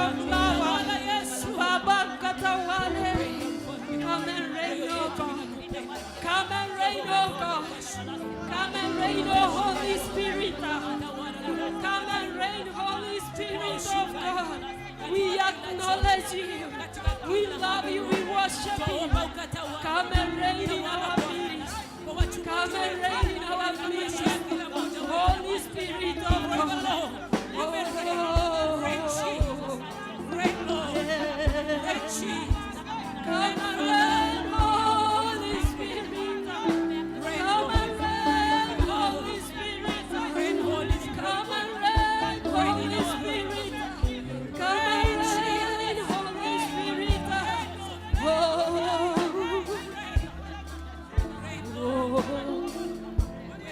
of power. Baba katawale. Come and reign, oh God. Come and reign, oh God. Come and reign, oh Holy Spirit. Come and reign, Holy Spirit of God. We acknowledge you. We love you. We worship you. Come and reign in our midst. Come and reign in our midst. Holy Spirit of God. Come and reign, Holy Spirit. Come and reign, Holy Spirit. Come and reign, Holy Spirit. Come and reign, Holy Spirit.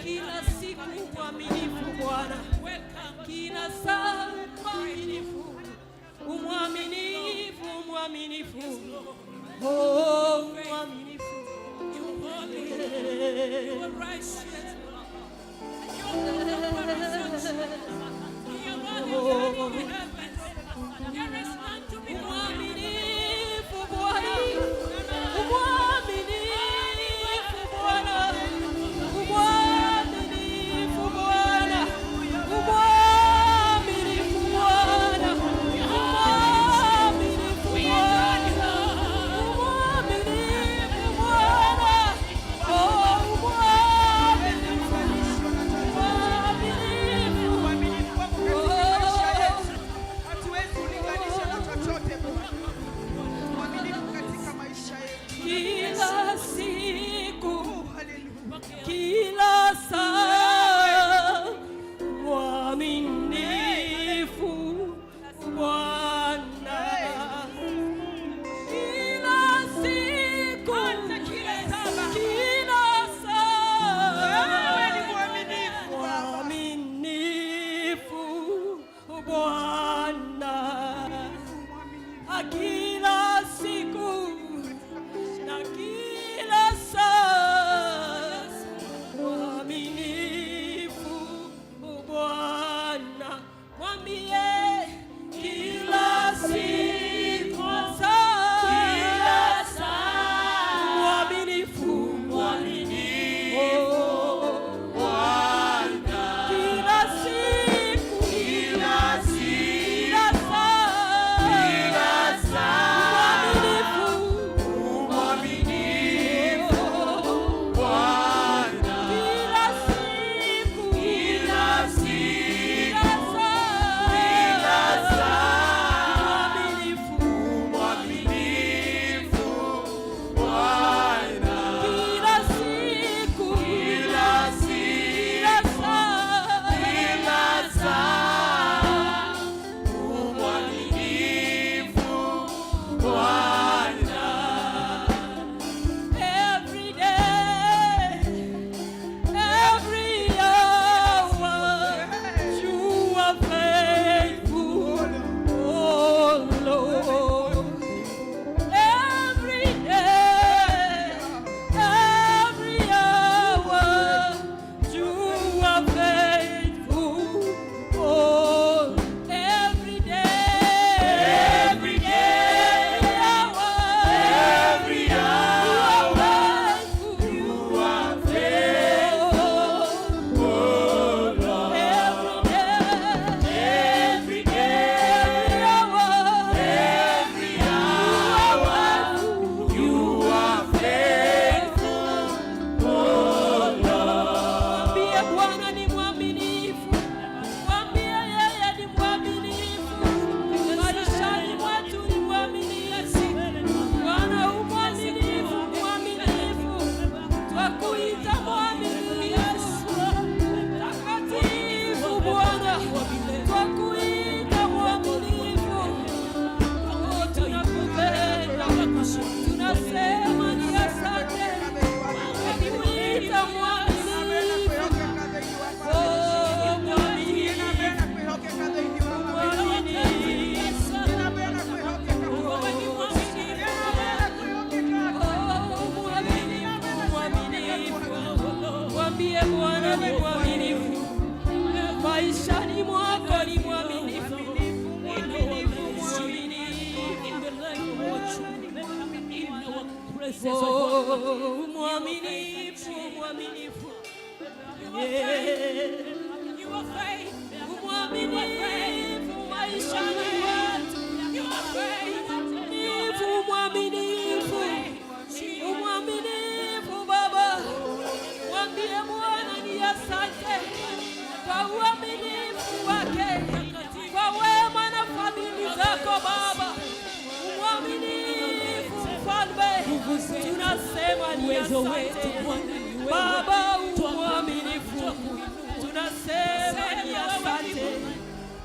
Kila siku mwaminifu Bwana, kila saa mwaminifu, umwaminifu, mwaminifu, oh mwaminifu. You are righteous. There is none to be mwaminifu Bwana, mwaminifu Bwana, mwaminifu Bwana, mwaminifu Bwana, mwaminifu Bwana, mwaminifu Bwana, oh mwaminifu, Hatuwezi kulinganisha na chochote Bwana. Mwaminifu katika maisha yetu. kila siku, Haleluya. kila saa, mwaminifu Bwana. Kila siku, kila saa, Wewe ni mwaminifu Baba. mwaminifu Bwana. Kila siku na kila saa, mwaminifu Bwana. Mwambie kila siku, kila saa, mwaminifu Bwana. Kila siku, kila saa, mwaminifu Bwana. Kila siku, kila saa, mwaminifu Bwana. Kila siku, kila saa, every day, every hour, you are faithful, oh Lord. Every day, every hour, you are faithful, oh every day, every hour, you are faithful, oh Lord. Every hour, you are faithful, oh Lord. Mwambie Bwana ni mwaminifu, mwambie yeye ni mwaminifu, maishani mwetu ni mwaminifu. Bwana umwaminifu, mwaminifu, twakuita mwaminifu, takatifu Bwana, twakuita mwaminifu. Oh, tunakupenda, tunasema ni asante, twakuita mwaminifu. Oh, mwaminifu, mwambie Bwana ni mwaminifu, maishani mwako ni mwaminifu. Mwaminifu, mwaminifu. Mwaminifu maishani mwetu. Mwaminifu, mwaminifu Baba. Mwambie Bwana ni asante kwa uaminifu wake, kwa wema na fadhili zako Baba. Mwaminifu Mfalme, tunasema ni asante Baba. Mwaminifu, tunasema ni asante.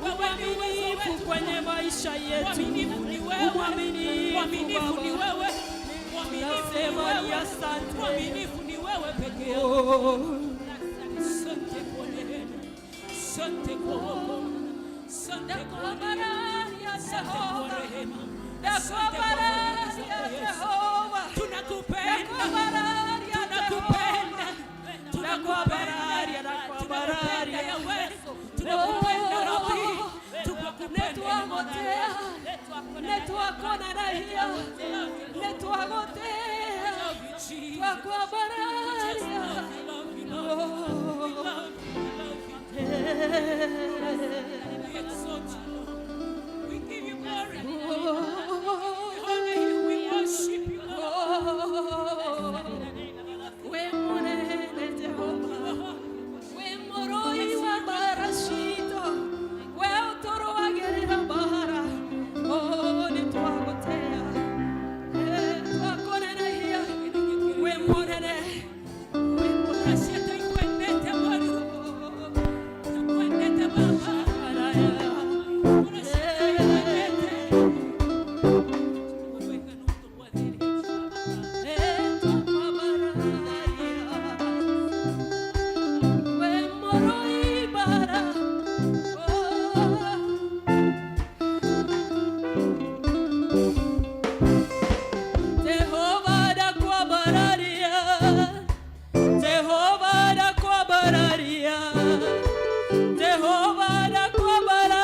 Mwaminifu kwenye maisha yetu, mwaminifu Baba. Tunasema ni asante. Mwaminifu ni wewe peke yako. Asante kwa neema, asante kwa wokovu, asante kwa baraka, asante kwa rehema, asante kwa Yehova. Tunakupenda, tunakupenda, tunakupenda, tunakupenda Yahweh, tunakupenda Rabi, tunakupenda Netwakona na hiyo, netwagotea kwa bararia. We give you glory. We honor you. We worship you. We munene Jehova, we moroi wa barashito, we utoro wa gerera bahara. Oh, netwagotea, twakona na hiyo, we munene. Jehovah da kwa bararia,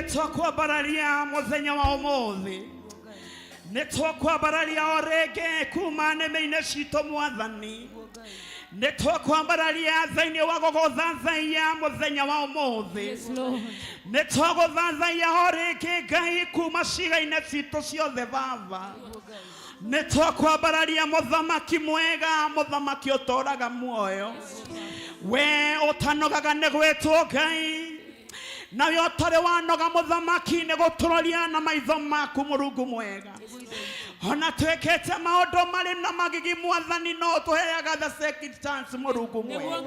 nitwakwambararia muthenya wa umuthi nitwakwambararia orege kuma neme-inĩ citũ Mwathani nitwakwambararia thĩinĩ wa gũgũthathaiya muthenya wa umuthi nitwagũthathaiya orege Ngai kuma ciĩga-inĩ citũ ciothe Baba nitwakwambararia muthamaki mwega muthamaki ũtũraga muoyo we ũtanogaga nĩ gwĩtwo Ngai nawe ũtarĩ wanoga muthamaki nĩ gũtũroria na maitho maku Mũrungu mwega ona twekete maũndũ marĩ na magigi Mwathani no tũheaga the second chance Mũrungu mwega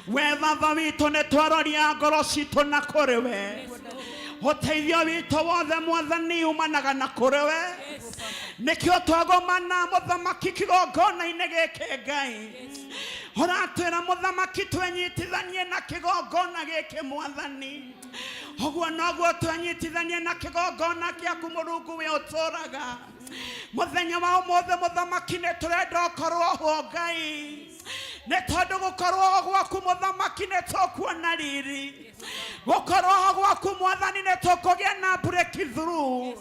we Baba witũ nĩ twaroria ngoro citũ na kũrĩ we ũteithio witũ wothe Mwathani umanaga na kũrĩ we nĩkĩo twagomana muthamaki kĩgongona-inĩ gĩkĩ Ngai ũratwĩra muthamaki twenyitithanie na kĩgongona gĩkĩ Mwathani ũguo noguo twenyitithanie na kĩgongona gĩaku Mũrungu we ũtũraga muthenya wa ũmũthĩ muthamaki nĩ tũrenda ũkorwo ho Ngai nĩ tondũ gũkorwo gwaku muthamaki nĩ tũkuona riri gũkorwo gwaku Mwathani nĩ tũkũgĩa na breakthrough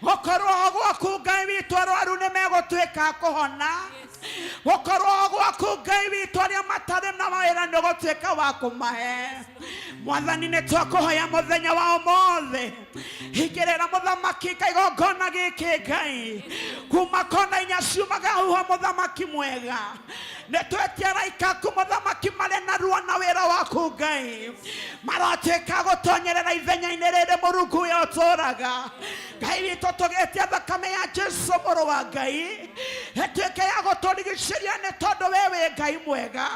gũkorwo gwaku Ngai witũ arwaru nĩ megũtuĩka kũhona gũkorwo gwaku Ngai witũ arĩa matarĩ na mawĩra nĩ ũgũtuĩka wa kũmahe Mwathani nĩ twakũhoya muthenya wa ũmũthĩ hingĩrĩra muthamaki kĩgongona gĩkĩ Ngai kuma kona inya ciumaga huho muthamaki mwega nĩ twetia araika aku muthamaki marĩ na ruo na wĩra waku Ngai maratuĩka gũtonyerera ithenya-inĩ rĩrĩ Mũrungu we ũtũraga Ngai witũ tũgĩtia thakame ya Jesũ mũrũ wa Ngai ĩtuĩke ya gũtũrigicĩria nĩ tondũ we wĩ Ngai mwega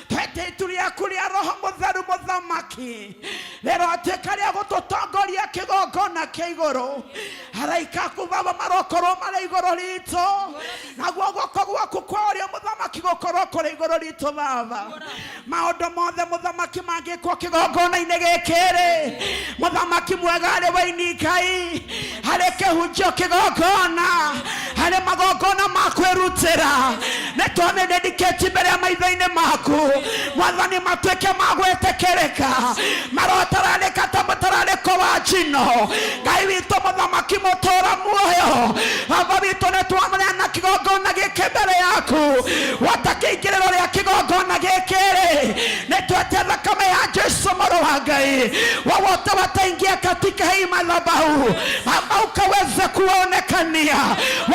twete itu rĩaku rĩa Roho Mũtheru muthamaki rĩrotuĩka rĩa gũtũtongoria kĩgongona kĩa igũrũ araika aku Baba marokorwo marĩ igũrũ ritũ naguo guoko gwaku kwa ũrĩo muthamaki gũkorwo kũrĩ igũrũ ritũ Baba maũndũ mothe muthamaki mangĩkwo kĩgongona-inĩ gĩkĩ muthamaki mwega arĩ waini Ngai harĩ kĩhunjio kĩgongona harĩ magongona ma kwĩrutĩra nĩ twame dedicate mbere ya maitho-inĩ maku Mwathani matuĩke ma gwĩtĩkĩrĩka marotararĩka ta mũtararĩko wa njino Ngai witũ muthamaki mũtũra muoyo Baba witũ nĩ twamũneana kĩgongona gĩkĩ mbere yaku wata kĩingĩrĩro rĩa kĩgongona gĩkĩ nĩ twete thakame ya Jesũ mũrũ wa Ngai wowote wataingia katika hii madhabahu Baba ukaweze kuonekania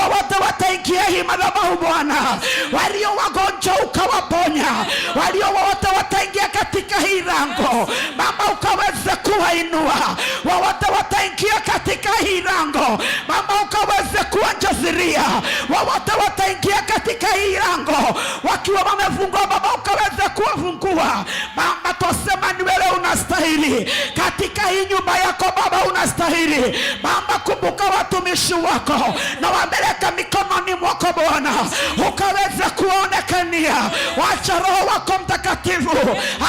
wowote wataingia hii madhabahu Bwana walio wagonjwa ukawaponya walio wowote wataingia katika hii lango Baba ukaweze kuwainua wowote wataingia katika hii lango Baba ukaweze kuwajaziria wowote wataingia katika hii lango wakiwa wamefungwa Baba ukaweze kuwafungua Baba tosema ni wewe unastahili katika hii nyumba yako Baba unastahili Baba kumbuka watumishi wako na wapeleka mikononi mwako Bwana ukaweze kuonekania wacha Roho wako Mtakatifu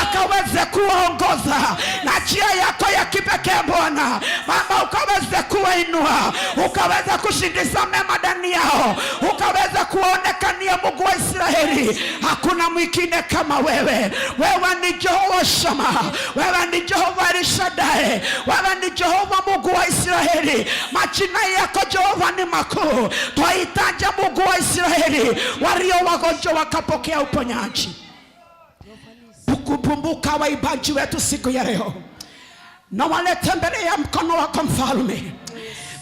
akaweze kuwaongoza na njia yako ya kipekee Bwana Baba ukaweze kuwainua ukaweze kushindisa mema ndani yao ukaweze kuonekania Mungu wa Israeli hakuna mwingine kama wewe wewe ni Jehova Shama wewe ni Jehova El-Shaddai wewe ni Jehova Mungu wa Israeli majina yako Jehova ni makuu twahitaji Mungu wa Israeli walio wagonjwa wakapokea uponyaji kukumbuka waibaji wetu siku ya leo na walete mbele ya mkono wako Mfalme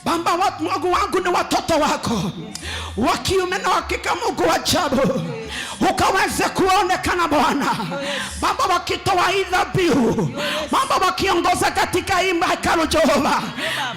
Baba Mungu wangu ni watoto wako wa kiume na wa kike Mungu wa ajabu ukaweze kuonekana Bwana Baba wakitoa dhabihu Baba wakiongoza katika hekalu Jehova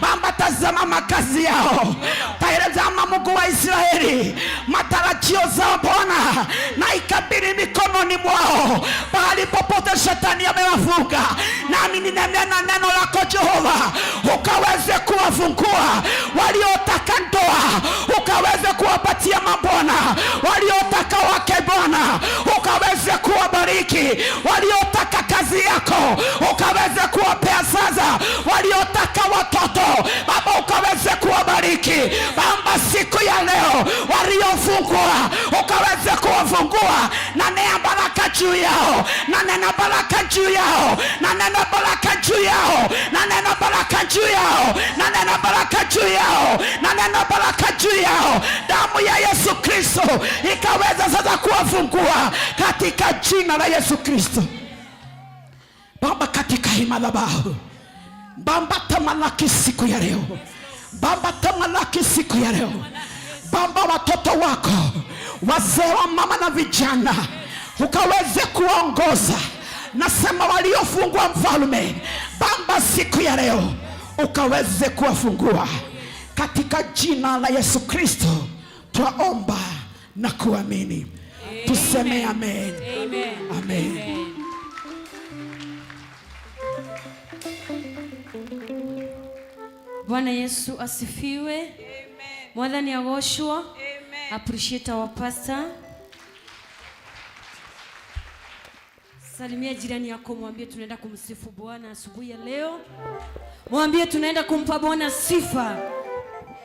Baba tazama makazi yao tazama Mungu wa Israeli matarajio zao Bwana na ikabiri mikononi mwao bali popote shetani amewafunga nami ninanena neno lako Jehova ukaweze kuwafungua waliotaka ndoa ukaweze kuwapatia mabwana waliotaka wake Bwana ukaweze kuwabariki waliotaka kazi yako ukaweze kuwapea sasa waliotaka watoto Baba ukaweze kuwabariki Baba siku ya leo waliofungwa ukaweze kuwafungua na neema baraka baraka juu yao, na neno baraka juu yao, na neno baraka juu yao, na neno baraka juu yao, na neno baraka juu yao, na neno baraka juu yao. Damu ya Yesu Kristo ikaweza sasa kuwafungua katika jina la Yesu Kristo. Baba, katika hii madhabahu, Baba, tamalaki siku ya leo. Baba, tamalaki siku ya leo. Baba, watoto wako, wazee wa mama na vijana, ukaweze kuongoza. Nasema waliofungwa mfalme, Baba, siku ya leo ukaweze kuwafungua katika jina la Yesu Kristo. Twaomba na kuamini. Tuseme amen. Amen. Amen. Amen. Bwana Yesu asifiwe. Amen. Mwathani agoshwo. Amen. Appreciate our pastor. Salimia jirani yako, mwambie tunaenda kumsifu Bwana asubuhi ya leo. Mwambie tunaenda kumpa Bwana sifa,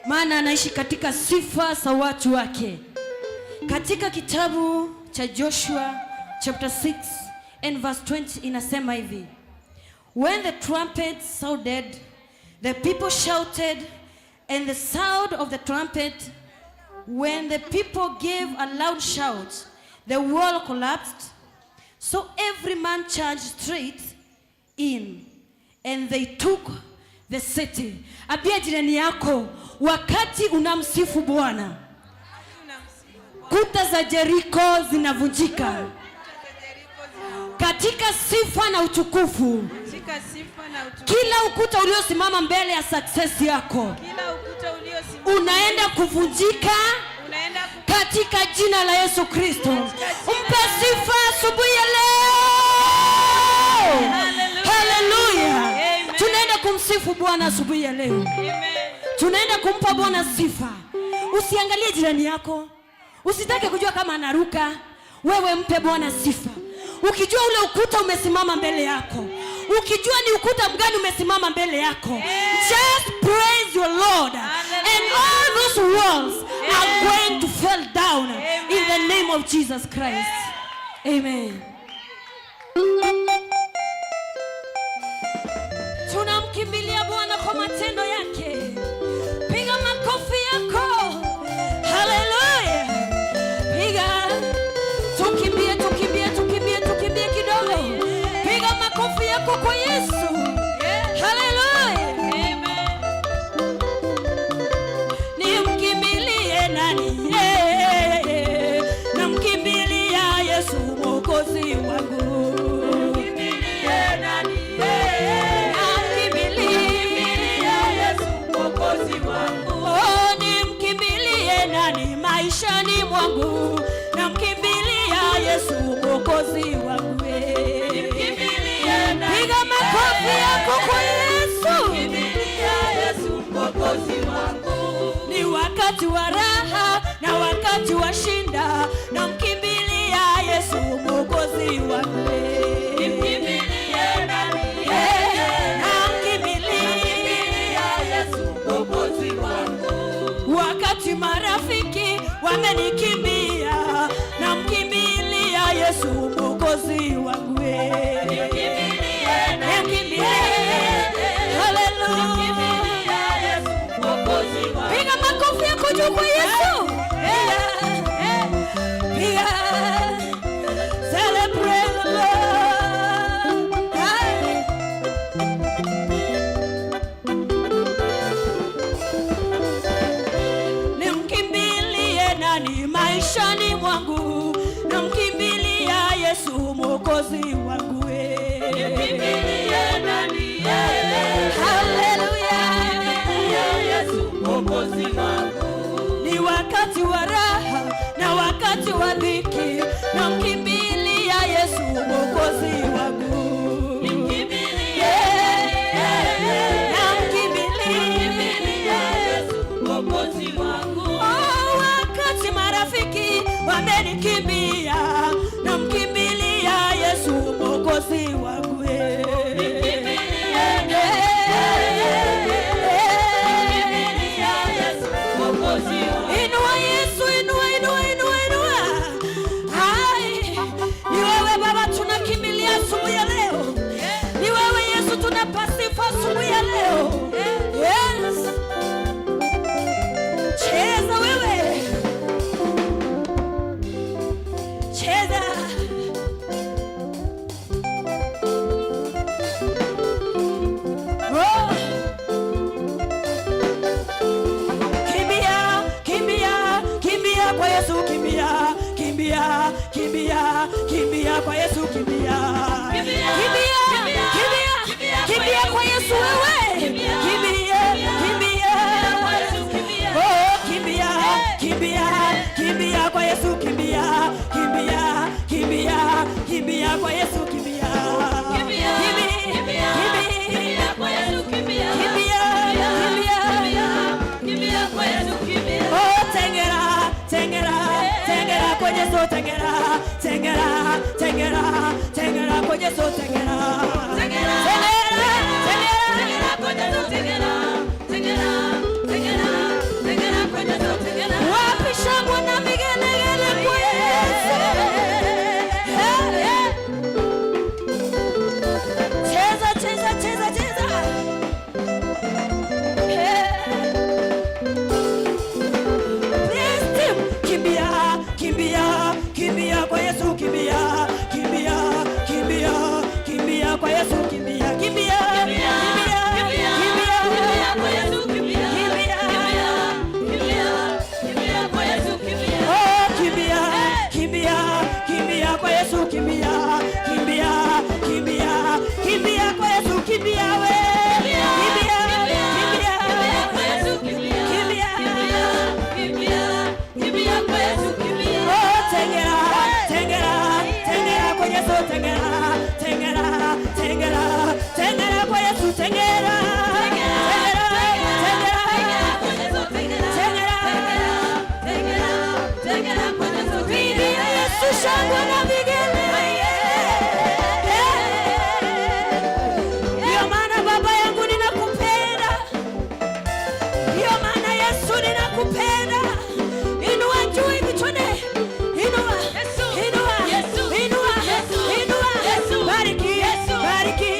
maana anaishi katika sifa za watu wake. Katika kitabu cha Joshua chapter 6 and verse 20 inasema hivi: When the trumpet sounded, the people shouted, and the sound of the trumpet, when the people gave a loud shout, the wall collapsed. So every man charged straight in, and they took the city. Abia jirani yako, wakati unamsifu Bwana, kuta za Jeriko zinavunjika. Katika sifa na utukufu, kila ukuta uliosimama mbele ya success yako unaenda kuvunjika katika jina la Yesu Kristo. Mpe sifa asubuhi ya leo. Haleluya. Tunaenda kumsifu Bwana asubuhi ya leo. Tunaenda kumpa Bwana sifa. Usiangalie jirani yako, usitake kujua kama anaruka. Wewe mpe Bwana sifa. Ukijua ule ukuta umesimama mbele yako, ukijua ni ukuta mgani umesimama mbele yako, just praise your Lord. And all those walls are going to fall down in the name of Jesus Christ. Amen. Tunamkimbilia Bwana kwa matendo yake. Piga makofi yako. Hallelujah. Piga. Tukimbie, tukimbie, tukimbie, tukimbie kidogo. Piga makofi yako kwa Yesu. Hallelujah. Amen. Nimkimbilie nani? Namkimbilia Yesu Mwokozi wangu. Nimkimbilie nani? Namkimbilia Yesu Mwokozi wangu. Oh, nimkimbilie nani maishani mwangu? Namkimbilia Yesu Mwokozi wangu. Nimkimbilie nani? Piga makofi yako kwa Yesu. Nimkimbilia Yesu Mwokozi wangu. Ni wakati wa raha na wakati wa shinda, namkimbilia Yesu Mwokozi wangu. Nimkimbilie nani? Namkimbilia Yesu Mwokozi wangu. Wakati marafiki wamenikimbia, namkimbilia Yesu Mwokozi wangu. Nimkimbilie nani? Hallelujah. Piga makofi yako juu kwa Yesu. Piga. Celebrate the Lord. Nimkimbilie nani maishani mwangu? Namkimbilia Yesu Mwokozi wangu. Nimkimbilie nani? Hallelujah. Mwokozi wangu. Ni wakati wa raha na wakati wa dhiki, namkimbilia Yesu Mwokozi wangu. Nimkimbilie, namkimbilia Yesu Mwokozi wangu. Oh, wakati marafiki wamenikimbia, namkimbilia Yesu Mwokozi wangu. Inua Yesu, inua kimbia kwa Yesu, kimbia, kimbia, kimbia, kimbia kwa Yesu, kimbia, kimbia, kimbia, kimbia kwa Yesu wewe, kimbia, kimbia, oh kimbia, kimbia, kimbia kwa Yesu, kimbia, kimbia, kimbia, kimbia kwa Yesu, kimbia, kimbia, kimbia kwa Yesu, kimbia, kimbia, kimbia kwa Yesu, kimbia, oh tengera, tengera, tengera kwa Yesu, tengera, tengera, tengera, tengera kwa Yesu, tengera, tengera, tengera kwa Yesu, tengera, tengera, tengera, tengera kwa Yesu, tengera, wapi shangwe na vigelegele kwa Yesu, cheza, cheza, cheza, cheza, kimbia, kimbia, kimbia kwa Yesu, kimbia, kimbia, kimbia, kimbia kwa Yesu, kimbia, kimbia, kimbia, kimbia kwa Yesu, kimbia, kimbia, kimbia kwa Yesu, kimbia, oh kimbia, kimbia, kimbia kwa Yesu, kimbia, kimbia, kimbia, kimbia kwa Yesu, kimbia we, kimbia, kimbia kwa Yesu, kimbia, kimbia, kimbia kwa Yesu, kimbia, oh tengera, tengera, tengera kwa Yesu, tengera, tengera, tengera, tengera kwa Yesu, tengera, tengera, tengera kwa Yesu, tengera, tengera, tengera kwa Yesu, kimbia Yesu, shangwe na vigelegele. Ndio maana baba yangu ninakupenda, ndio maana Yesu ninakupenda. Inua juu hivi twende, inua, inua, inua, inua, bariki, bariki,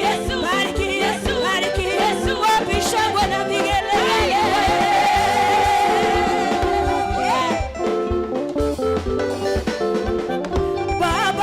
bariki, bariki, wapi shangwe na vigelegele. Baba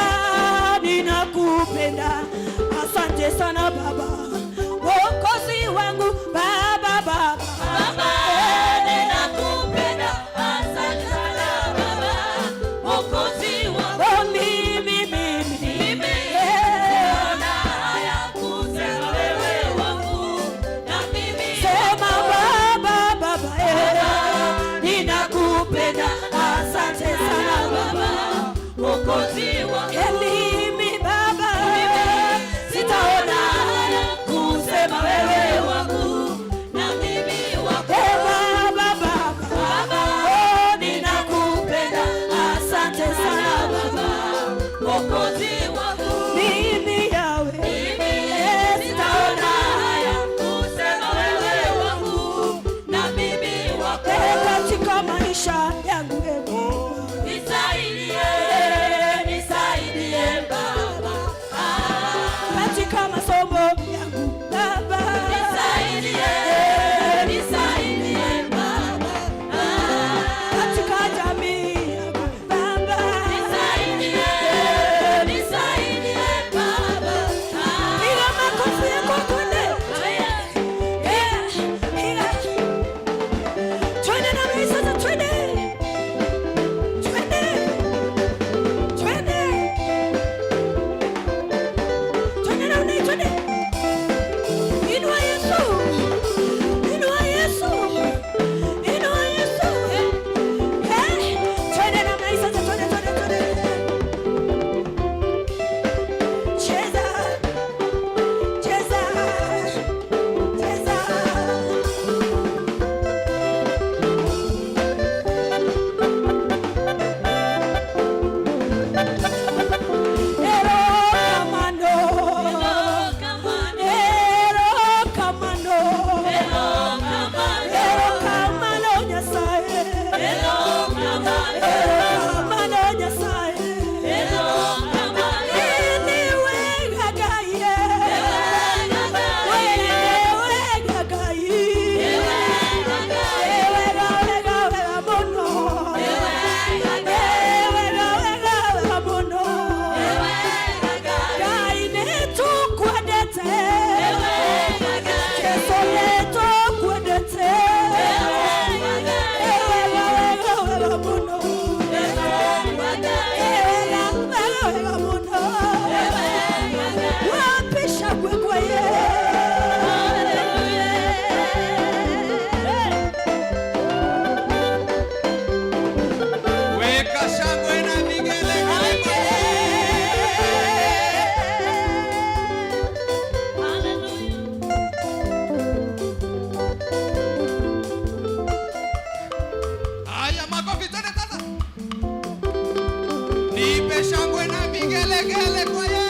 shangwe na vigelegele kwa Yesu.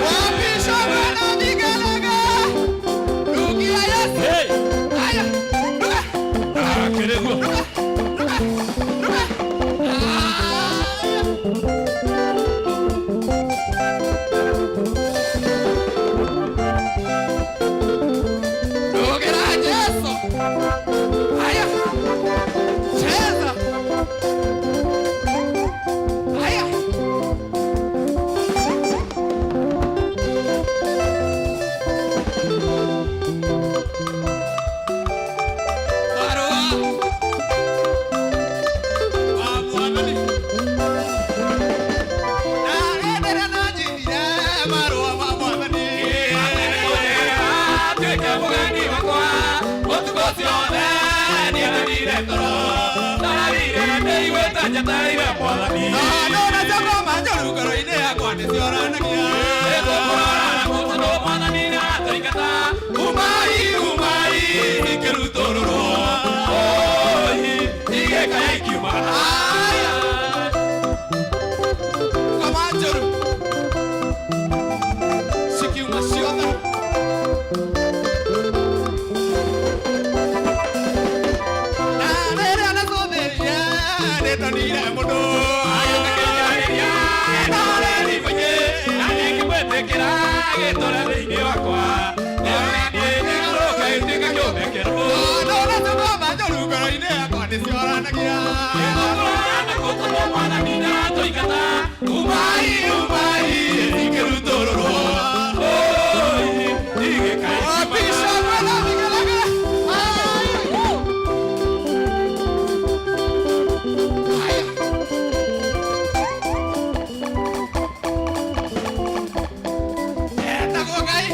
Wapi shangwe na vigelegele. ngeteire mwathani Ndona choko manjoru ngoro-inĩ yakwa nĩcioranagia Ĩgũkũrora gũtũrwo mwathani na tũingata Umai, umai, Ikĩrutũrũrwo igĩkaya ikiumagara aya Ngoma njũru cikiuma ciothe Na rĩrĩa nĩgũthĩria nĩndonire mũndũ Ndona choko manjoru ngoro-inĩ yakwa nĩcioranagia Umai, umai, ikĩrutũrũrwo Wapisha mwena vigelegele Aya Etagwo Ngai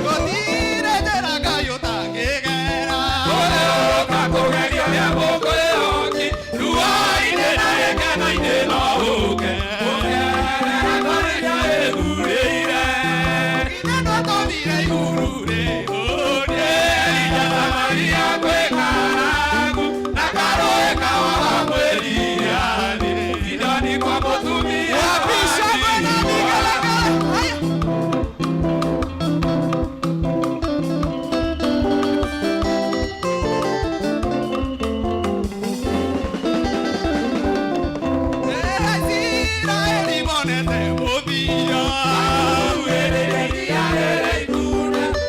Gũtirĩ njĩra Ngai ũtangĩgera Ithe no tũthire igũrũ rĩ Wapisha mwena vigelegele Aya Israeli monete mũthia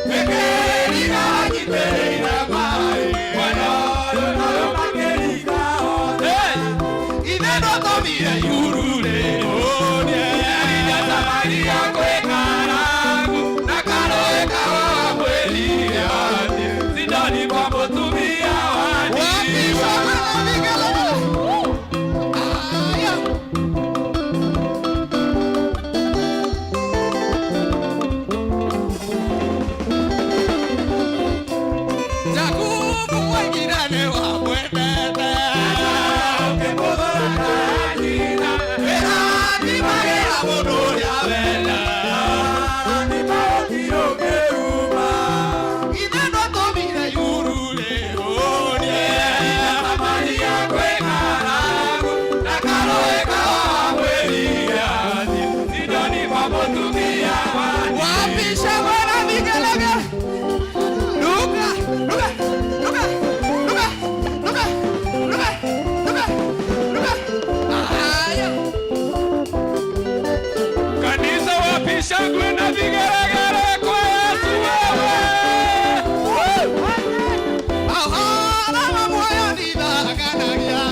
Mĩkĩriga nyitĩrĩire maĩ Ithe no tũthire igũrũ rĩ Wapisha mwena vigelegele Aya Jakubu waingĩra nĩ wamwendete Wĩrathimagĩra mũndũ ũrĩa wenda Ithe no tũthire igũrũ rĩ Wapisha mwena vigelegele Luka, Luka, Luka, Luka, Luka, Luka, Luka, Luka Aya Kanisa wapisha kwenda vigeregere kwa Yesu wewe. Ahora mamuoyo ndithaganagia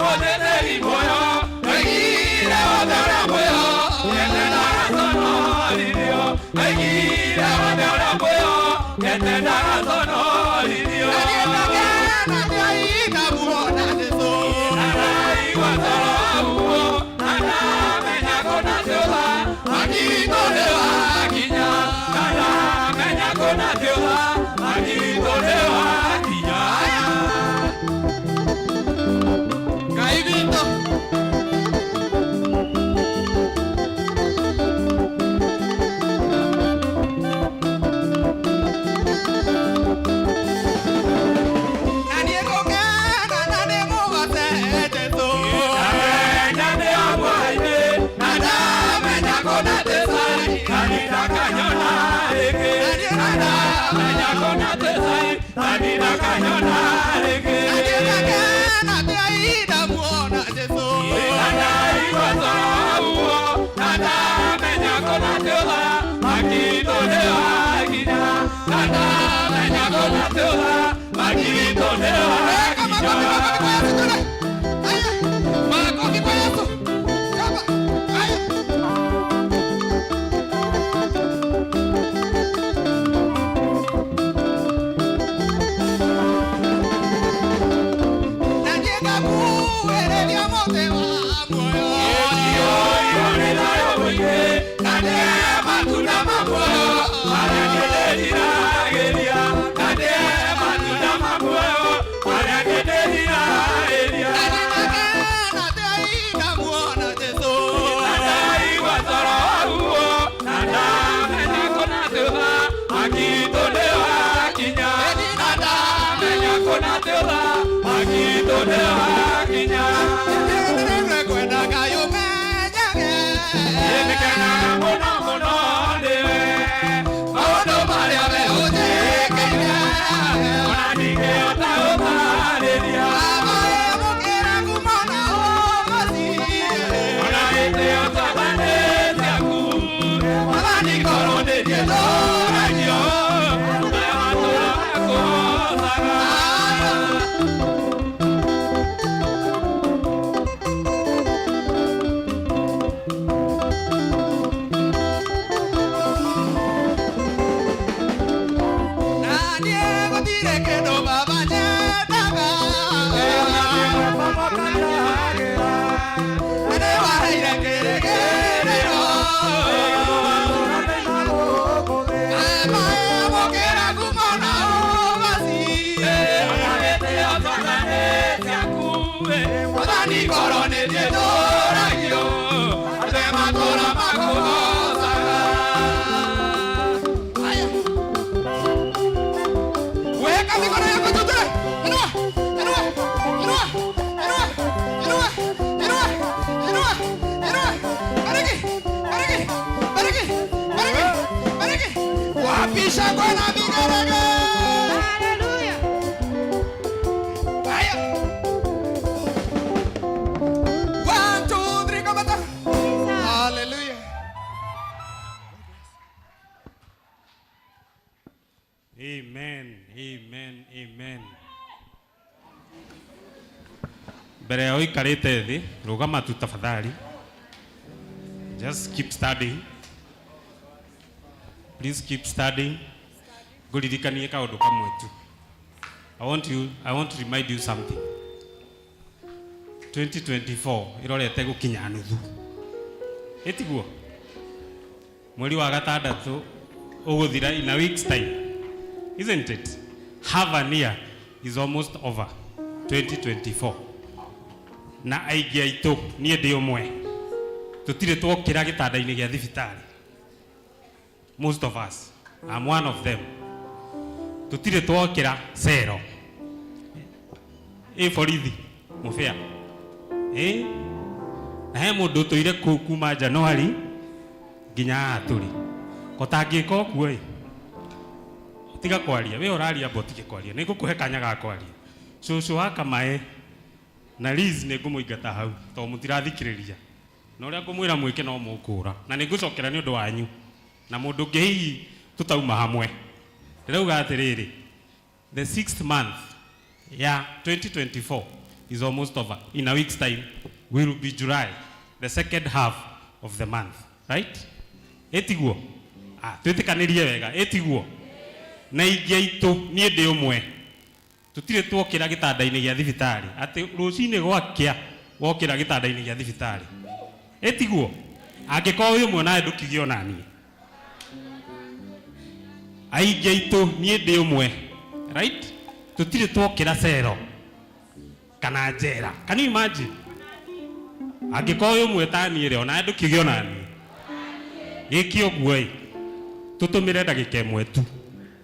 Mũthetheri muoyo, aigire wothe ũrĩa muoyo, nyendaga conorithio. Aigire wothe ũrĩa muoyo, nyendaga conorithio. Naniendagena nĩaina muona Jesũ Araigua toro waguo, na ndamenya kũna thĩũtha, magitũ nĩ wakinya. Na ndamenya kũna thĩũtha, magitũ nĩ wakinya. Ngai witũ Na niĩ ngũkena na ndĩmũgoce Jesũ Ndamenya nĩ amwe-inĩ, na ndamenya kũna thĩũtha, na ndakanyona rĩngĩ. Na ndamenya kũna thĩũtha, na ndakanyona rĩngĩ. Na niĩ ngakena ndĩaina muona Jesũ Na ndaigua toro waguo, na ndamenya kũna thĩũtha, magitũ nĩ wakinya. Na ndamenya kũna thĩũtha, magitũ nĩ Weka makofi, wakinya. makofi kwa Yesu tule Aya Makofi kwa Yesu Kama Aya Na niĩ ngakuhĩrĩria mũtĩ wa muoyo Iyo nĩ nayo mũingĩ, na nĩ kona teola makitolea kinya kwenda kayo menyage yemekana mono dewe maondo maria behojekeire ona nige otaotareria mukira kumona omasi ona ete otabane tiaku malani korone diedo ragio matora kosaga nadie gotire que no baba nyetaga ene waire keregerero mukira kumona omasi malani korone diedo ragio matora makosaga weka mikono yako juu tena. Inua, inua, inua, inua, inua, inua, inua, inua. Bariki, bariki, bariki, bariki, bariki. Wapisha kwa na vigerege. Hallelujah. Haya. 1, 2, 3, kamata. Hallelujah. Amen, amen, amen. Mbere ya uikarite thi, rugama tu tafadhali. Just keep studying. Please keep studying. Guririkanie kaundu kamwe tu. I want to remind you something. 2024 irorete gukinya nuthu. Etiguo. Mweri wa gatandatu uguthira in a week's time. Isn't it? Half an year is almost over. 2024. Na aingi aitu nie ndi umwe. Tutire twokira gitanda-ini gia thibitari. Most of us. I'm one of them. Tutire twokira cero. Borithi mufia. Na he mundu tuire kuma January nginya aturi. Kotangika okuo tiga kwaria we oraria botige kwaria nigukuhe kanya ga kwaria cucu wa Kamae na Liz ningumuingata hau to mutirathikiriria na uria ngumwira mwike no mukura na ningucokera ni undu wanyu na mundu ngihi tutauma hamwe ndirauga atiriri the 6th month ya 2024 is almost over. In a week's time will be July, the second half of the month, right? Etiguo twitikanirie wega etiguo na ingia itu nie ndi umwe tutire twokira gitanda-ini gia thibitari ati rucini gwakia wokira gitanda-ini gia thibitari etiguo angiko uyu mwe nae ndukigio nani aingia itu nie ndi umwe right tutire twokira cero kana njera. Can you imagine angiko uyu mwe tani ire ona ndukigio nani gikio guoi tutumire ndagika imwe tu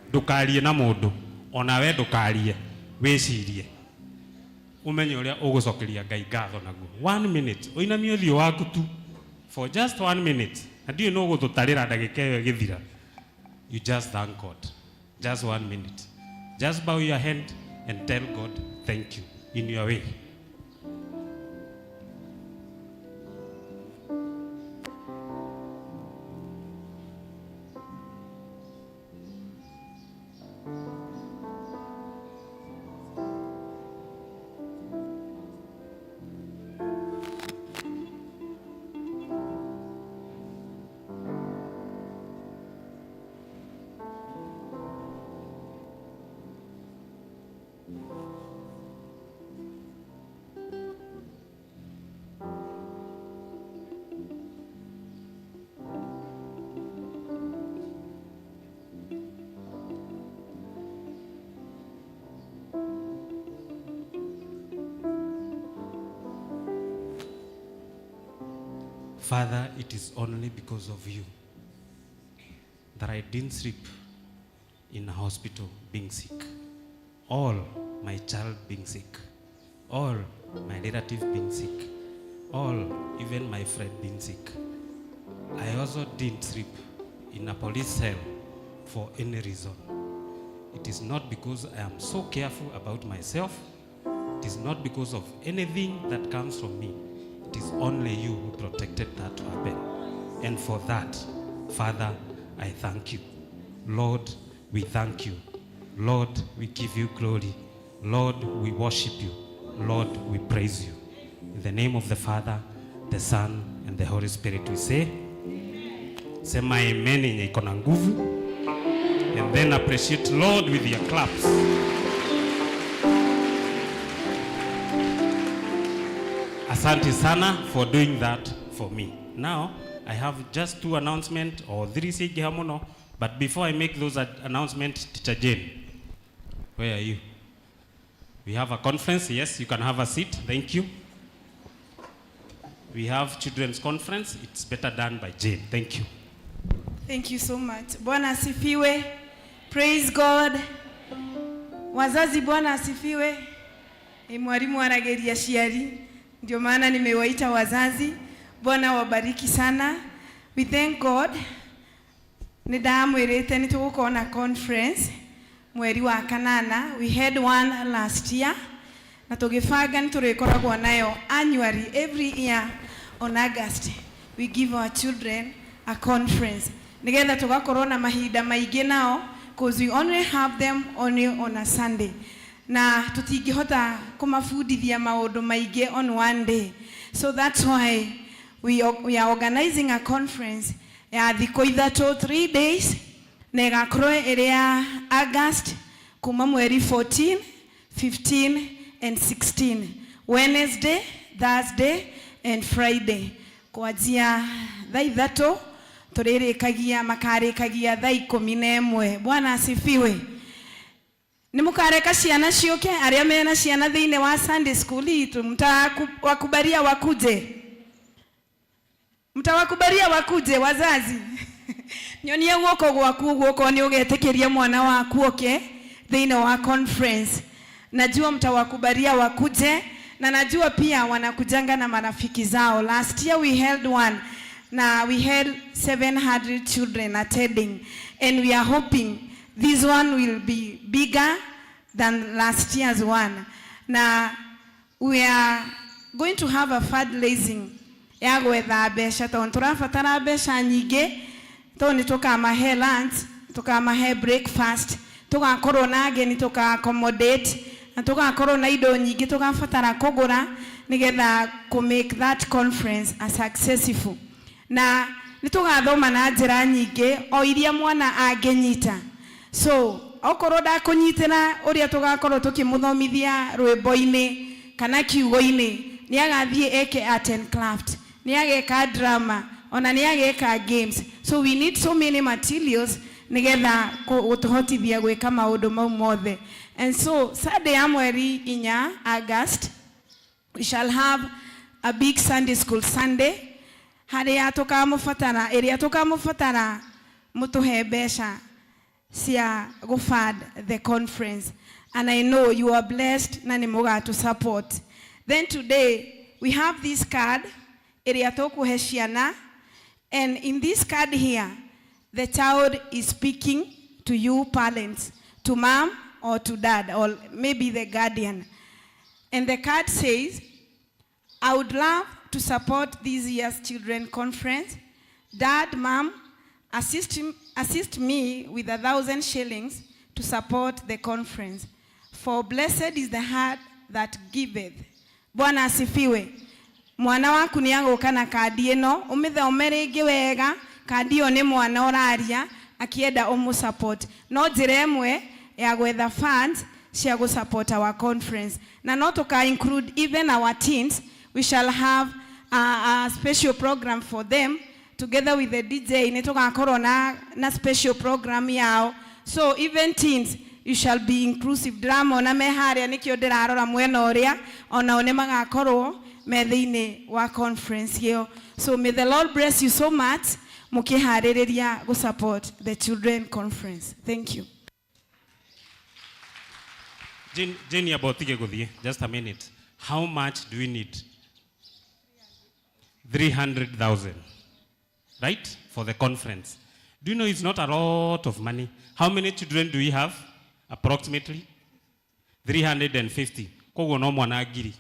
ndukarie na mundu ona we ndukarie wicirie umenye uria ugucokeria Ngai ngatho naguo 1 minute uinamie thio waku tu for just 1 minute and you know gututarira ndagika iyo githira you just thank God just 1 minute just bow your head and tell God thank you in your way. Father, it is only because of you that I didn't sleep in a hospital being sick. All my child being sick, or my relative being sick, or even my friend being sick. I also didn't sleep in a police cell for any reason. It is not because I am so careful about myself. It is not because of anything that comes from me. It is only you who protected that to happen. And for that, Father, I thank you. Lord, we thank you. Lord, we give you glory. Lord, we worship you. Lord, we praise you. In the name of the Father, the Son, and the Holy Spirit, we say, sema amen yenye iko na nguvu. And then appreciate Lord with your claps. Asante sana for doing that for me. Now, I have just 2 announcements or 3 sigi hamono. But before I make those announcements, Teacher Jane, where are you? We have a conference. Yes, you can have a seat. Thank you. We have children's conference. It's better done by Jane. Thank you. Thank you so much. Bwana asifiwe. Praise God. Wazazi Bwana asifiwe. Mwalimu anageria shiari. Ndio maana nimewaita wazazi. Bwana wabariki sana. We thank God. Nidamwirete nitugukorwo conference mweri wa kanana. We had one last year. Na tugibanga niturikoragwo nayo annually every year on August. We give our children a conference. Nigetha tugakorwo na mahinda maingĩ nao, because we only have them only on a Sunday. Na tutingihota kumafundithia maundu maingĩ on one day. So that's why we are organizing a conference ya thikũ ithatũ, 3 days, na ĩgakorwo ĩrĩ ya August kuma mweri 14, 15 and 16, Wednesday, Thursday and Friday. Kuanzia thaa ithatũ turirikagia makarikagia thaa 11. Bwana asifiwe. Nimukareka ciana ciuke aria mena ciana thiine wa Sunday school itu, mtawakubalia wakuje. Mtawakubalia wakuje wazazi. Nyonie guoko gwaku guoko ni ugetekeria mwana waku oke thiine wa conference. Najua mtawakubalia wakuje, na najua pia wanakujanga na marafiki zao. Last year we held one. Now we had 700 children attending, and we are hoping this one will be bigger than last year's one. Now we are going to have a fundraising ya gwetha mbeca, tondu turabatara mbeca nyingi, tondu tukamahe lunch, tukamahe breakfast, tugakorwo na ageni, tuka accommodate, na tugakorwo na indo nyingi tugabatara kugura nigetha to make that conference a successful. Na nitugathoma na njira nyingi o iria mwana angenyita. So okorwo ndakunyitira uria tugakorwo tukimuthomithia rwimbo-ini kana kiugo-ini, ni agathie eke art and craft, ni ageka drama, ona ni ageka games. So we need so many materials nigetha gutuhotithia gwika maundu mau mothe. And so Sunday ya mweri 4 August we shall have a big Sunday school Sunday. Haria tukamufatana area tukamufatana mutuhe mbeca cia gufund the conference, and I know you are blessed na nimuga to support. Then today we have this card area tukuhe ciana, and in this card here the child is speaking to you parents, to mom or to dad or maybe the guardian, and the card says, I would love to support this year's children conference. Dad, mom, assist me with 1,000 shillings to support the conference. For blessed is the heart that giveth. Bwana asifiwe. Mwana waku ni agoka na kadi eno, umithomere ingi wega, kadi iyo ni mwana oraria akienda support. No njira imwe ya gwetha funds cia go support our conference. Na no tuka include even our teens. We shall have a special program for them together with the DJ. Nitugakorwo na special program yao. So even teens, you shall be inclusive. Drama na meharia nikio ndirarora mwena uria ona one magakorwo me thiini wa conference hiyo. So may the Lord bless you so much mukihariria go support the children conference. Thank you. Jenny abotige guthie. Just a minute. How much do we need? 300,000. Right? For the conference. Do you know it's not a lot of money? How many children do we have? Approximately 350. Koguo no mwana ngiri.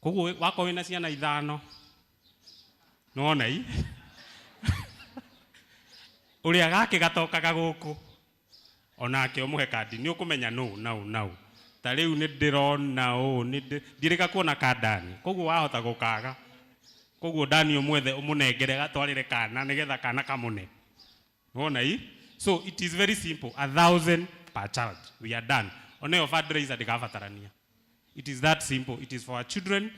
Koguo wako wina ciana ithano. No nei. Uria gake gatokaga guku. Onake omuhe kadi ni ukumenya no. Ta riu ni ndirona ni ndirika kuona kadani. Koguo wahota gukaga. Koguo Dani omwethe umunengere gatwarire kana nigetha kana kamune. Wona hii? So it is very simple. 1,000 per child. We are done. Oneyo fundraiser dikabatarania. It is that simple. It is for our children.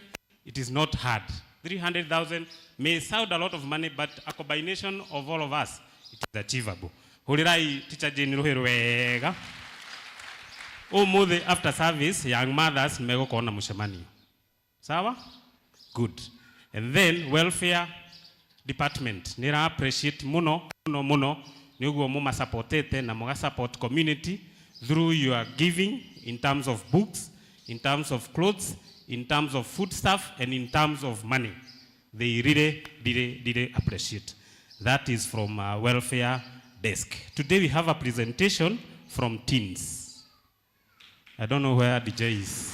It is not hard. 300,000 may sound a lot of money, but a combination of all of us, it is achievable. Hurirai teacher Jane Ruheru wega. Umuthi after service, young mothers mego kuona mushamanio. Sawa? Good. And then welfare department. Nira appreciate muno. Niuguo muma supportete na mga support community through your giving in terms of books, in terms of clothes, in terms of food stuff, and in terms of money. They really appreciate. That is from our welfare desk. Today we have a presentation from teens. I don't know where DJ is.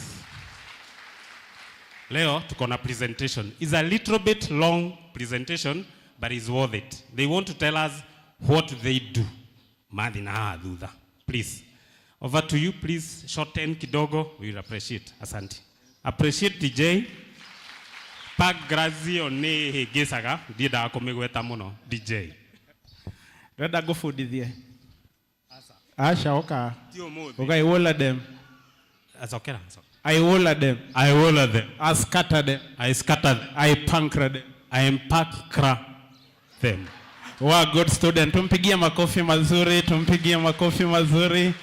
Leo tuko na presentation. It's a little bit long presentation, but it's worth it. They want to tell us what they do. Please. Over to you, please. Shorten kidogo. We will appreciate. Asante. Appreciate DJ. Pag grazio ne gesaga. Dida akomegweta muno. DJ. Reda go for didie. Asha oka. Oka iwola them. Azokera. I wola them. I scatter them. I pancra them. I pancra them. Wow, good student. Tumpigia makofi mazuri.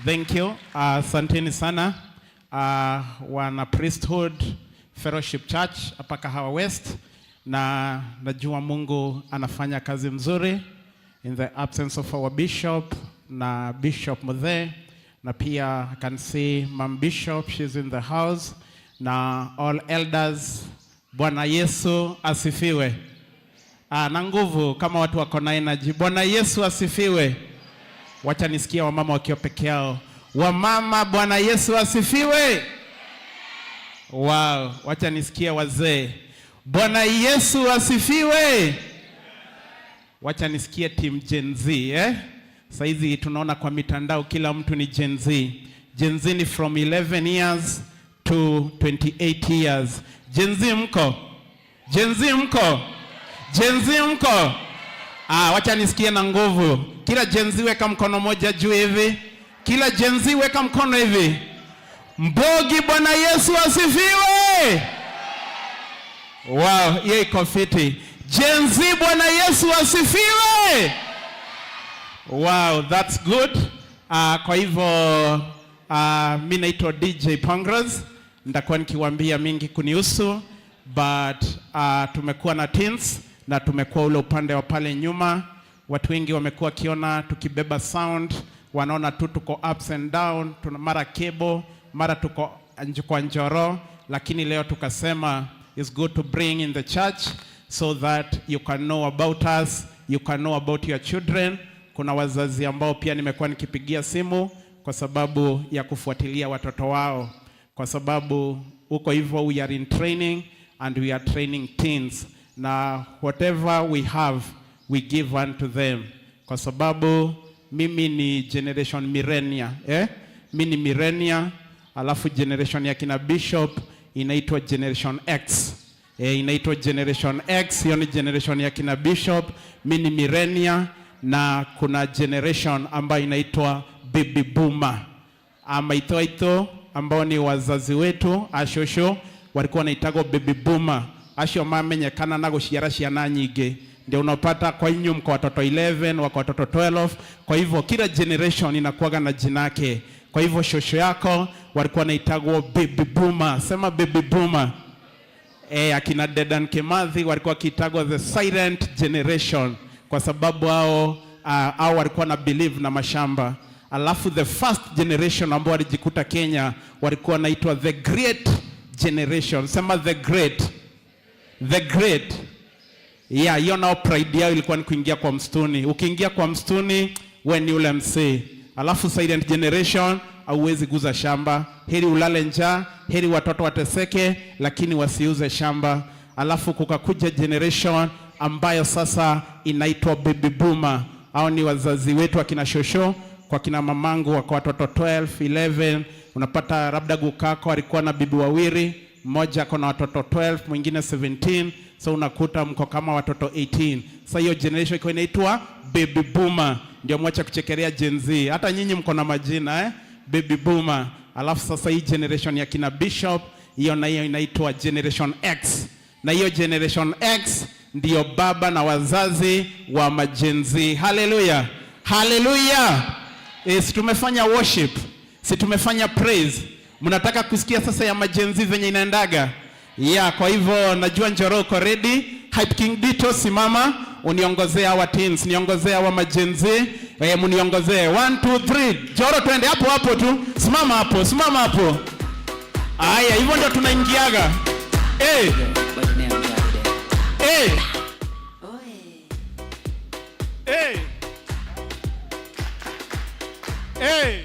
Thank you. Asanteni sana. Wana Priesthood Fellowship Church hapa Kahawa West, na najua Mungu anafanya kazi mzuri in the absence of our bishop na Bishop Muthe, na pia I can see Mom Bishop, she's in the house, na all elders. Bwana Yesu asifiwe. Na nguvu kama watu wako na energy. Bwana Yesu asifiwe. Wacha nisikia wamama wakiwa peke yao. Wamama, Bwana Yesu asifiwe. Wow, wacha nisikia wazee. Bwana Yesu asifiwe. Wacha nisikia team Gen Z, Saizi tunaona kwa mitandao kila mtu ni Gen Z. Gen Z ni from 11 years to 28 years. Gen Z mko? Wacha nisikie na nguvu. Kila Gen Z weka mkono moja juu hivi. Kila Gen Z weka mkono hivi. Mbogi, Bwana Yesu asifiwe. Wow, hiyo iko fiti. Gen Z, Bwana Yesu asifiwe. Wow, that's good. Kwa hivyo mimi naitwa DJ Pangras. Nitakuwa nikiwaambia mingi kunihusu, but tumekuwa na teens na tumekuwa ule upande wa pale nyuma. Watu wengi wamekuwa kiona tukibeba sound, wanaona tu tuko ups and down, tuna mara cable, mara tuko kwa njoro, lakini leo tukasema it's good to bring in the church so that you can know about us, you can know about your children. Kuna wazazi ambao pia nimekuwa nikipigia simu kwa sababu ya kufuatilia watoto wao, kwa sababu uko hivyo we are in training and we are training teens, na whatever we have we give unto them, kwa sababu mimi ni generation millennia, mimi ni millennia, alafu generation ya kina Bishop inaitwa generation X, inaitwa generation X, hiyo ni generation ya kina Bishop. Mimi ni millennia, na kuna generation ambayo inaitwa baby boomer, ito ambao ni wazazi wetu ashosho walikuwa wanaitagwa baby boomer. Asho mamenyekana na gushiara ciana nyingi, ndio unapata kwa nyum kwa watoto 11 wako watoto 12. Kwa hivyo kila generation inakuwa na jina lake. Kwa hivyo shosho yako walikuwa wanaitagwa baby boomer. Sema baby boomer. Akina Dedan Kimathi walikuwa kitagwa the silent generation, kwa sababu hao walikuwa na believe na mashamba. alafu the first generation ambao walijikuta Kenya walikuwa wanaitwa the great generation. Sema the great. The great. Yeah, hiyo nao pride yao ilikuwa ni kuingia kwa msituni. Ukiingia kwa msituni, wewe ni ule msee. Alafu silent generation, hauwezi guza shamba. Heri ulale njaa, heri watoto wateseke, lakini wasiuze shamba. Alafu kukakuja generation ambayo sasa inaitwa baby boomer. Hao ni wazazi wetu akina shosho, kwa kina mamangu kwa watoto 12, 11. Unapata labda gukako alikuwa na bibi wawili, mmoja ako na watoto 12, mwingine 17. So unakuta mko kama watoto 18. Sasa hiyo generation iko inaitwa baby boomer. Ndio mwacha kuchekelea Gen Z. Hata nyinyi mko na majina baby boomer. Alafu sasa hii generation ya kina Bishop, hiyo na hiyo inaitwa generation X. Na hiyo generation X ndio baba na wazazi wa Gen Z. Hallelujah. Hallelujah. Si tumefanya worship, si tumefanya praise. Mnataka kusikia sasa ya Gen Z venye inaendaga? Yeah, kwa hivyo najua Njoro uko ready. Hype King Dito simama, uniongozea hawa teens, niongozea hawa Gen Z. Mniongozee 1 2 3. Njoro twende hapo hapo tu. Simama hapo, simama hapo. Haya, hivyo ndio tunaingiaga. Eh. Eh. Eh. Eh.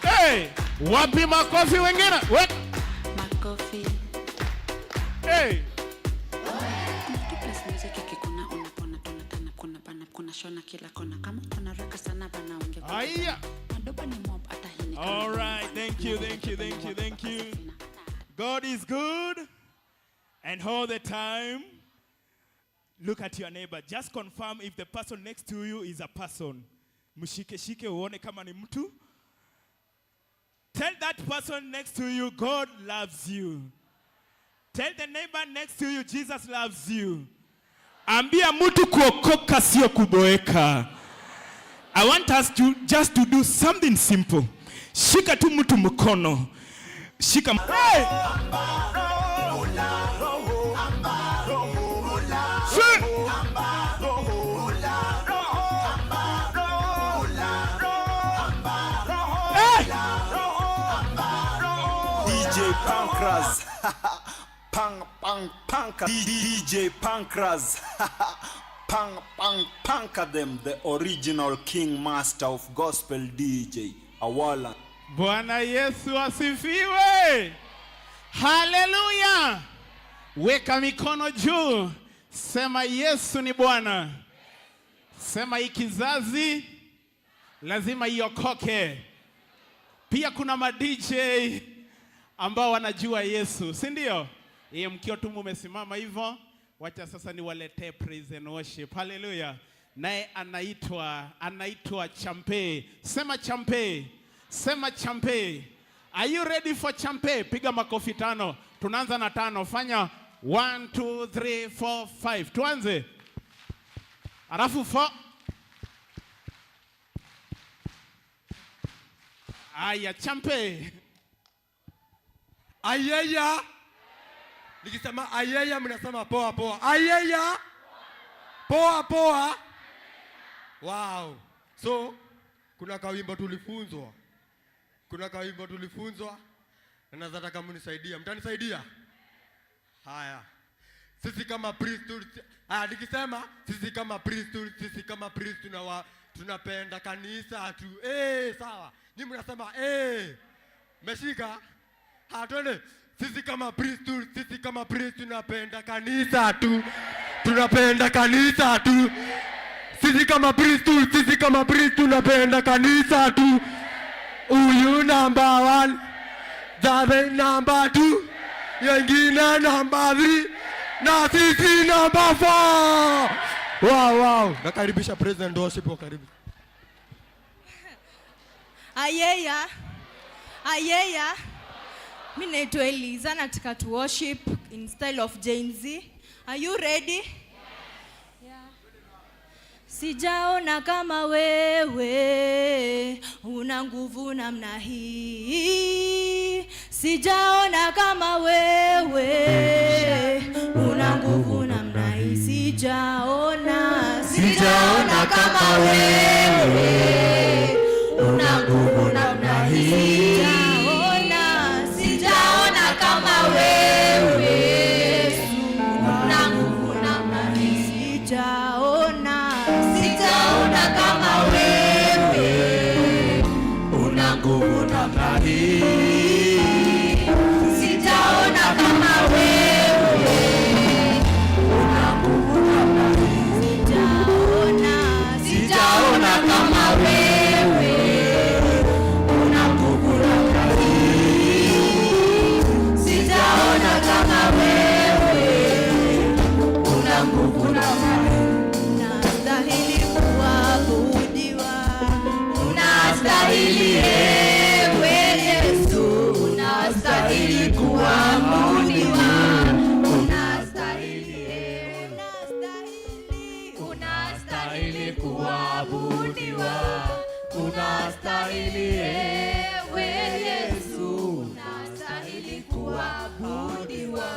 Hey, wapi makofi wengine? Makofi. Hey. All right, thank you. God is good, and all the time. Look at your neighbor. Just confirm if the person next to you is a person. Mshike uone kama ni mtu. Tell that person next to you, God loves you. Tell the neighbor next to you, Jesus loves you. Ambia mtu kuokoka sio kuboeka. I want us to just to do something simple. Shika tu mtu mkono. Shika. Hey! DJ Pancras. Panka DJ Pancras. Panka them, the original king master of gospel DJ Awala. Bwana Yesu asifiwe. Hallelujah. Weka mikono juu. Sema Yesu ni Bwana. Sema hii kizazi lazima iokoke. Pia kuna ma DJ ambao wanajua Yesu, si ndio? Mkio tu mmesimama hivyo, wacha sasa niwaletee praise and worship. Hallelujah. Naye anaitwa Champe. Sema Champe. Sema Champe. Are you ready for Champe? Piga makofi 5. Tunaanza na 5. Fanya 1 2 3 4 5. Tuanze. Alafu 4. Aya, Champe. Ayaya. Nikisema ayaya mnasema poa poa. Ayaya. Poa poa. Wow. So, kuna kawimbo tulifunzwa. Na nataka mnisaidia. Mtanisaidia? Haya. Sisi kama priesthood, nikisema sisi kama priest tunapenda kanisa tu. Sawa. Ni mnasema meshika? Twende. Sisi kama priest tunapenda kanisa tu. Tunapenda kanisa tu. Sisi kama priest tunapenda kanisa tu. Uyu number 1, Jabe number 2, yengine number 3, na sisi number 4. Wow. Nakaribisha President Worship wa karibu. Ayaya. Mimi naitwa Eliza, nataka tu worship in style of Gen Z. Are you ready? Yeah. Sijaona kama wewe una nguvu namna hii. Sijaona kama wewe una nguvu namna hii. Sijaona kama wewe una nguvu namna hii. Sijaona kama wewe una nguvu namna hii. Sijaona kama wewe una nguvu namna hii. Sijaona kama wewe una nguvu namna hii. Sijaona kama wewe una nguvu namna hii. Sijaona kama wewe una nguvu namna hii. Unastahili kuabudiwa, unastahili ewe Yesu, unastahili kuabudiwa, unastahili kuabudiwa, unastahili ewe Yesu, unastahili kuabudiwa,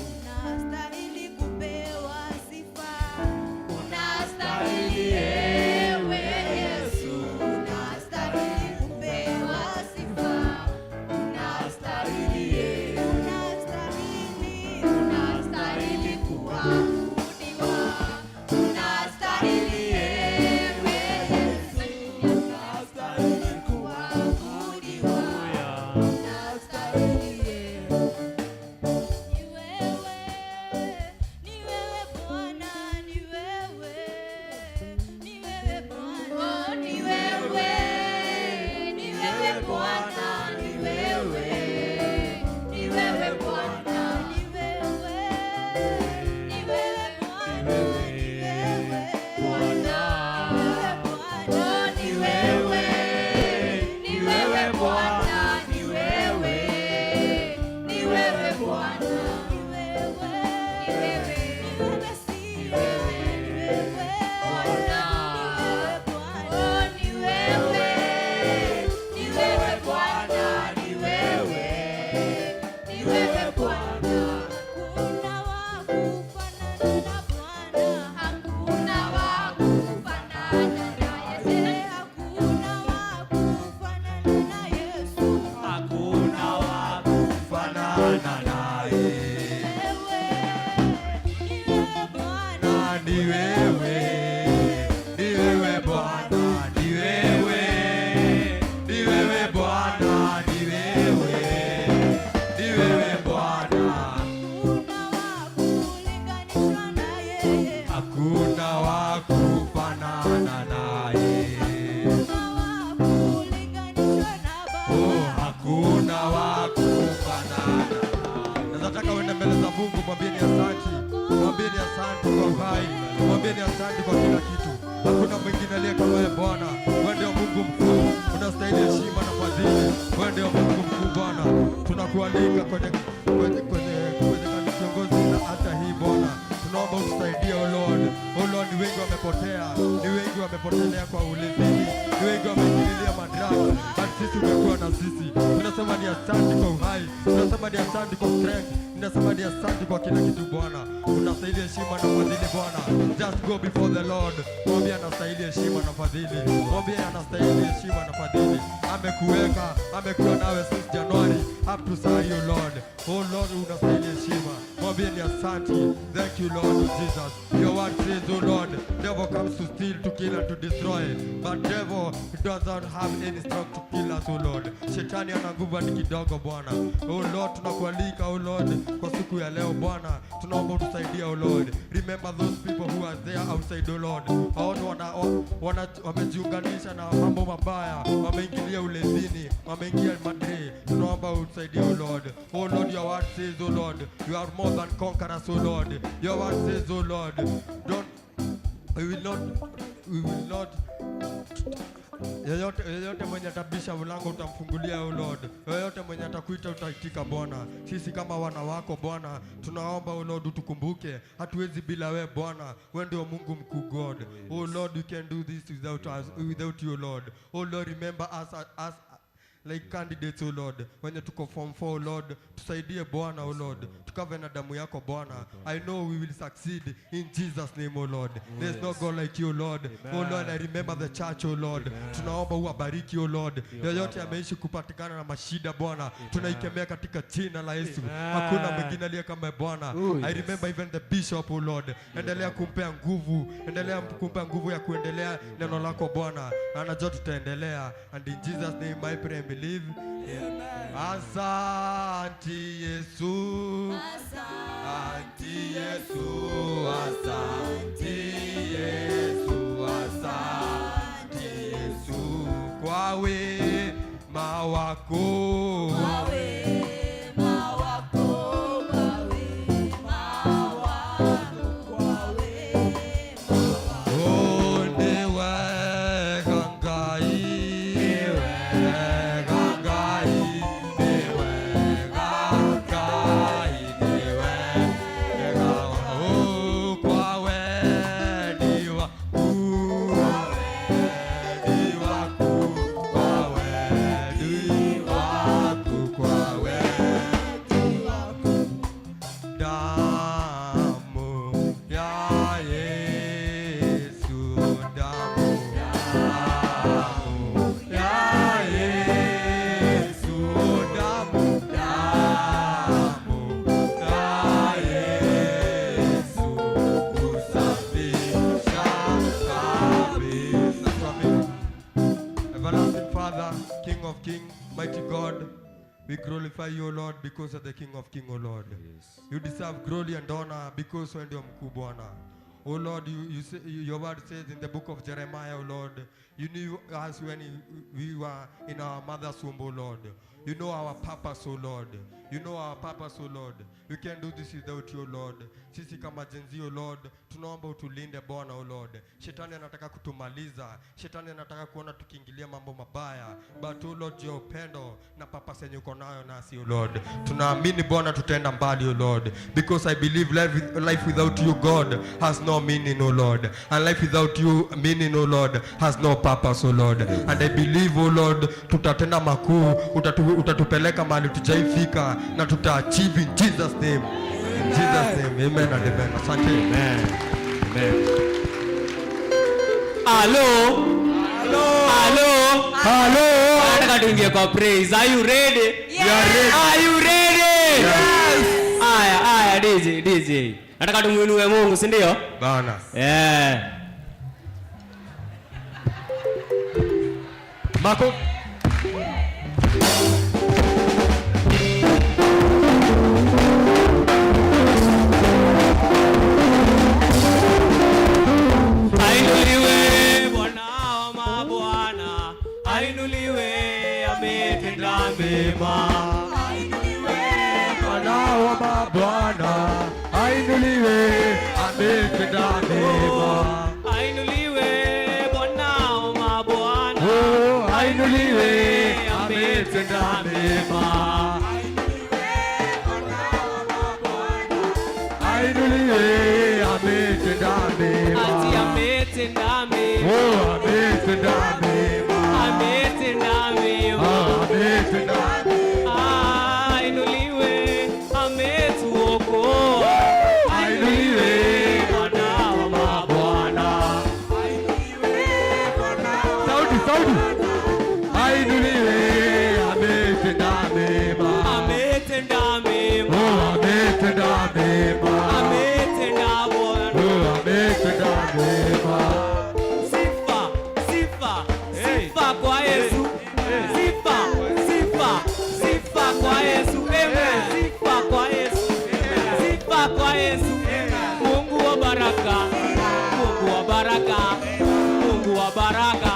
unastahili kupewa sifa, unastahili ewe Yesu, unastahili kupewa sifa, unastahili kuabudiwa, unastahili ewe Yesu, unastahili kuabudiwa, unastahili Mwambieni asante kwa kila kitu. Hakuna mwingine aliye kama wewe Bwana. Wewe ndio Mungu mkuu. Unastahili heshima na fadhili. Wewe ndio Mungu mkuu Bwana. Tunakualika kwenye kiongozi na hata hii Bwana. Tunaomba utusaidie oh Lord. Oh Lord, ni wengi wamepotea. Ni wengi wamepotelea kwa ulevini. Ni wengi wameingililia madraga. Bali sisi umekuwa na sisi. Tunasema ni asante kwa uhai. Tunasema ni asante kwa strength. Tunasema ni asante kwa kila kitu Bwana. Unastahili heshima na fadhili Bwana. Just go before the Lord. Mwambie anastahili heshima na fadhili. Mwambie anastahili heshima na fadhili. Amekuweka, amekuwa nawe since January up to saa hiyo Lord. Oh Lord, unastahili heshima. Mwambie ni asante. Thank you Lord Jesus. Your word says, oh Lord, devil comes to steal, to kill and to destroy. But devil doesn't have any strength to kill us, oh Lord. Shetani ana nguvu ni kidogo Bwana. Oh Lord, tunakualika oh Lord kwa siku ya leo Bwana. Tunaomba utusaidie oh Lord. Remember those people who are there outside oh Lord. Hao wamejiunganisha na mambo mabaya, wameingilia ulezini, wameingia madre. Tunaomba utusaidie oh Lord. Oh Lord, your word says oh Lord, you are more than conquerors oh Lord. Your word says oh Lord, we will not Yeyote mwenye atabisha mlango utamfungulia, O Lord. Yeyote mwenye atakuita utaitika Bwana. Sisi kama wana wako Bwana, tunaomba O Lord utukumbuke. Hatuwezi bila wewe Bwana. Wewe ndio Mungu mkuu God. O Lord, you can do this without you, Lord. O Lord, remember us like candidates, O Lord. When you tuko form 4, O Lord, tusaidie Bwana, O Lord. Tukave na damu yako Bwana. I know we will succeed in Jesus name, O Lord. There's no God like you, Lord. O Lord, I remember the church, O Lord. Tunaomba uwabariki, O Lord. Yeyote ameishi kupatikana na mashida Bwana, tunaikemea katika jina la Yesu. Hakuna mwingine aliye kama Bwana. I remember even the bishop, O Lord. Endelea kumpea nguvu. Endelea kumpea nguvu ya kuendelea neno lako Bwana. Anajua tutaendelea. And in Jesus name I pray and believe. Asante Yesu. Asante Yesu. Asante Yesu. Asante Yesu. Kwa wema wako. Kwa wema wako. Kwa wema wako. Kwa wema wako. Ondewe gangai. Mighty God, we glorify you, Lord, because of the King of Kings, O Lord. Yes. You deserve glory and honor because when you are mkuu Bwana. Oh Lord, your word says in the book of Jeremiah, O Lord, you knew us when we were in our mother's womb, O Lord. You know our purpose, O Lord. You know our purpose, O Lord. We can't do this without you, Lord. Sisi kama jenzi, O Lord, tunaomba utulinde Bwana, O Lord. Shetani anataka kutumaliza. Shetani anataka kuona tukiingilia mambo mabaya. But O Lord, your upendo na purpose yenye uko nayo nasi, O Lord. Tunaamini Bwana tutaenda mbali, O Lord. Because I believe life without you, God, has no meaning, O Lord. And life without you, meaning, O Lord, has no purpose, O Lord. And I believe, O Lord, tutatenda makuu, utatupeleka mahali tujaifika na tutaachieve in Jesus name. In Jesus name, amen and amen. Asante. Amen. Amen. Hello. Hello. Hello. Hello. Nataka tuingie kwa praise. Are you ready? Yes. We are ready. Are you ready? Yes. Aya, DJ. Nataka tumuinue Mungu, si ndio? Bana. Yeah. Marco. Ainuliwe Bwana wa mabwana, ainuliwe ametenda mema. Ainuliwe Bwana wa mabwana, ainuliwe ametenda mema. Ainuliwe Bwana wa mabwana, oh, ainuliwe ametenda mema. Ainuliwe ametenda mema. Ati ametenda mema. Oh, ametenda mema. Ametenda mema. Ametenda mema. Ainuliwe ametuokoa. Ainuliwe Bwana wa mabwana. Ainuliwe Bwana. Sauti. Ainuliwe ametenda mema. Ametenda mema. Oh, ametenda mema. Ametenda Bwana. Oh, ametenda mema. Sifa kwa Yesu. Sifa kwa Yesu. Amen. Sifa kwa Yesu. Sifa kwa Yesu. Mungu wa baraka. Mungu wa baraka. Mungu wa baraka.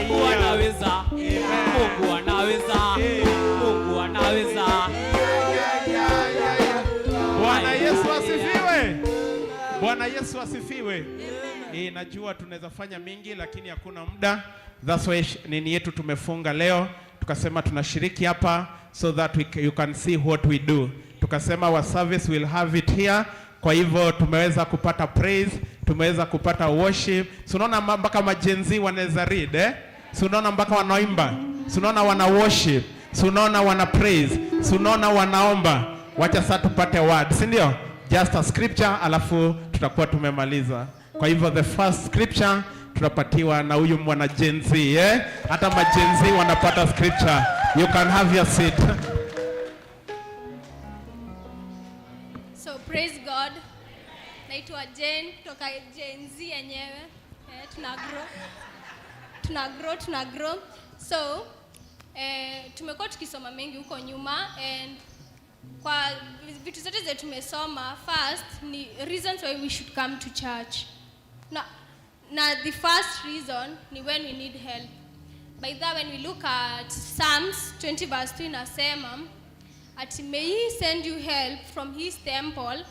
Mungu anaweza. Mungu anaweza. Mungu anaweza. Bwana Yesu asifiwe. Najua tunaweza fanya mingi lakini hakuna muda. That's why nini yetu tumefunga leo. Tukasema tunashiriki hapa so that you can see what we do. Tukasema our service will have it here. Kwa hivyo tumeweza kupata praise, tumeweza kupata worship. So unaona mpaka majenzi wanaweza read So unaona mpaka wanaimba. So unaona wana worship. So unaona wana praise. So unaona wanaomba. Wacha sasa tupate word, si ndio? Just a scripture alafu tutakuwa tumemaliza. Kwa hivyo the first scripture tunapatiwa na huyu mwana jenzi, Hata majenzi wanapata scripture. You can have your seat. So praise God. Naitwa Jane kutoka Gen Z yenyewe. Tuna grow. So tumekuwa tukisoma mengi huko nyuma and kwa vitu zote zetu tumesoma, first ni reasons why we should come to church. Na the first reason ni when we need help. By that, when we look at Psalms 20 verse 2 inasema ati may he send you help from his temple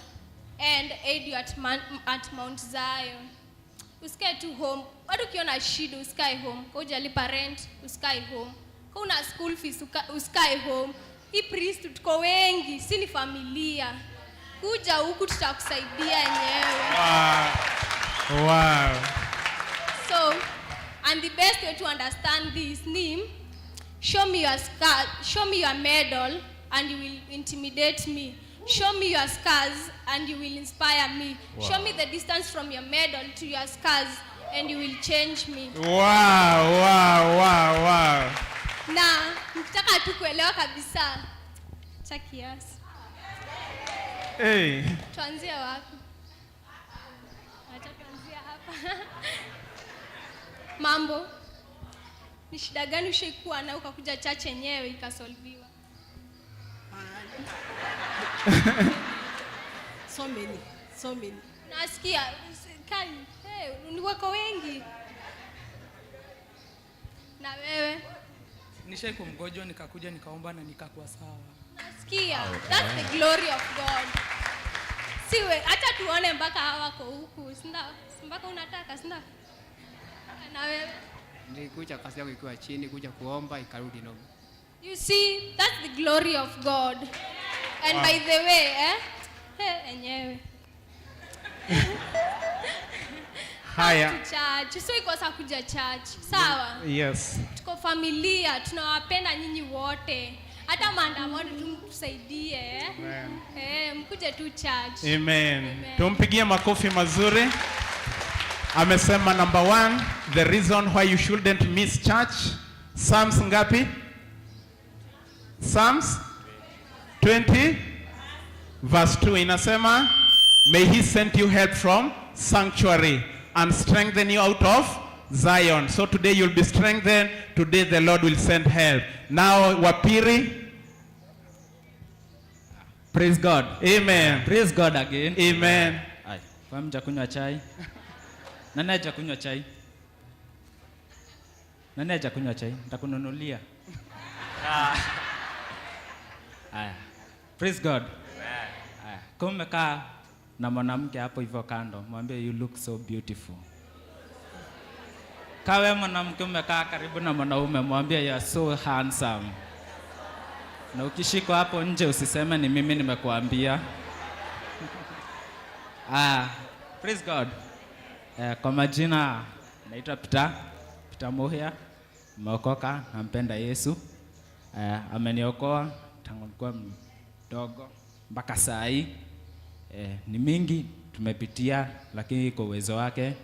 and aid you at Mount Zion. Usikae tu home. Watu ukiona shida usikae home. Kwa hujalipa rent usikae home. Kwa una school fees usikae home. Hii priest tuko wengi, si ni familia. Kuja huku tutakusaidia yenyewe. Wow. So, and the best way to understand this ni show me your scar, show me your medal and you will intimidate me. Show me your scars and you will inspire me. Wow. Show me the distance from your medal to your scars and you will change me. Wow. Na mkitaka tu kuelewa kabisa cha kiasi. Tuanzie wapi? Acha tuanzie hapa. Mambo. Ni shida gani ushaikuwa na ukakuja church yenyewe ikasolviwa? So many. Nasikia kai, ni wako wengi. Na wewe? Nishaiku mgonjwa nikakuja nikaomba na nikakuwa sawa. Nasikia. That's the glory of God. Siwe, acha tuone mpaka hawako huku. Sinda, mpaka unataka, sinda. Na wewe? Nilikuja kasi yako ikiwa chini, kuja kuomba ikarudi nomo. You see, that's the glory of God. And by the way, enyewe. Haya. Church, so ikosa kuja church. Sawa? Yes. Tuko familia, tunawapenda nyinyi wote. Hata maandamano tusaidie, mkuje tu church. Amen. Tumpigie makofi mazuri. Amesema number 1, the reason why you shouldn't miss church. Psalms ngapi? Psalms 20 verse 2 inasema may he send you help from sanctuary and strengthen you out of Zion. So today you'll be strengthened. Today the Lord will send help. Now Wapiri. Praise God. Amen. Praise God again. Amen. Ai, kwa mjakunywa chai. Nani hajakunywa chai? Nani hajakunywa chai? Nitakununulia. Aya. Praise God. Aya. Kama umekaa na mwanamke hapo hivyo kando, mwambie you look so beautiful. Kawe mwanamke umekaa karibu na mwanaume, mwambie you are so handsome. Na ukishiko hapo nje usiseme ni mimi nimekuambia. Praise God. Kwa majina naitwa Peter Mohia. Nimeokoka, nampenda Yesu. Ameniokoa tangu nilikuwa mdogo mpaka saa hii. Ni mingi tumepitia lakini kwa uwezo wake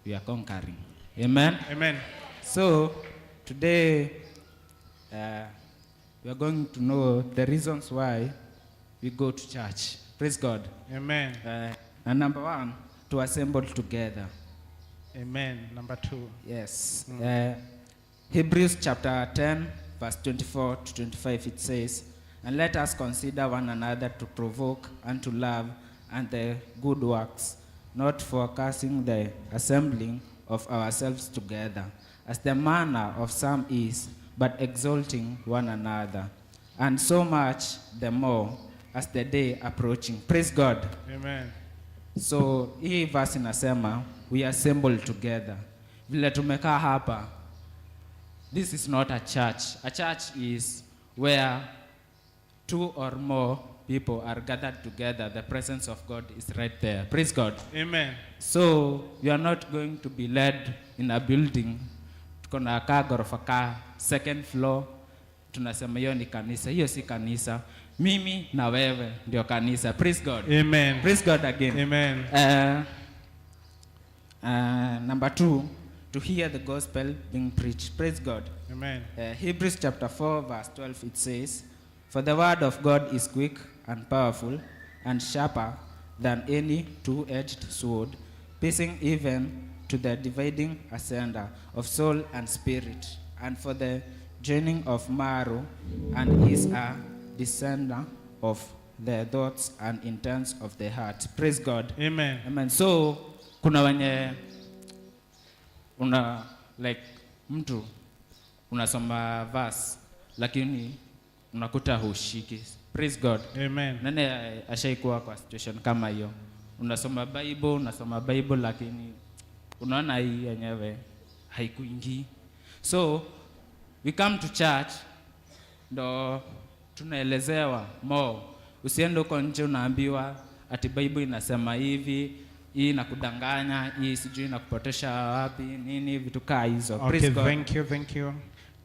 we are conquering. Amen. Amen. So today we are going to know the reasons why we go to church. Praise God. Amen. And number 1, to assemble together. Amen. Number 2. Yes. Hebrews chapter 10 verse 24 to 25 it says, and let us consider one another to provoke and to love and the good works, not forecasting the assembling of ourselves together, as the manner of some is, but exalting one another, and so much the more as the day approaching. Praise God. Amen. So hii verse inasema we assemble together. Vile tumekaa hapa, this is not a church. A church is where 2 or more people are gathered together. The presence of God is right there. Praise God. Amen. So you are not going to be led in a building. Tuko na ghorofa ka second floor. Tunasema hiyo ni kanisa. Hiyo si kanisa. Mimi na wewe ndio kanisa. Praise God. Amen. Praise God again. Amen. Number 2, to hear the gospel being preached. Praise God. Amen. Hebrews chapter 4 verse 12 it says, "For the word of God is quick and powerful and sharper than any two-edged sword, piercing even to the dividing asunder of soul and spirit, and for the joining of marrow, and is a discerner of the thoughts and intents of the heart." Praise God. Amen. Amen. So kuna wenye mtu unasoma verse lakini unakuta hushiki. Praise God. Amen. Nani ashaikuwa kwa situation kama hiyo? Unasoma Bible lakini unaona hii yenyewe haikuingii. So we come to church ndo tunaelezewa more. Usiende uko nje unaambiwa ati Bible inasema hivi, hii inakudanganya, hii sijui inakupotesha wapi, nini vitu kaa hizo. Okay, Praise God. thank you.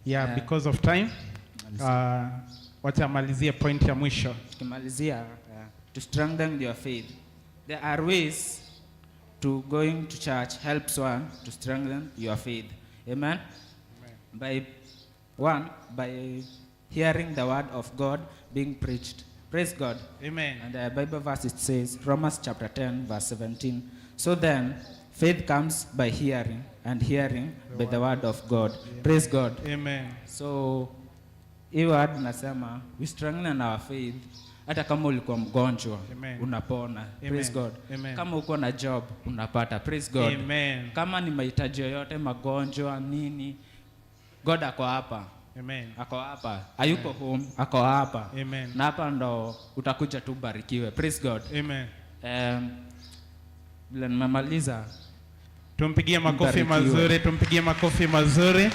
Yeah, because of time. Watamalizia point ya mwisho. Tukimalizia, to strengthen your faith. There are ways to going to church helps one to strengthen your faith. Amen. By hearing the word of God being preached. Praise God. Amen. And the Bible verse it says, Romans chapter 10 verse 17. "So then faith comes by hearing, and hearing by the word of God." Praise God. Amen. So hii word nasema we strengthen our faith. Hata kama ulikuwa mgonjwa, Amen. Unapona. Amen. Praise God. Amen. Kama uko na job, unapata. Praise God. Amen. Kama ni mahitaji yoyote, magonjwa, nini, God ako hapa. Amen. Ako hapa. Hayuko home, ako hapa. Amen. Na hapa ndo utakuja tu barikiwe. Praise God. Amen. Bila nimemaliza. Tumpigie makofi mazuri.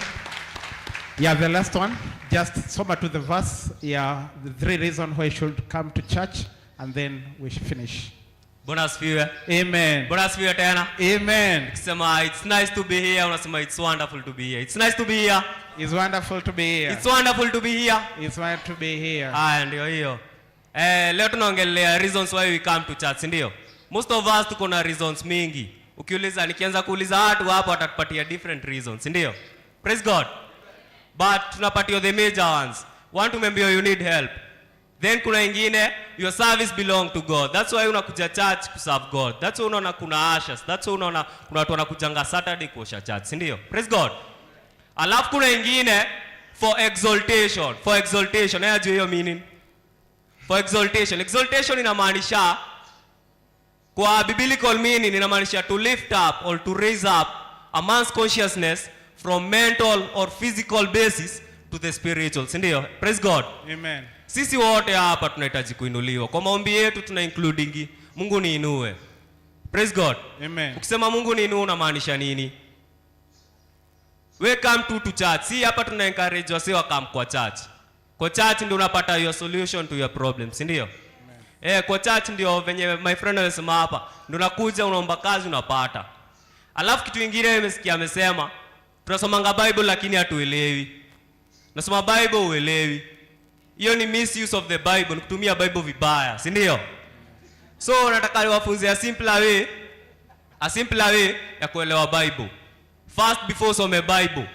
Yeah, the last one. Just soma to the verse. Yeah, the 3 reasons why you should come to church, and then we should finish. Bwana asifiwe. Amen. Bwana asifiwe tena. Amen. Ukisema it's nice to be here, unasema it's wonderful to be here. It's nice to be here. It's wonderful to be here. It's wonderful to be here. It's wonderful to be here. Haya ndio hiyo. Leo tunaongelea reasons why we come to church, ndio? Most of us tuko na reasons mingi. Nikianza kuuliza watu hapo watatupatia different reasons, ndio? Praise God. But tunapatia the major ones. One, tumeambiwa you need help. Then kuna ingine, your service belong to God. That's why unakuja church to serve God. That's why unaona kuna ushers. That's why unaona kuna watu wanakujanga Saturday kuosha church, ndio? Praise God. Alafu kuna ingine for exaltation. For exaltation. Unajua hiyo meaning? For exaltation. Exaltation inamaanisha, kwa biblical meaning inamaanisha to lift up or to raise up a man's consciousness from mental or physical basis to the spiritual. Ndio? Praise God. Amen. Sisi wote hapa tunahitaji kuinuliwa. Kwa maombi yetu tuna including Mungu niinue. Praise God. Amen. Ukisema Mungu niinue unamaanisha nini? We come to church. Si hapa tuna encourage wase wa come kwa church. Kwa church ndio unapata your solution to your problems, ndio? Kwa church ndio venye my friend amesema hapa. Ndio unakuja unaomba kazi unapata. Alafu kitu kingine nimesikia amesema tunasomanga Bible lakini hatuelewi. Nasoma Bible uelewi. Hiyo ni misuse of the Bible, kutumia Bible vibaya, si ndio? So nataka niwafunze a simpler way ya kuelewa Bible. First, before some Bible,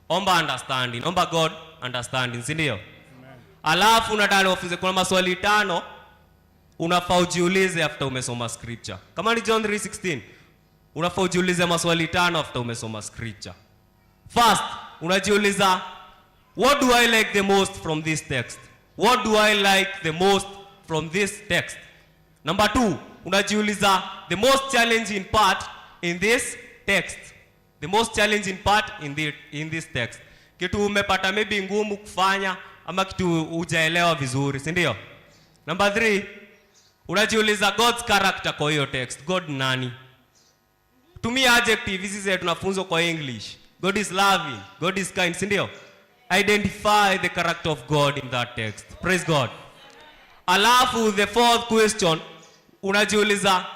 omba understanding, omba God understanding, si ndio? Alafu nataka niwafunze kuna maswali 5 unafaa ujiulize after umesoma scripture. Kama ni John 3:16, unafaa ujiulize maswali 5 after umesoma scripture. First, unajiuliza, what do I like the most from this text? What do I like the most from this text? Number 2, unajiuliza the most challenging part in this text. The most challenging part in this text. Kitu umepata maybe ngumu kufanya ama kitu hujaelewa vizuri, si ndio? Number 3, Unajiuliza God's character kwa hiyo text. God nani? Tumia adjective hizi zetu tunafunzwa kwa English. God is loving, God is kind, si ndio? Identify the character of God in that text. Praise God. Alafu the fourth question, unajiuliza,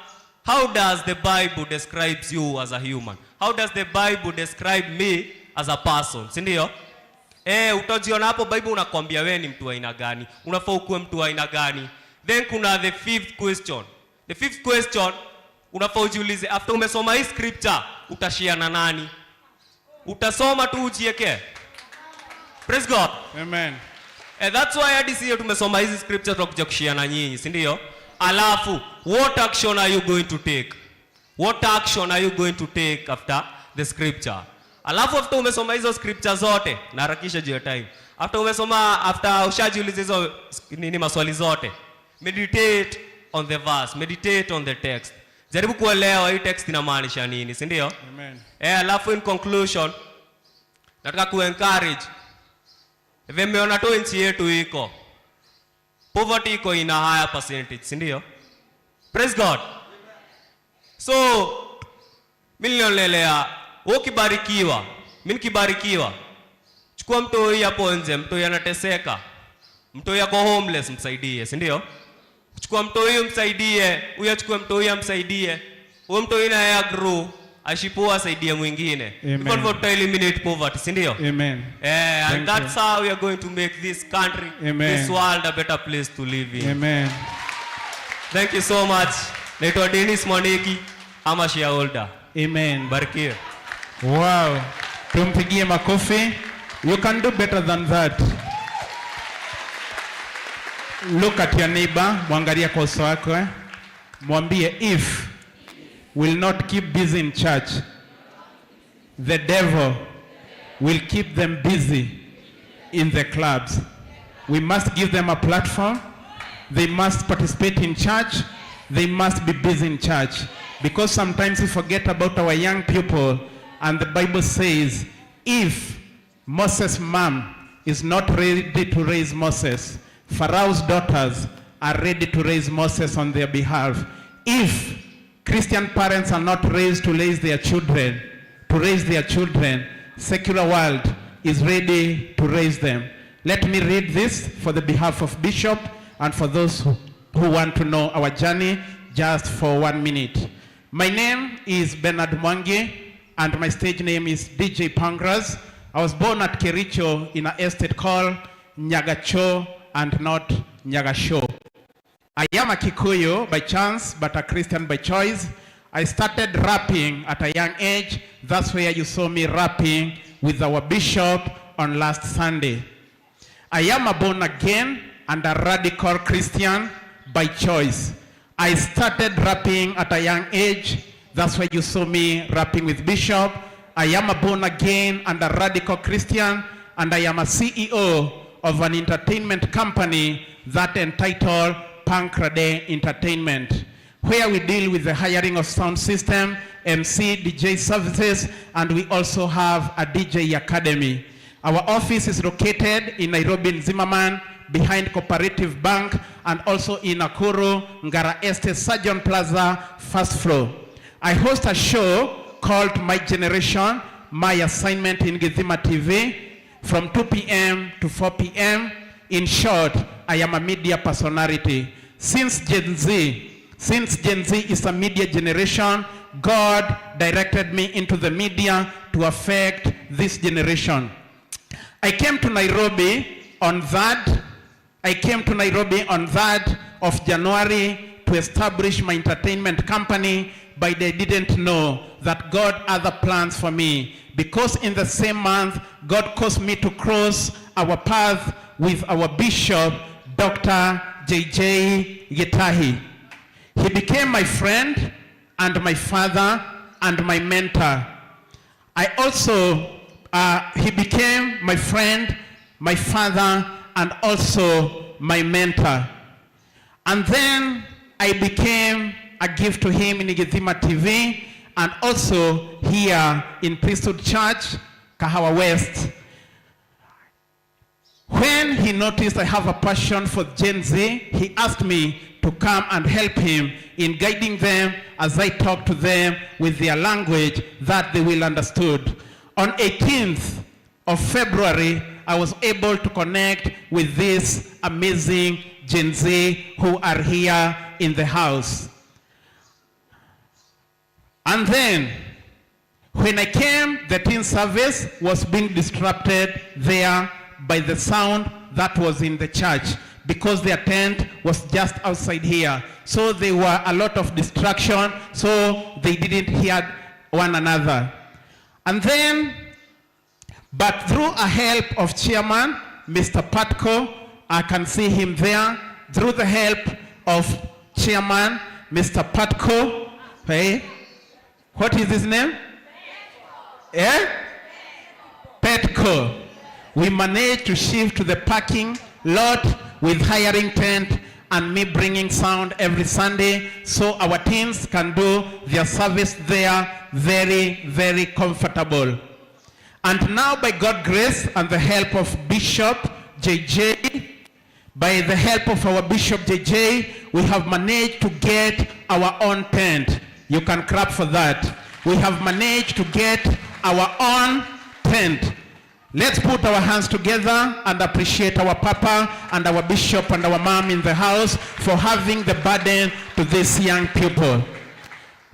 how does the Bible describes you as a human? How does the Bible describe me as a person? Si ndio? Utajiona hapo Bible unakwambia wewe ni mtu wa aina gani? Unafaa kuwa mtu wa aina gani? Then kuna the fifth question. The fifth question, unafaa ujiulize, after umesoma hii scripture, utashare na nani? Utasoma tu ujieke? Praise God. Amen. That's why hadi sisi tumesoma hizi scripture tunakuja kushare na nyinyi, si ndio? Alafu, what action are you going to take? What action are you going to take after the scripture? Alafu after umesoma hizo scripture zote, na harakisha juu ya time. After ushajiuliza hizo nini maswali zote, meditate on the verse, meditate on the text. Jaribu kuelewa hii text inamaanisha nini, si ndio? Amen. Alafu in conclusion, nataka ku-encourage. Hivi mmeona tu nchi yetu iko. Poverty iko in a higher percentage, si ndio? Praise God. So, mimi nilionelea, ukibarikiwa, mimi nikibarikiwa, chukua mtoi hapo nje, mtoi anateseka. Mtoi yako homeless msaidie, si ndio? Chukua mtoi msaidie, huyo chukua mtoi amsaidie. Huyo mtoi na ya grow, ashipua saidie mwingine. Because to eliminate poverty, si ndio? Amen. And that's how we are going to make this country, this world a better place to live in. Amen. Thank you so much. Naitwa Dennis Mwaniki, ama shareholder. Amen. Barikiwe. Wow. Tumpigie makofi. You can do better than that. Look at your neighbor, mwangalia kwa uso wako. Mwambie, if will not keep busy in church, the devil will keep them busy in the clubs. We must give them a platform. They must participate in church. They must be busy in church. Because sometimes we forget about our young people, and the Bible says, if Moses' mom is not ready to raise Moses, Pharaoh's daughters are ready to raise Moses on their behalf. If Christian parents are not raised to raise their children, secular world is ready to raise them. Let me read this for the behalf of Bishop and for those who want to know our journey just for 1 minute. My name is Bernard Mwangi and my stage name is DJ Pangras. I was born at Kericho in an estate called Nyagacho and not Nyagasho. I am a Kikuyu by chance, but a Christian by choice. I started rapping at a young age. That's where you saw me rapping with our bishop on last Sunday. I am a born again and a radical Christian by choice. I started rapping at a young age. That's why you saw me rapping with Bishop. I am a born again and a radical Christian, and I am a CEO of an entertainment company that entitled Pankrade Entertainment, where we deal with the hiring of sound system, MC, DJ services, and we also have a DJ academy. Our office is located in Nairobi in Zimmerman, behind Cooperative Bank, and also in Nakuru, Ngara Estate, Surgeon Plaza, first floor. I host a show called My Generation, my assignment in Gizima TV, from 2 p.m. to 4 p.m. In short, I am a media personality. Since Gen Z is a media generation, God directed me into the media to affect this generation. I came to Nairobi on that of January to establish my entertainment company, but I didn't know that God had other plans for me, because in the same month, God caused me to cross our path with our bishop, Dr. J.J. Gitahi. He became my friend and my father and my mentor. He became my friend, my father, and also my mentor. And then I became a gift to him in Gizima TV, and also here in Priesthood Church, Kahawa West. When he noticed I have a passion for Gen Z, he asked me to come and help him in guiding them as I talk to them with their language that they will understood. On 18th of February, I was able to connect with this amazing Gen Z who are here in the house. And then, when I came, the teen service was being disrupted there by the sound that was in the church, because their tent was just outside here. So there were a lot of distraction, so they didn't hear one another. And then, but through a help of chairman, Mr. Patko, I can see him there, through the help of chairman, Mr. Patko, hey, what is his name? Petco. We managed to shift to the parking lot with hiring tent and me bringing sound every Sunday so our teens can do their service there very, very comfortable. And now by God's grace and the help of Bishop JJ, by the help of our Bishop JJ, we have managed to get our own tent. You can clap for that. We have managed to get our own tent. Let's put our hands together and appreciate our Papa and our Bishop and our Mom in the house for having the burden to these young people.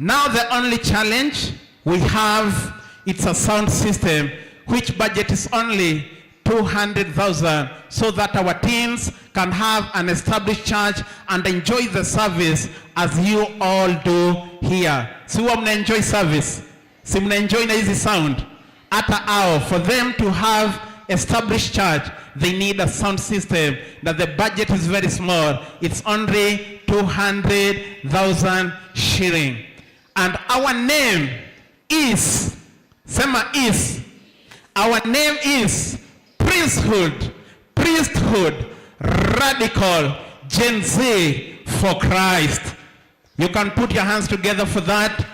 Now the only challenge we have, it's a sound system, which budget is only 200,000, so that our teens can have an established church and enjoy the service as you all do here. Si huwa mna enjoy service? Si mna enjoy na hizi sound? Ata ao, for them to have established church, they need a sound system that the budget is very small. It's only 200,000 shilling. And our name is, Sema is, our name is Priesthood Radical Gen Z for Christ. You can put your hands together for that.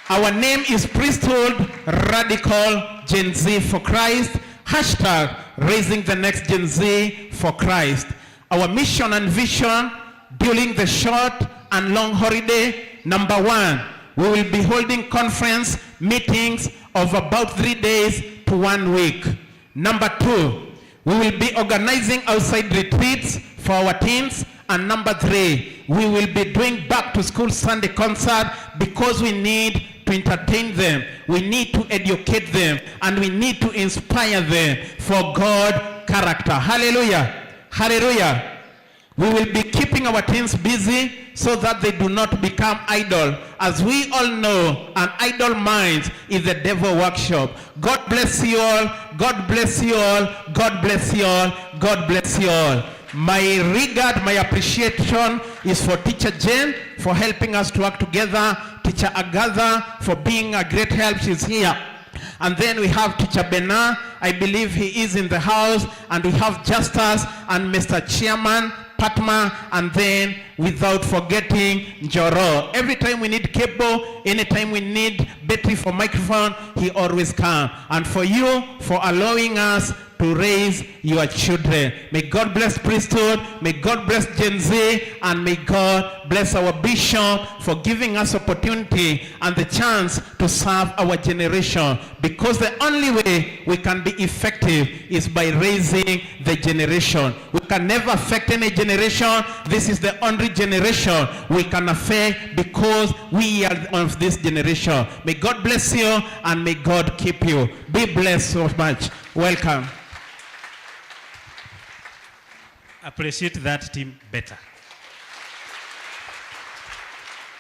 Our name is Priesthood Radical Gen Z for Christ. Hashtag raising the next Gen Z for Christ. Our mission and vision during the short and long holiday. Number 1, we will be holding conference meetings of about 3 days to 1 week. Number 2, we will be organizing outside retreats for our teens. And number 3, we will be doing back to school Sunday concert because we need to entertain them, we need to educate them, and we need to inspire them for God character. Hallelujah. Hallelujah. We will be keeping our teens busy so that they do not become idle. As we all know, an idle mind is the devil workshop. God bless you all. God bless you all. God bless you all. God bless you all. My regard, my appreciation is for Teacher Jane for helping us to work together. Teacher Agatha for being a great help. She's here. And then we have Teacher Bernard. I believe he is in the house. And we have Justus and Mr. Chairman Patma, and then without forgetting Njoro. Every time we need cable, anytime we need battery for microphone, he always comes. And for you, for allowing us to raise your children. May God bless Priesthood, may God bless Gen Z, and may God bless our Bishop for giving us opportunity and the chance to serve our generation. Because the only way we can be effective is by raising the generation. We can never affect any generation. This is the only generation we can affect because we are of this generation. May God bless you and may God keep you. Be blessed so much. Welcome. Appreciate that team better.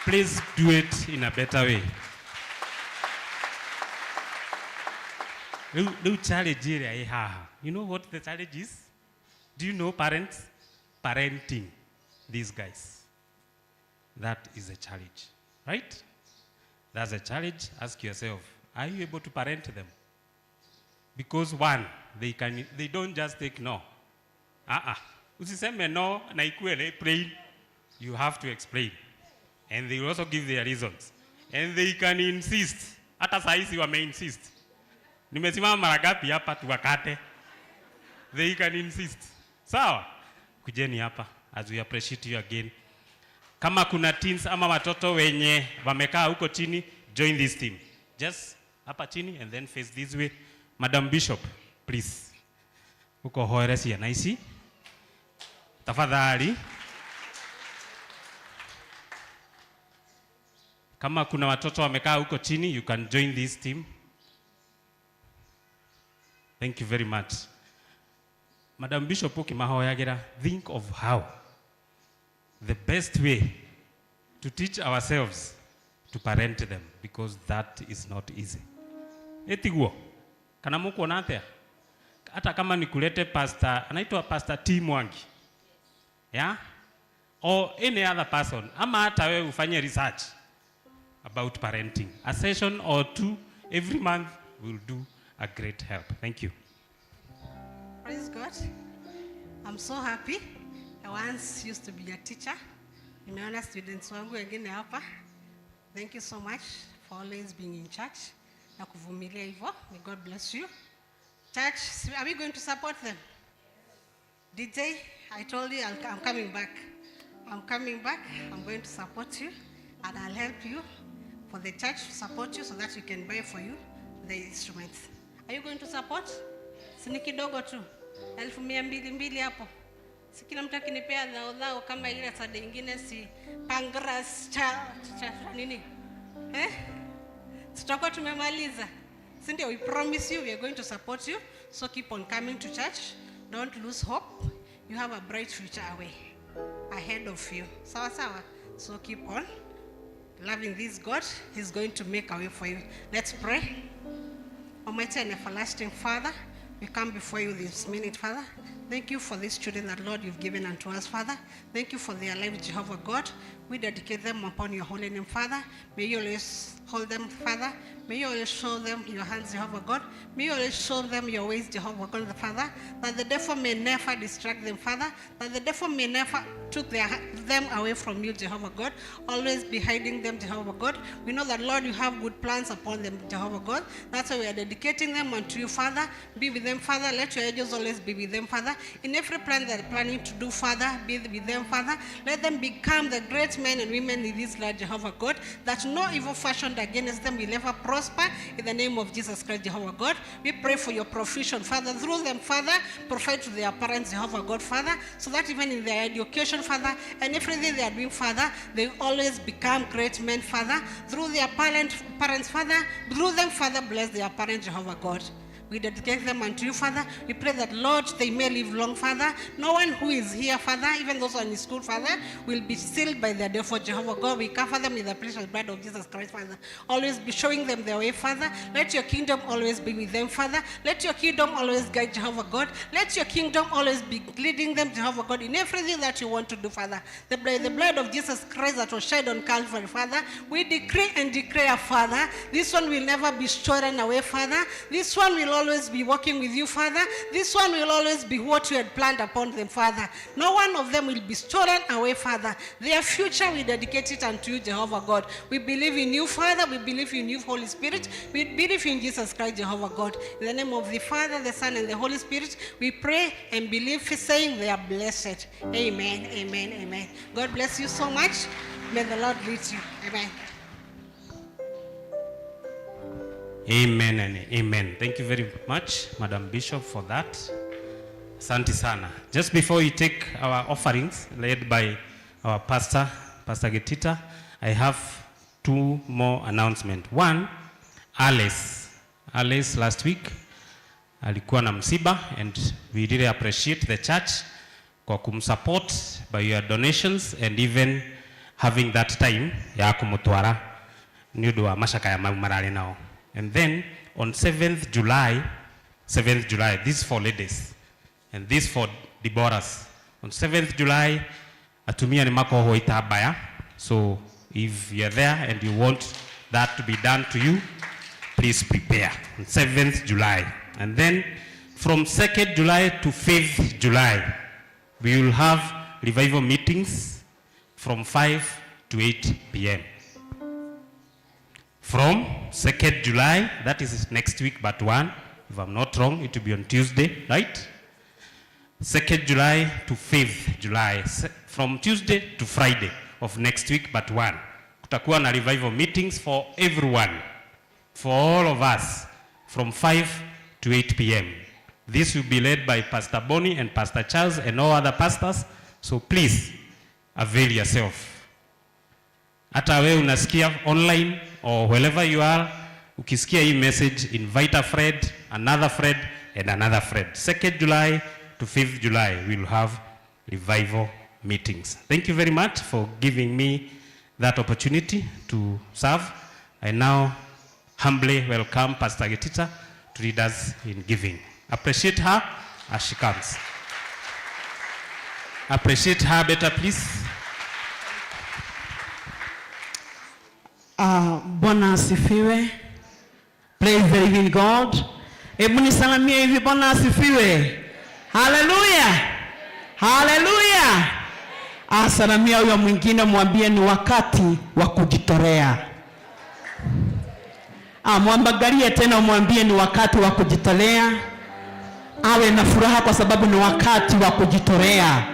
Please do it in a better way. Do challenge here. You know what the challenge is? Do you know parents? Parenting these guys. That is a challenge, right? That's a challenge. Ask yourself, are you able to parent them? Because one, they don't just take no. Usiseme no na ikuele plain. You have to explain. And they will also give their reasons. And they can insist. Hata saisi wame insist. Nimesimama mara ngapi hapa tuwakate. they can insist. Sawa? Kujeni hapa as we appreciate you again. Kama kuna teens ama watoto wenye wamekaa huko chini, join this team. Just hapa chini and then face this way. Madam Bishop, please. Huko hoeresi ya naisi. Tafadhali. Kama kuna watoto wamekaa huko chini, you can join this team. Thank you very much. Madam Bishop ukimahoyagira, think of how the best way to teach ourselves to parent them, because that is not easy. Etiguo, kana muko natea? Hata kama nikulete pastor, anaitwa Pastor T Mwangi. Yeah? Or any other person. Ama hata wewe ufanye research about parenting. A session or two every month will do a great help. Thank you. Praise God. I'm so happy. I once used to be a teacher. Nimeona students wangu wengine hapa. Thank you so much for always being in church. Na kuvumilia hivyo. May God bless you. Church, are we going to support them? DJ, I told you I'm coming back. I'm coming back. I'm going to support you. And I'll help you for the church to support you so that we can buy for you the instruments. Are you going to support? Sini kidogo tu. 1200 hapo. Si kila mtu akinipea dhao kama ile sada nyingine si pangras cha nini? Tutakuwa tumemaliza. Si ndio? We promise you we are going to support you. So keep on coming to church. Don't lose hope. You have a bright future ahead of you. Sawa sawa. So keep on loving this God. He's going to make a way for you. Let's pray. Almighty and everlasting Father, we come before you this minute, Father. Thank you for these children that, Lord, you've given unto us, Father. Thank you for their lives, Jehovah God. We dedicate them upon your holy name, Father. May you always hold them, Father. May you always show them your hands, Jehovah God. May you always show them your ways, Jehovah God, the Father. That the devil may never distract them, Father. That the devil may never took them away from you, Jehovah God. Always be hiding them, Jehovah God. We know that, Lord, you have good plans upon them, Jehovah God. That's why we are dedicating them unto you, Father. Be with them, Father. Let your angels always be with them, Father. In every plan they're planning to do, Father, be with them, Father. Let them become the great men and women in this land, Jehovah God, that no evil fashioned against them will ever prosper. In the name of Jesus Christ, Jehovah God, we pray for your provision, Father. Through them, Father, provide to their parents, Jehovah God, Father, so that even in their education, Father, and everything they are doing, Father, they always become great men, Father. Through their parents, Father, through them, Father, bless their parents, Jehovah God. We dedicate them unto you, Father. We pray that, Lord, they may live long, Father. No one who is here, Father, even those who are in school, Father, will be sealed by their death for Jehovah God. We cover them with the precious blood of Jesus Christ, Father. Always be showing them their way, Father. Let your kingdom always be with them, Father. Let your kingdom always guide, Jehovah God. Let your kingdom always be leading them, Jehovah God, in everything that you want to do, Father. The blood of Jesus Christ that was shed on Calvary, Father. We decree and declare, Father, this one will never be stolen away, Father. This one will always be walking with you, Father. This one will always be what you had planned upon them, Father. No one of them will be stolen away, Father. Their future, we dedicate it unto you, Jehovah God. We believe in you, Father. We believe in you, Holy Spirit. We believe in Jesus Christ, Jehovah God. In the name of the Father, the Son, and the Holy Spirit, we pray and believe, saying they are blessed. Amen, amen, amen. God bless you so much. May the Lord lead you. Amen. Amen and amen. Thank you very much, Madam Bishop, for that. Asante sana. Just before you take our offerings led by our pastor, Pastor Getita, I have two more announcements. One, Alice last week alikuwa na msiba, and we really appreciate the church kwa kumsupport by your donations and even having that time ya kumutwara niudu wa mashaka ya marale nao. And then on 7th July, this for ladies, and this for Deborahs. On 7th July, atumia ni mako hoita baya. So if you're there and you want that to be done to you, please prepare on 7th July. And then from 2nd July to 5th July, we will have revival meetings from 5 to 8 p.m. From 2nd July, that is next week but one, if I'm not wrong, it will be on Tuesday, right? 2nd July to 5th July, from Tuesday to Friday of next week but one. Kutakuwa na revival meetings for everyone, for all of us, from 5 to 8 p.m. This will be led by Pastor Bonnie and Pastor Charles and all other pastors, so please avail yourself. Hata wewe unasikia online or wherever you are, ukisikia hii message, invite a friend, another friend, and another friend. 2nd July to 5th July, we'll have revival meetings. Thank you very much for giving me that opportunity to serve. I now humbly welcome Pastor Getita to lead us in giving. Appreciate her as she comes. Appreciate her better, please. Bwana asifiwe. Praise the living God. Hebu nisalamie hivi, Bwana asifiwe. Hallelujah. Hallelujah. Asalamia huyo mwingine, mwambie ni wakati wa kujitolea. Mwambagalie tena, mwambie ni wakati wa kujitolea. Awe na furaha kwa sababu ni wakati wa kujitolea.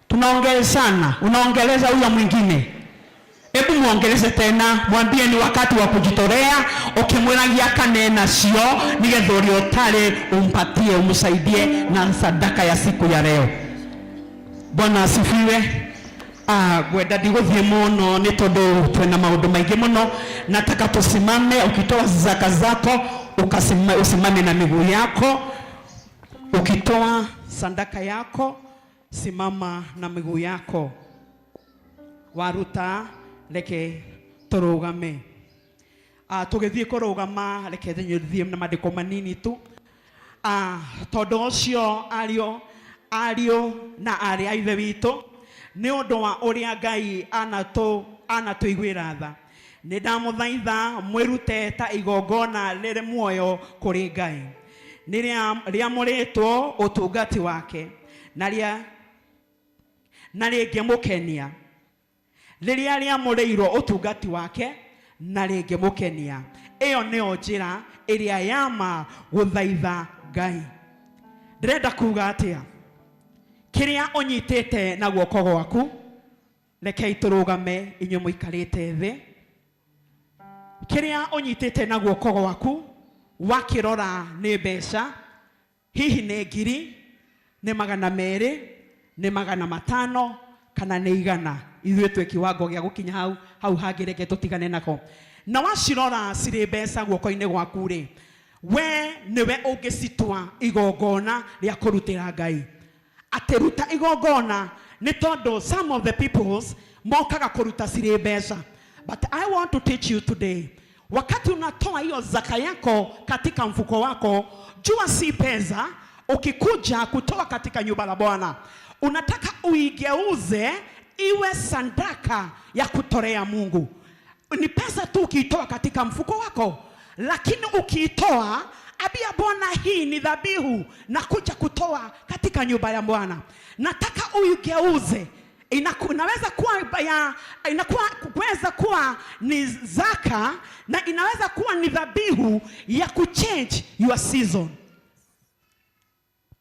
Tunaongeleshana, unaongeleza huyo mwingine. Hebu muongeleze tena, mwambie ni wakati wa kujitolea. Ukimwelagia kanena sio, nigetha utale umpatie, umsaidie na sadaka ya siku ya leo. Bwana asifiwe. Gwenda ndigũthiĩ mũno nĩ tondũ twĩna maũndũ maingĩ mũno. Nataka tusimame, ukitoa zaka zako usimame na miguu yako. Ukitoa sadaka yako simama na miguu yako. Waruta leke torogame. Tũgĩthiĩ kũrũgama reke thiĩ na maandĩko manini tu. Tondũ ũcio ariũ na arĩ a ithe witũ, nĩ ũndũ wa ũrĩa Ngai anatũiguĩra tha, nĩ ndamũthaitha mwĩrute ta igongona rĩrĩ muoyo kũrĩ Ngai, rĩamũrĩtwo ũtungati wake na rĩngĩmũkenia. Rĩrĩa rĩamũrĩirwo ũtungati wake na rĩngĩmũkenia, ĩyo nĩyo njĩra ĩrĩa yama gũthaitha Ngai. Ndĩrenda kuuga atĩa? Kĩrĩa ũnyitĩte na guoko gwaku, rekei tũrũgame inyuĩ mũikarĩte thĩ. Kĩrĩa ũnyitĩte na guoko gwaku, wakĩrora nĩ mbeca, hihi nĩ ngiri, nĩ 200, nĩ 500, kana nĩ 100. Ithuĩ twĩ kiwango gĩa gũkinya hau hangĩ, reke tũtigane nako. Na wacirora cirĩ mbeca guoko-inĩ gwaku rĩ, we nĩwe ũngĩcitua igongona rĩa kũrutĩra Ngai. Ateruta igongona nĩ tondũ some of the peoples mokaga kũruta cirĩ mbeca. But I want to teach you today, wakati unatoa hiyo zaka yako katika mfuko wako, jua si pesa. Ukikuja kutoa katika nyumba la Bwana, unataka uigeuze iwe sadaka ya kutolea Mungu. Ni pesa tu ukiitoa katika mfuko wako, lakini ukiitoa abia Bwana, hii ni dhabihu na kuja kutoa katika nyumba ya Bwana, nataka uigeuze. Inaweza kuwa ni zaka, na inaweza kuwa ni dhabihu ya kuchange your season.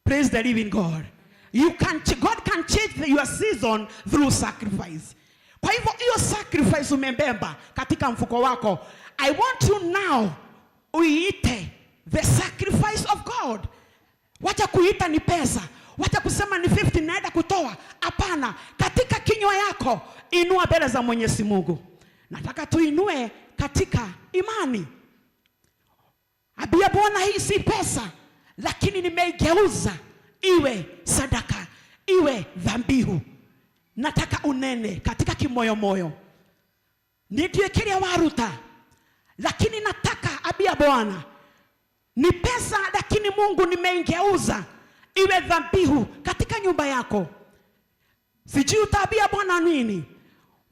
Praise the living God. God can change your season through sacrifice. Kwa hivyo hiyo sacrifice umebeba katika mfuko wako, I want you now uiite the sacrifice of God. Wacha kuita ni pesa, wacha kusema ni 50 naenda kutoa. Hapana, katika kinywa yako inua mbele za Mwenyezi Mungu. Nataka tuinue katika imani. Abia Bwana, hii si pesa, lakini nimeigeuza iwe sadaka, iwe dhabihu. Nataka unene katika kimoyo moyo. Ndiye kile waruta, lakini nataka abia Bwana, ni pesa lakini Mungu nimeigeuza iwe dhabihu katika nyumba yako. Sijui utaabia Bwana nini.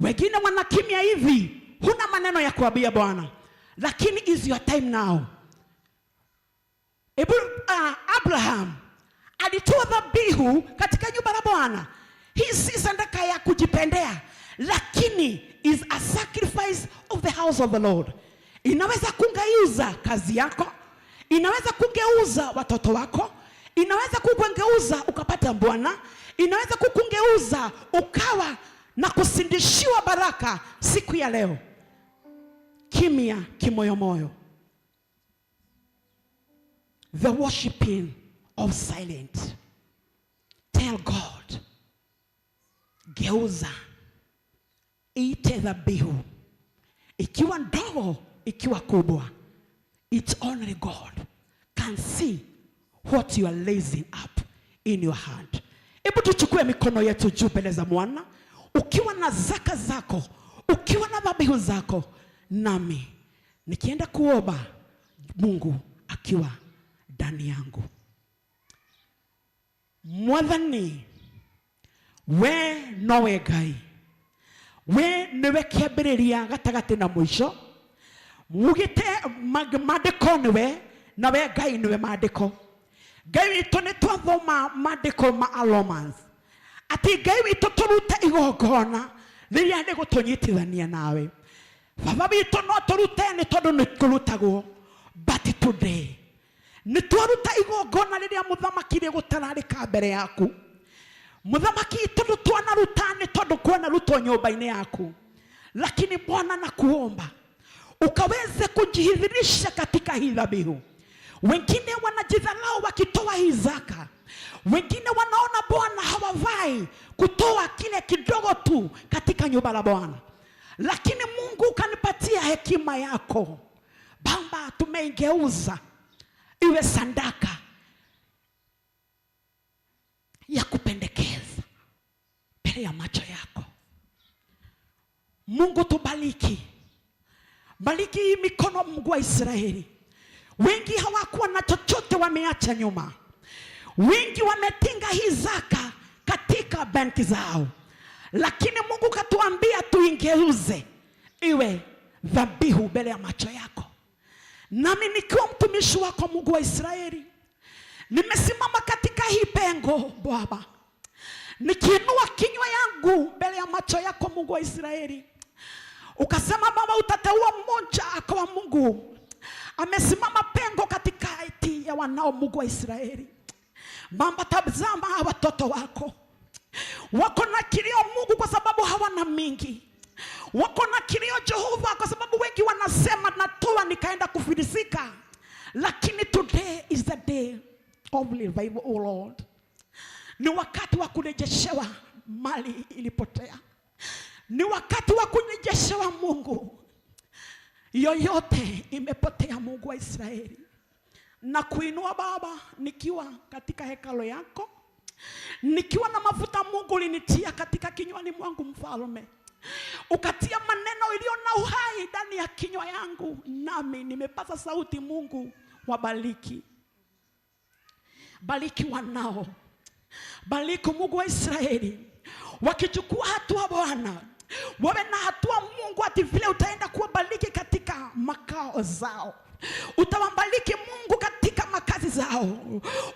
Wengine wanakimya hivi, huna maneno ya kuabia Bwana, lakini is your time now. Abraham alitoa dhabihu katika nyumba la Bwana. Hii si sadaka ya kujipendea, lakini is a sacrifice of the house of the Lord. Inaweza kungeuza kazi yako, inaweza kungeuza watoto wako, inaweza kukungeuza ukapata Bwana, inaweza kukungeuza ukawa na kusindishiwa baraka siku ya leo. Kimya kimoyomoyo, the worshiping of silence. Tell God, geuza, ite dhabihu, ikiwa ndogo, ikiwa kubwa. It's only God can see what you are raising up in your hand. Hebu tuchukue mikono yetu juu mbele za Bwana, ukiwa na zaka zako, ukiwa na dhabihu zako, nami nikienda kuomba, Mungu akiwa ndani yangu. Mwathani, we nowe Ngai, we niwe kĩambĩrĩria gatagati na mũico. Mugite maandĩko niwe, na we Ngai niwe maandĩko. Ngai witũ nĩ twathoma maandĩko ma Romans, ati Ngai witũ tũrute igongona rĩrĩa nĩ gũtũnyitithania nawe. Baba witũ no tũrute nĩ tondũ nĩ kũrutagwo, but today nĩ twaruta igongona rĩrĩa mũthamaki rĩgũtararĩka mbere yaku. Mũthamaki tondũ twanaruta nĩ tondũ kuona rutwo nyũmba-inĩ yaku. Lakini Bwana nakuomba ukaweze kujidhihirisha katika hii dhabihu. Wengine wanajidharau wakitoa hii zaka. Wengine wanaona Bwana hawavai kutoa kile kidogo tu katika nyumba la Bwana. Lakini Mungu ukanipatia hekima yako. Baba, tumeigeuza iwe sadaka ya kupendekeza mbele ya macho yako. Mungu tubariki. Bariki hii mikono, Mungu wa Israeli. Wengi hawakuwa na chochote, wameacha nyuma. Wengi wametinga hii zaka katika benki zao. Lakini Mungu katuambia tuingeuze iwe dhabihu mbele ya macho yako. Nami nikiwa mtumishi wako, Mungu wa Israeli, nimesimama katika hii pengo Baba, nikiinua kinywa yangu mbele ya macho yako, Mungu wa Israeli. Ukasema Baba, utateua mmoja akawa Mungu amesimama pengo katikati ya wanao, Mungu wa Israeli. Baba, tazama watoto wako wako na kilio Mungu, kwa sababu hawana mingi. Wako na kilio Jehova, kwa sababu wengi wanasema natoa nikaenda kufilisika. Lakini today is the day of revival, oh Lord. Ni wakati wa kurejeshewa mali ilipotea. Ni wakati wa kurejeshewa Mungu yoyote imepotea, Mungu wa Israeli. Na kuinua Baba, nikiwa katika hekalo yako, nikiwa na mafuta Mungu ulinitia katika kinywani mwangu, Mfalme. Ukatia maneno iliyo na uhai ndani ya kinywa yangu, nami nimepaza sauti. Mungu, wabariki. Bariki wanao. Bariki Mungu wa Israeli. Wakichukua hatua Bwana, wawe na hatua Mungu, ati vile utaenda kuwabariki katika makao zao. Utawabariki Mungu katika makazi zao.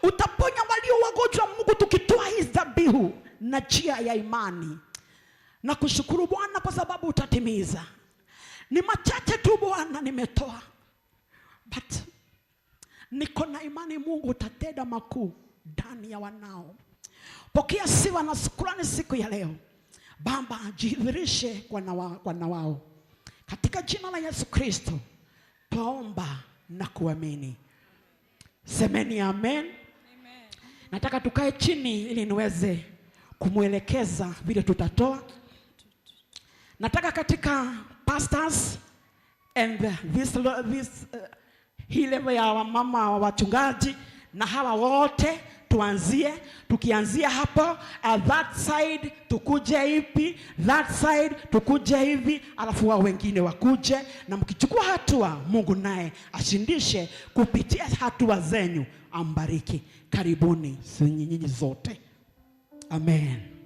Utaponya walio wagonjwa Mungu, tukitoa hii dhabihu na njia ya imani. Na kushukuru Bwana kwa sababu utatimiza. Ni machache tu Bwana nimetoa, but niko na imani Mungu utatenda makuu ndani ya wanao. Pokea sifa na shukrani siku ya leo Baba, jidhihirishe kwa na wao. Katika jina la Yesu Kristo tuomba na kuamini. Semeni amen. Amen. Nataka tukae chini ili niweze kumwelekeza vile tutatoa. Nataka katika pastors and hii level ya mama wa wachungaji na hawa wote tukianzia hapo, that side tukuje hivi, that side tukuje hivi, alafu wao wengine wakuje. Na mkichukua hatua, Mungu naye ashindishe kupitia hatua zenyu, ambariki. Karibuni nyinyi zote. Amen.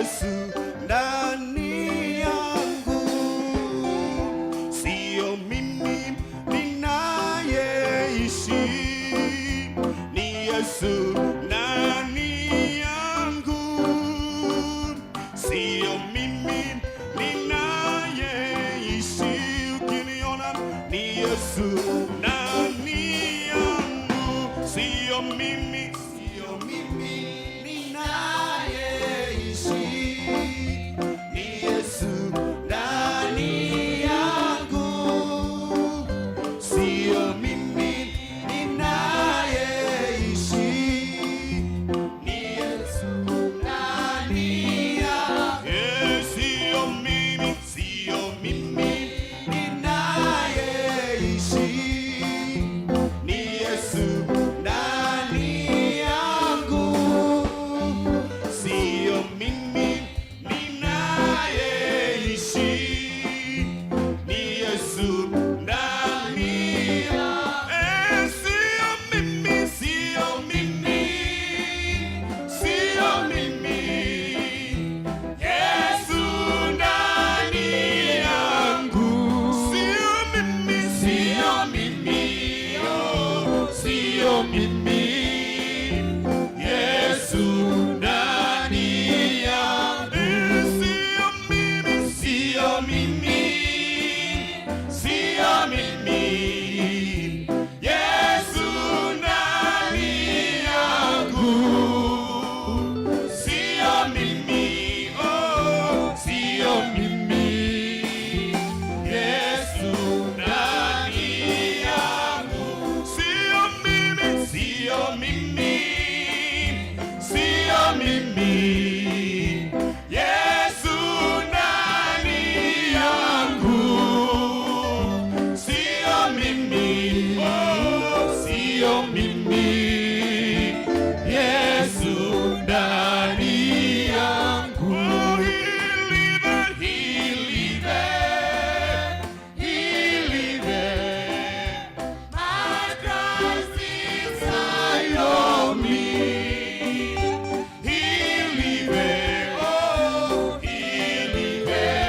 Yesu ndani yangu, sio mimi ninayeishi, ni Yesu ndani yangu, sio mimi ninayeishi. Ukiniona ni Yesu ndani yangu, sio mimi ninayeishi, ni Yesu ndani yangu, sio mimi ninayeishi, ni Yesu ndani yangu. Sio mimi ninayeishi, ni Yesu ndani yangu, sio mimi ninayeishi, ni Yesu ndani yangu. Sio mimi, sio mimi, sio mimi, Yesu ndani yangu, sio mimi, sio mimi, sio mimi, Yesu ndani yangu, sio mimi, sio mimi, sio mimi, Yesu ndani yangu, sio mimi, sio mimi, Yesu ndani yangu, sio mimi, sio mimi, sio mimi, Yesu ndani yangu, sio mimi, sio mimi, Yesu ndani yangu. He liveth, my Christ inside of me. He liveth,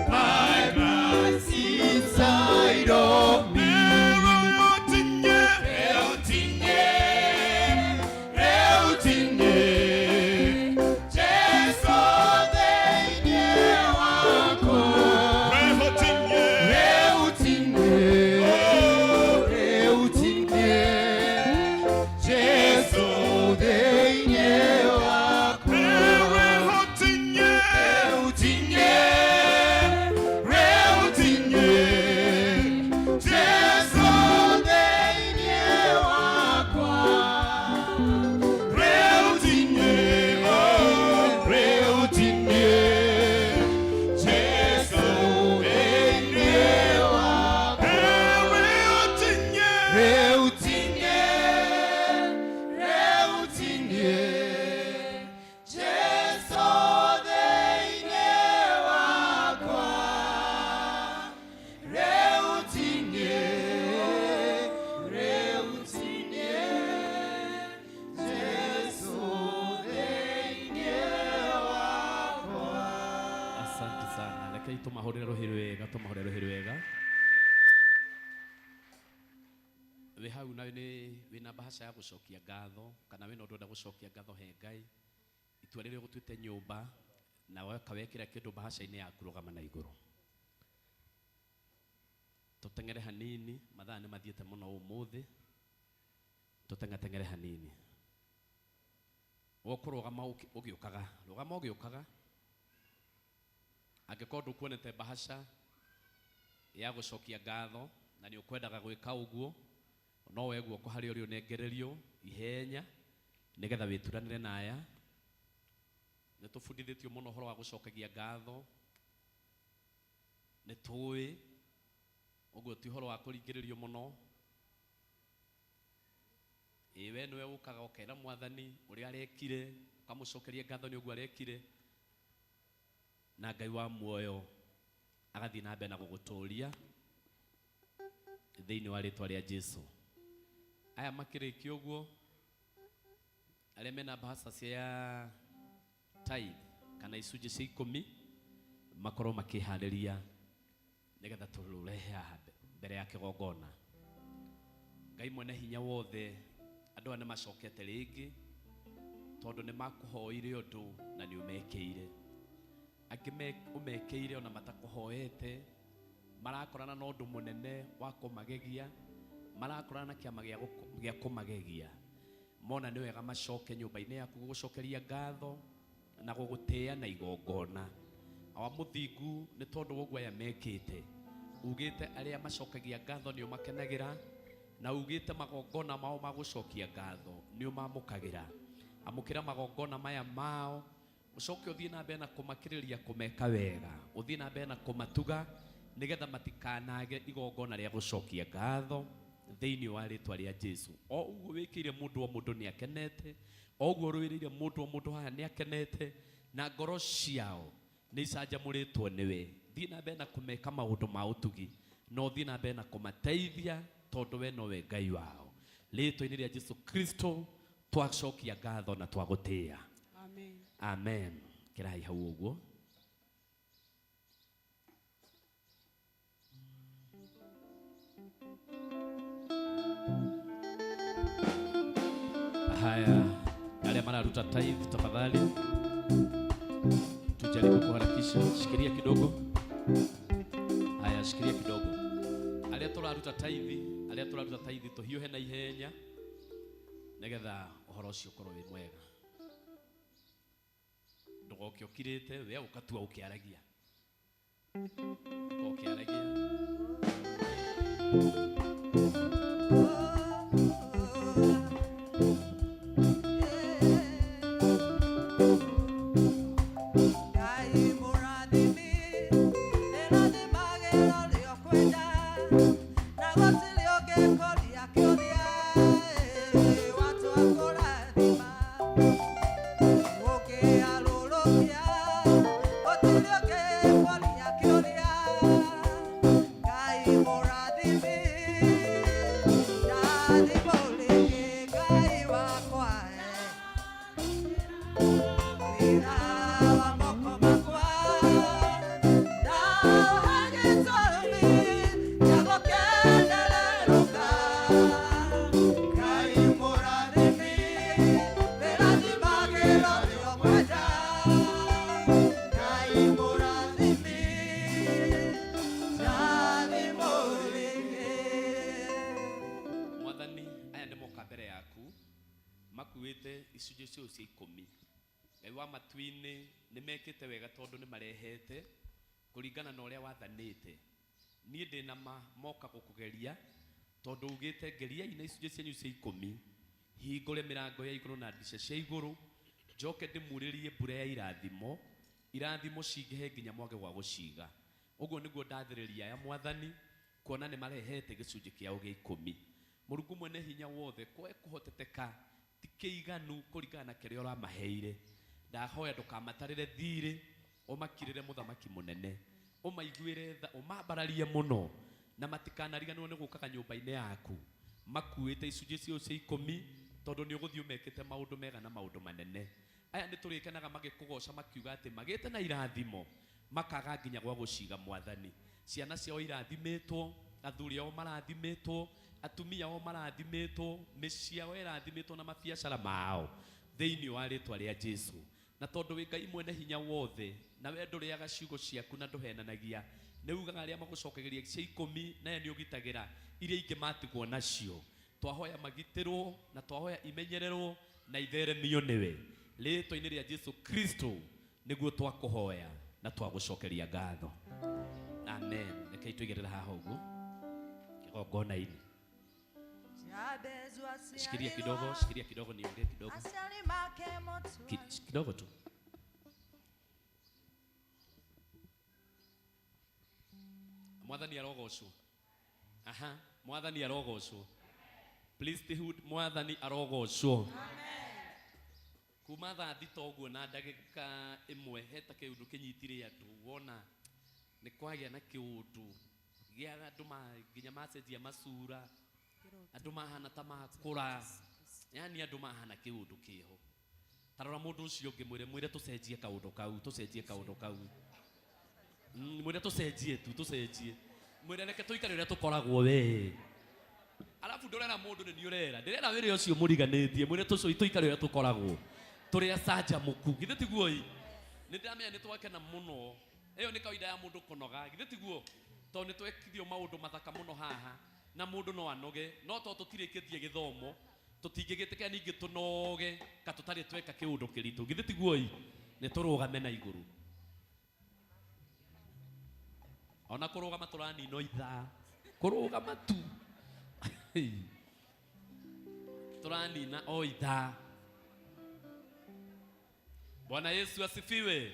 my Christ inside of me. tumahurire ruhiru wega tumahurire ruhiru wega we hau na wina bahasha ya gucokia ngatho kana wina undu gucokia ngatho he Ngai itua rire gutwite nyumba na wakawekira kindu bahasha-ini yaku rugama na iguru tutengere hanini mathaa ni mathiete muno umuthi tutengatengere hanini wokurugama ugiukaga rugama ugiukaga angikorwo kuonete bahasha ya gucokia ngatho na ni ukwendaga gwika uguo no weguo ko hari uri unengererio ihenya nigetha wituranire naya ne tufundithitio muno horo wa gucokagia ngatho ne tuwi uguo ti horo wa kuringiririo muno iwe niwe ukaga ukera mwathani uri arekire ukamucokeria ngatho ni uguo arekire na Ngai wa muoyo agathi na mbere na guguturia thiini wa ritwa ria Jesu aya makirikio uguo aria mena bahasha cia tithe kana icunjĩ cia 10 makorwo makĩharĩria nĩgetha tũrehe haha mbere ya kĩgongona. Ngai mwene hinya wothe, andũ aya nĩ macokete rĩngĩ tondũ nĩ makũhoire ũndũ na nĩ ũmekĩire. Angĩ ũmekĩire ona matakũhoete, marakorana na ũndũ mũnene wa kũmagegia, marakorana na kĩama gĩa kũmagegia. Mona nĩ wega macoke nyũmba-inĩ yaku gũgũcokeria ngatho na gũgũtĩa na igongona. Awa mũthingu nĩ tondũ ũguo aya mekĩte, ugĩte arĩa macokagia ngatho nĩ ũmakenagĩra, na ugĩte magongona mao ma gũcokia ngatho nĩ ũmamũkagĩra. Amũkĩra magongona maya mao, ucoke ũthiĩ na mbere na kũmakĩrĩria kũmeka wega, ũthiĩ na mbere na kũmatuga nĩgetha matikanage igongona rĩa gũcokia ngatho thĩinĩ wa rĩtwa rĩa Jesu. O ũguo wĩkĩire mũndũ o mũndũ nĩ akenete, o ũguo rwĩrĩire mũndũ o mũndũ haha nĩ akenete, na ngoro ciao nĩ icanjamũrĩtwo nĩwe. Thiĩ na mbere na kũmeka maũndũ ma ũtugi, no thiĩ na mbere na kũmateithia tondũ we nowe Ngai wao. Rĩtwa-inĩ rĩa Jesu Kristo twacokia ngatho na twagũtĩa. Amen. Amen. Kirai hau ũguo. Haya, wale manaruta tithe tafadhali tujaribu kuharakisha. Shikilia kidogo. Haya, shikilia kidogo. Alia turaruta tithe tuhiuhe na ihenya negetha ũhoro ũcio ũkorwo wĩ mwega. Ndugoke ũkirĩte we ũkatua ũkĩaragia. Makuite icunjĩ cio cia 10. Ngai wa matu-inĩ nĩ mekĩte wega tondũ nĩ marehete kũringana na ũrĩa wathanĩte. Niĩ ndĩna moka gũkũgeria tondũ ugĩte ngeriai na icunjĩ cianyu cia 10, hingũre mĩrango ya igũrũ na ndirica cia igũrũ, njoke ndĩmurĩrie mbura ya irathimo cingĩhe nginya mwage gwa gũciga. Ũguo nĩguo ndathĩrĩria aya Mwathani, kuona nĩ marehete gĩcunjĩ kĩao gĩa 10. Mũrungu mwene hinya wothe, kwe kũhoteteka ti kĩiganu kũringana na kĩrĩa ũramaheire. Ndahoya ndũkamatarĩre thirĩ, ũmakirĩre mũthamaki mũnene, ũmaiguĩre tha, ũmambararie mũno na matikanariganĩrwo nĩ gũkaga nyũmba-inĩ yaku makuĩte icunjĩ cio cia 10, tondũ nĩ ũgũthiĩ ũmekĩte maũndũ mega na maũndũ manene. Aya nĩ tũrĩkenaga magĩkũgoca makiuga atĩ magĩte na irathimo makaga nginya gwa gũciga Mwathani. Ciana ciao irathimĩtwo, athuri ao marathimĩtwo, atumia ao marathimĩtwo, mĩciĩ yao ĩrathimĩtwo na mabiacara mao thĩinĩ wa rĩtwa rĩa Jesu. Na tondũ wĩ Ngai mwene hinya wothe, na we ndũrĩaga ciugo ciaku na ndũhenanagia, nĩ ugaga arĩa magũcokagĩria cia 10 nawe nĩ ũgitagĩra iria ingĩ matigwo nacio. Twahoya magitĩrwo na twahoya imenyererwo na itheremio nĩwe. Rĩtwa-inĩ rĩa Jesu Kristo nĩguo twakũhoya na twagũcokeria ngatho. Amen. Rekei tũigĩrĩre haha ũguo kĩgongona-inĩ. Shikilia kidogo niongee kidogo. Kidogo tu. Mwathani arogocwo. Aha, Mwathani arogocwo. Priesthood Mwathani arogocwo. Amen. Kuma thaa thita ũguo na ndagĩka ĩmwe heta kĩũndũ kĩnyitire andũ, wona nĩ kwagĩa na kĩũndũ gĩa andũ nginya macenjia macura, andũ mahana ta makũra, yani andũ mahana kĩũndũ kĩho. tarora mundu ucio ungi mwire tucenjie kaundu kau mwire tucenjie mwire reke tuikare uria tukoragwo we alafu ndorera mundu ni urera ndirera wire ucio muriganitie mwire tuikare uria tukoragwo turi acaja muku githe tiguo ni ndiramenya ni twakena muno iyo ni kawaida ya mundu kunoga githe tiguo to ni twekithio maundu mathaka muno haha na mundu no anoge no to tutirikitie githomo tutingigitikira ningi tunoge ka tutari tweka kiundu kiritu githe tiguo ni turugame na iguru ona kurugama turani no itha kurugama tu turani na oitha. Bwana Yesu asifiwe.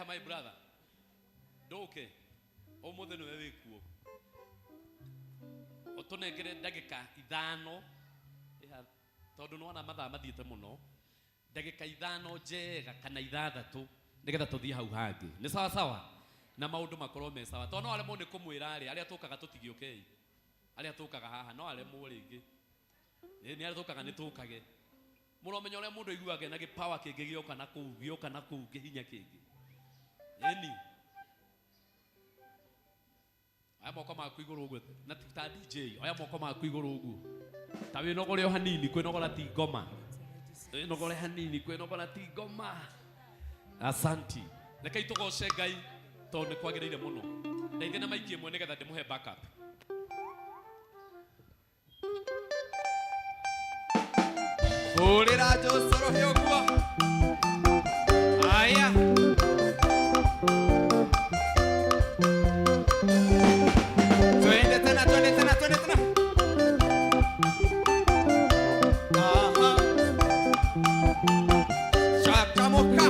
My brother ndoke omuthe niwe wikuo otunengere ndagika 5 tondu nona mathaa mathiete muno ndagika 5 njega kana 6 nigetha tuthie hau hangi ni sawa sawa na maundu makorwo me sawa tondu no aremwo ni kumwira aria tukaga tutigio okay aria tukaga haha no aremwo ringi ni aria tukaga ni tukage muromenya uria mundu aiguaga na gipawa kingi gioka na kuu kihinya kingi eni aya moko maku iguru uguo na ta DJ aya moko maku iguru uguo ta wi nogore o hanini kwinogora ti ngoma nogore hanini kwinogora ti ngoma. Asanti reke itugoce Ngai tondu ni kwagiriire muno ndeithia na maiki imwe nigetha ndimuhe backup. Urira josoro hioguo aya twende tena aha chakamoka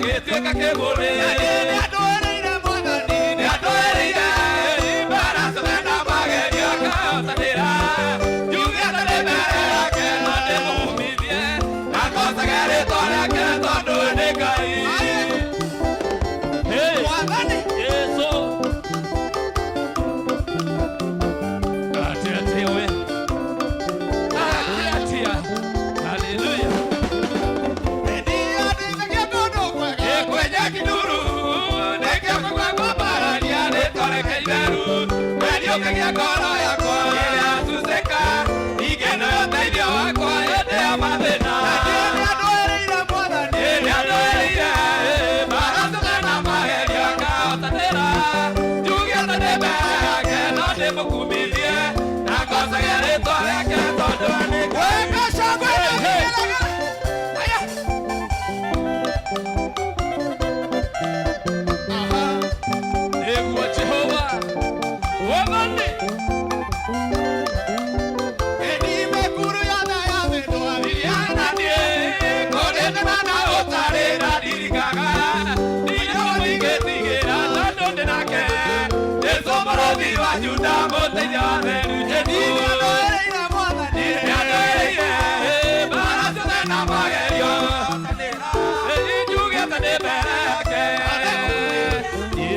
gĩtuĩka kĩgũrĩ nĩ andũĩrĩire mwathani nĩ andũĩrĩire mbarathime na magerio akahotanĩra njuge atĩ nĩ mbere yake na ndĩmũmithie akocage rĩtwa rĩake tondũ nĩ Ngai mwathani Yesu atia we atia haleluya kwenye kiduru nekio kwa bararia rĩtwa itheru nĩũkagia ngoro yakwa ĩrĩa tuteka igeno ũteithio wakwa hĩndĩ ya mathĩna nĩ andũĩrĩire mwathani nĩ andũĩrĩire mbarathime na magerio akahotanĩra njuge atĩ nĩ mbere yake no ndĩmũkumithie na ngocage rĩtwa rĩake tondũ nĩ nĩguo Jehova womanĩ nimekuru yothe ya mĩndwa iriananie kũrĩnana na ũtarĩra ndirikaga ndigĩtigĩra tondũ ndĩ nake Jesũ mũrũthi wa Juda mũteithia wa theru nĩandũĩrĩire mwathani nĩandũĩrĩire mbarathime na magerio njuge atĩ nĩ mbere yake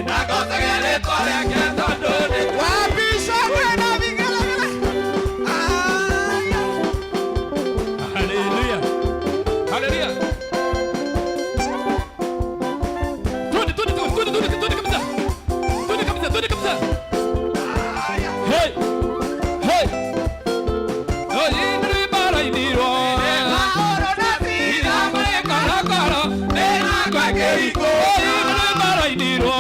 na ngocage rĩtwa rĩake tondũ nĩ wapisha kwenda vigelegele haleluya haleluya tuende kabisa hey hey oyindri barainiro koro nena kwake iko oyindri barainiro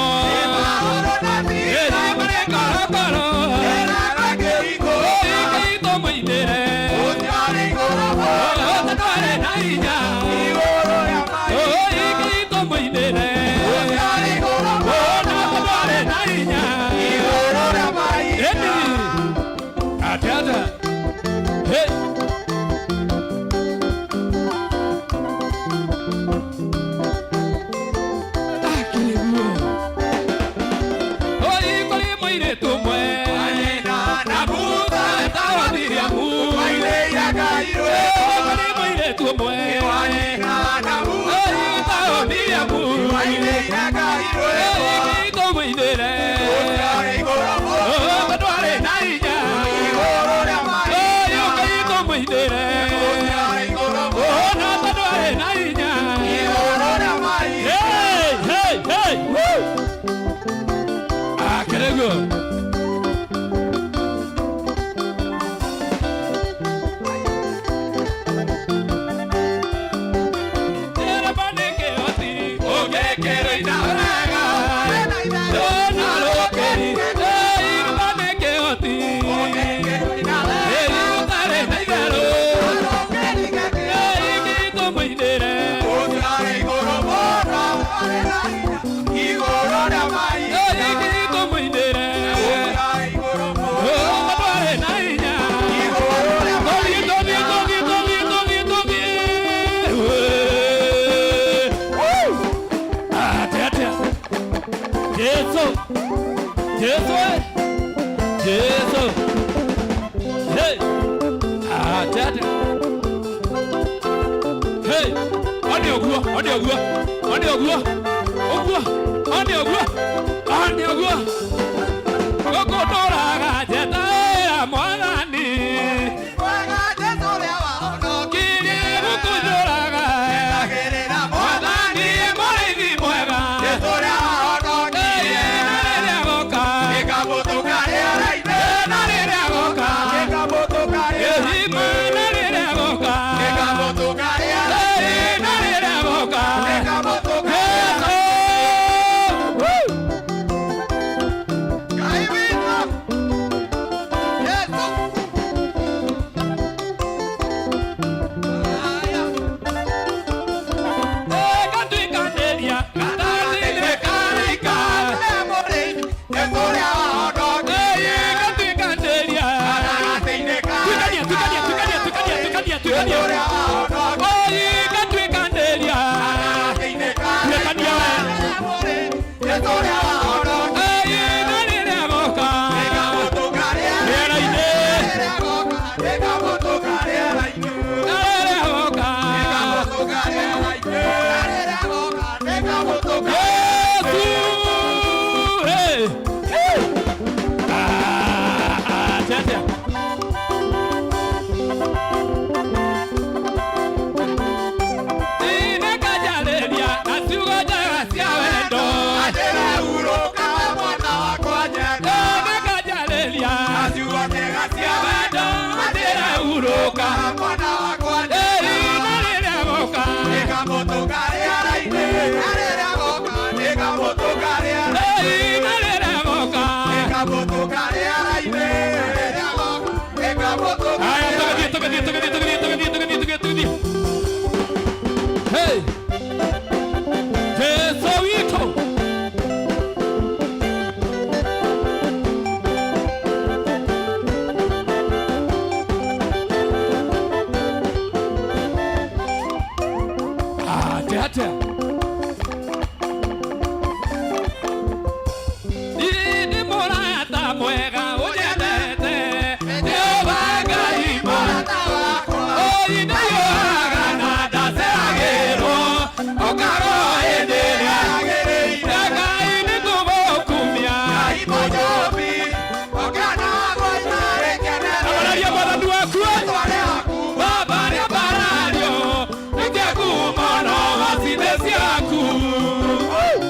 Hey! Jesuito! Tete! Ni morata mwega ujendete Jehovah imorata wako Oinayo agana daseagero Okaro endelea Daga ini kubokumia Kaipo jobi Okana goina rekene Abararia barandu akue Babaria barario Nike kumono wasidesi aku Hey!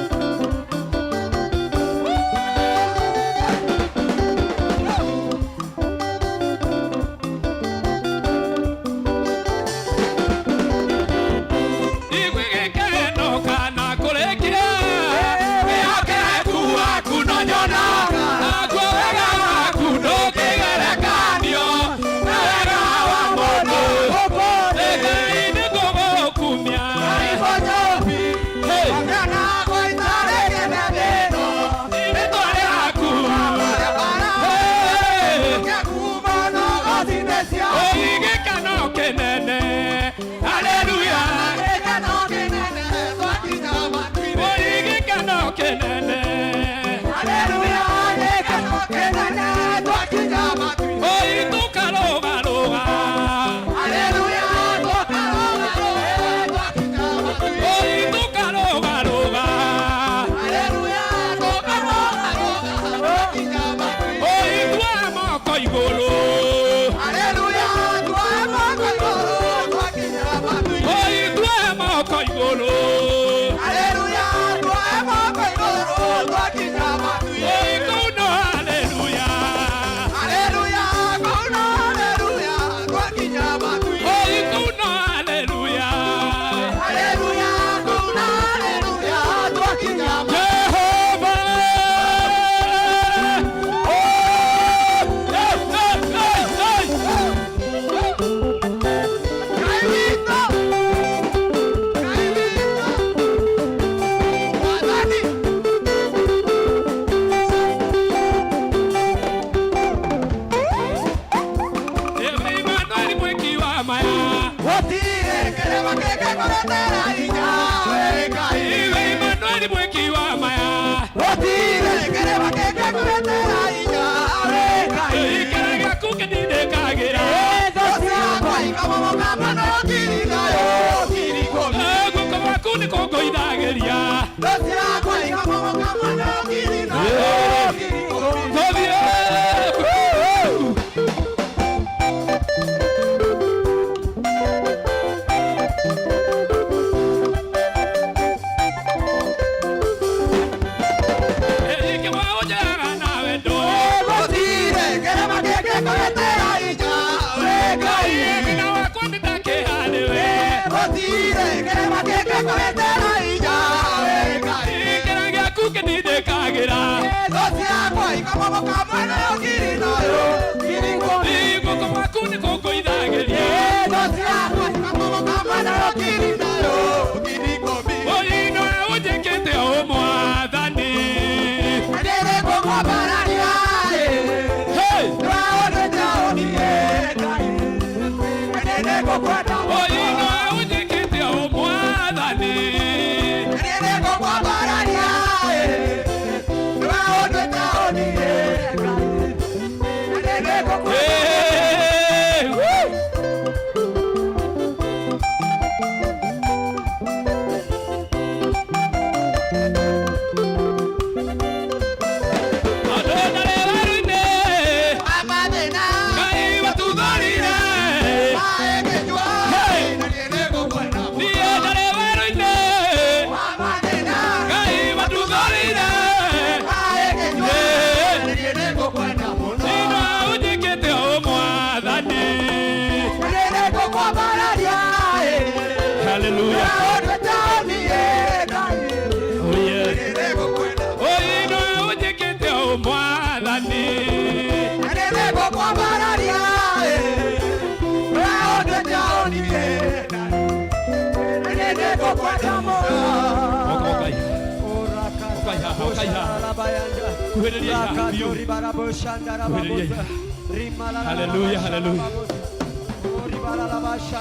Hallelujah, hallelujah.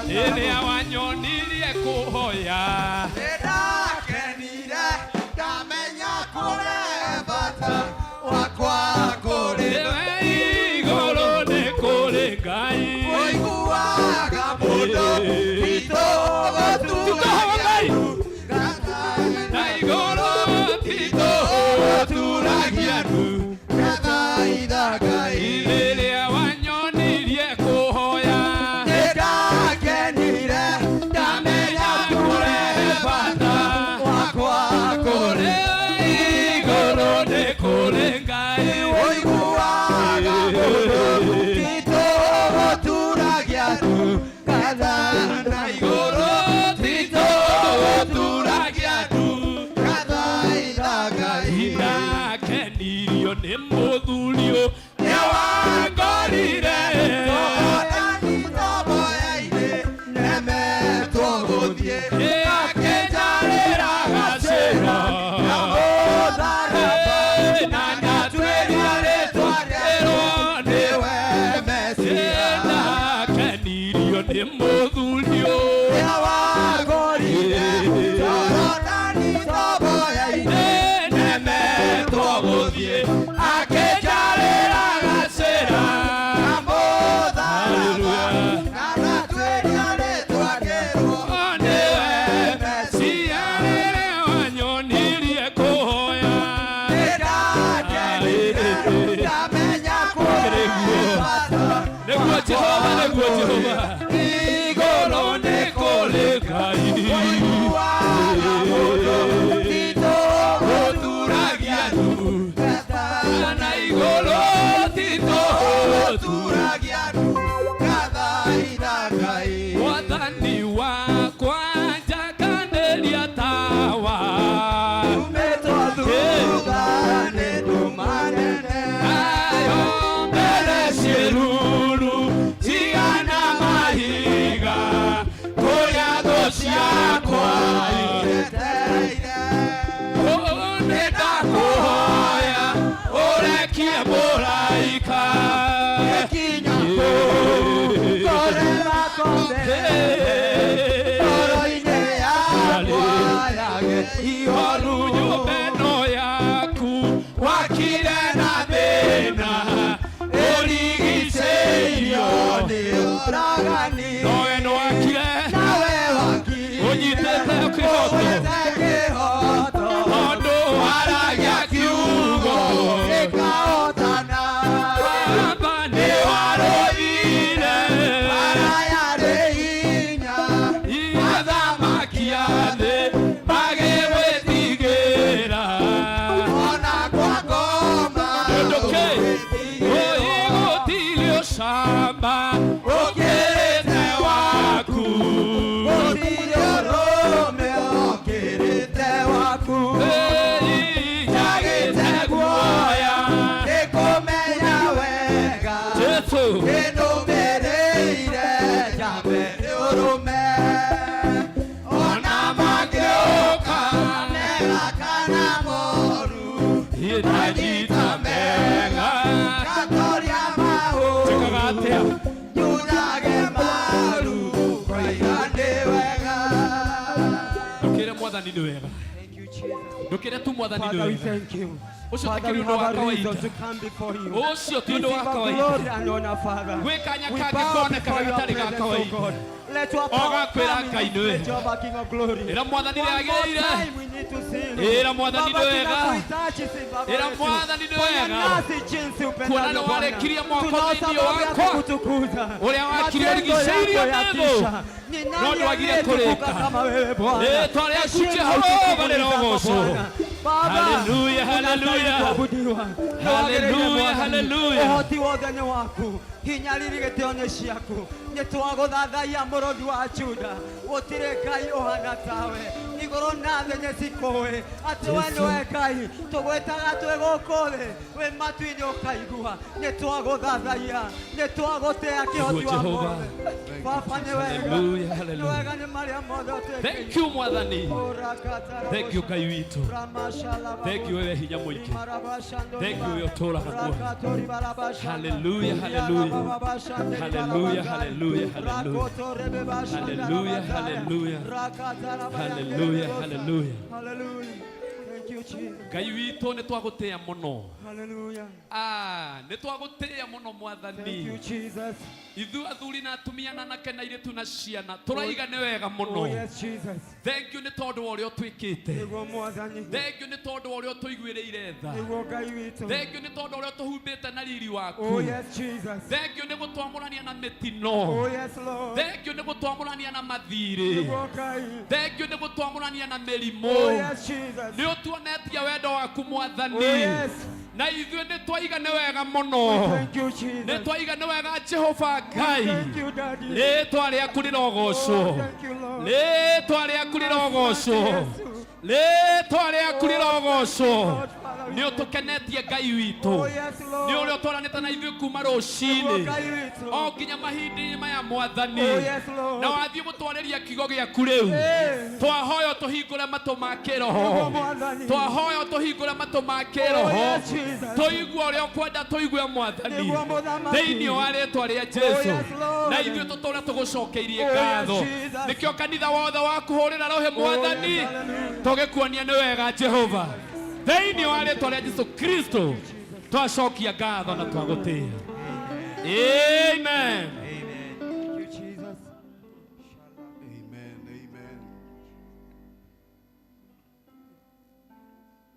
Ele awanyonirie kuhoya. Ndakenire ndamenya kũrĩa bata wakwa kũrĩ we igũrũ nĩ kũrĩ Ngai. Ũiguaga mũndũ witũ gũturagia na igũrũ titũ gũturagia ndu. Ngathaitha Ngai rĩrĩa wanyonirie kũhoya. Ndakenire ndamenya kũrĩa bata wakwa kũrĩ igũrũ nĩ kũrĩ Ngai. Ũiguaga mũndũ witũ gũturagia ndu. Ngathaitha igũrũ titũ gũturagia ndu. Ngathaitha Ngai ndakenirio nĩ mũthurio nĩ wangorire. Nemetwo gũthiĩ akĩnjarĩra gacĩra na nyatuĩria rĩtwa rĩerwo nĩwe Mesia. Ndakenirio nĩ mũthurio nĩ wangorire Jorodani toboya-inĩ. nemetwo gũthiĩ akĩnjarĩra gacĩra na mũtharaba na natuĩria rĩtwa rĩerwo nĩwe Mesia. Rĩrĩa wanyonirie kũhoya. Ndakenire ndamenya kũrĩa bata Nĩguo Jehova, nĩguo Jehova. Igũrũ nĩ kũrĩ Ngai. Ũiguaga mũndũ witũ gũturagia ndu. Na igũrũ titũ gũturagia ndu. Ngathaitha Ngai Mwathani wakwa njakanĩria tawa. umĩtwo thutha nĩ ndũmanene. Nayo mbere ciĩruru cigana mahiga kũrĩa thũ ciakwa. Nĩndakũhoya ũrekie mũraika. Korera kombe ngoro-inĩ yakwa yage ihoru nyũmba ĩno yaku wakire na thĩna ũrigicĩirio nĩ ũragani. nowe nĩwakire Nawe wakiri ũnyitĩte kĩhoto kĩhoto tondũ waragia kiugo gĩkahotana. Baba nĩwarũire Arayarĩ hinya athamaki a thĩ magĩgwĩtigĩra. ona kwa ngoma Ndũkĩ ũigũtirio camba ũkĩrĩte waku. gũtirĩ ũrũme ũkĩrĩte waku. Njagĩte guoya Nĩkũmenya wega Jesu. Nĩndũmĩrĩire njambe nĩ ũrũme. Ona mangĩũka mega kana moru Ndanyita mega ngatoria mahũ njĩkaga atĩa? nyunage maru koiga nĩ wega. Ndũkĩre Mwathani nĩ wega. Ndũkĩre tu Mwathani nĩ Father, we wega. thank you. Ũcio ti Father, we kĩũndũ wa have a reason kawaida. to come before you. Ũcio ti ũndũ wa Receive our kawaida. glory and honor, Father. Gwĩ kanya We kangĩ bow koneka before your gatarĩ ga presence, O kawaida. God. Let your O power gakwĩra come Ngai in nĩ us. Let wega. your King of glory. Ĩra Mwathani One more nĩagĩrĩire. time we need to sing. Ĩra Mwathani Baba, nĩ wega. tunakuhitaji sifa Ĩra wetu. Mwathani nĩ Fanya wega. nasi jinsi Kuona upendavyo nĩ Bwana. warĩkirie mwako Tunao thĩinĩ sababu ya wakwa. kukutukuza. Ũrĩa wakire Matendo ũrigicĩirie yako mbegũ. yatisha. Ni No nani ndwagire aliyetukuka kũrĩka. kama wewe Bwana? Rĩĩtwa rĩaku Heshima Jehova utukufu ni rĩrogocwo. zako Bwana. Baba, Hallelujah, unastahili hallelujah. kuabudiwa. Hallelujah, Mwathani, hallelujah. ũhoti wothe nĩ waku, hinya riri gĩtĩo nĩ ciaku. Nĩ twagũthathaia mũrũthi wa Juda, gũtirĩ Ngai ũhana tawe. igũrũ na thĩ nĩcikũĩ atĩ we nĩwe Ngai tũgwĩtaga twĩ gũkũ thĩ wĩ matu-inĩ ũkaigua nĩtwagũthathaiya nĩtwagũtĩĩa kĩhoti wa mothe Baba nĩ wega nĩ wega nĩ marĩa mothe ũtwĩkĩire. Thank you Mwathani. Thank you Ngai witũ. Thank you wewe hinya mũingĩ. Thank you wewe ũtũũraga muoyo. Hallelujah, hallelujah. Hallelujah, hallelujah, hallelujah. Hallelujah, hallelujah. Hallelujah, hallelujah. Hallelujah. Thank you Jesus. Ngai witũ nĩ twagũtĩĩa mũno. Hallelujah. Nĩ twagũtĩĩa mũno Mwathani. Thank you Jesus. Ithuĩ athuri na atumia na anake na airĩtu na ciana tũraiga nĩ wega Oh mũno. yes Jesus. Thank you nĩ tondũ wa ũrĩa ũtwĩkĩte. Nĩguo Mwathani. Thank you nĩ tondũ wa ũrĩa ũtũiguĩrĩire tha. Nĩguo Ngai witũ. Thank you nĩ tondũ wa ũrĩa ũtũhumbĩte na riri waku. Oh yes Jesus. Thank you nĩ gũtwamũrania na mĩtino. Oh yes Lord. Thank you nĩ gũtwamũrania na mathirĩ. Nĩguo Ngai. Thank you nĩ gũtwamũrania na mĩrimũ. Oh yes Jesus. Nĩ ũtuonetie wendo waku Mwathani. Oh yes. Na ithuĩ nĩ twaiga nĩ wega mũno. Thank you Jesus. Nĩ twaiga nĩ wega Jehova Ngai. Thank you Daddy. Rĩĩtwa rĩaku rĩrogocwo. Thank you Lord. Rĩĩtwa rĩaku rĩrogocwo. Rĩĩtwa rĩaku rĩrogocwo. Nĩ ũtũkenetie Ngai witũ. Nĩ ũrĩa ũtwaranĩte na ithuĩ kuma rũcinĩ o nginya mahinda-inĩ maya Mwathani. Na wathiĩ gũtwarĩria kiugo gĩaku rĩu. Twahoya ũtũhingũre matũ ma kĩroho. Twahoya ũtũhingũre matũ ma kĩroho. Tũigue ũrĩa ũkwenda tũigue Mwathani. Thĩinĩ wa rĩĩtwa rĩa Jesũ. Na ithuĩ tũtũũre tũgũcokeirie ngatho. Nĩkĩo kanitha wothe wakũhũrĩra rũhĩ Mwathani. Tũgĩkuonia nĩ wega Jehova. Thĩinĩ wa rĩĩtwa rĩa Jesũ Kristo twacokia ngatho na twagũtĩĩa. Amen.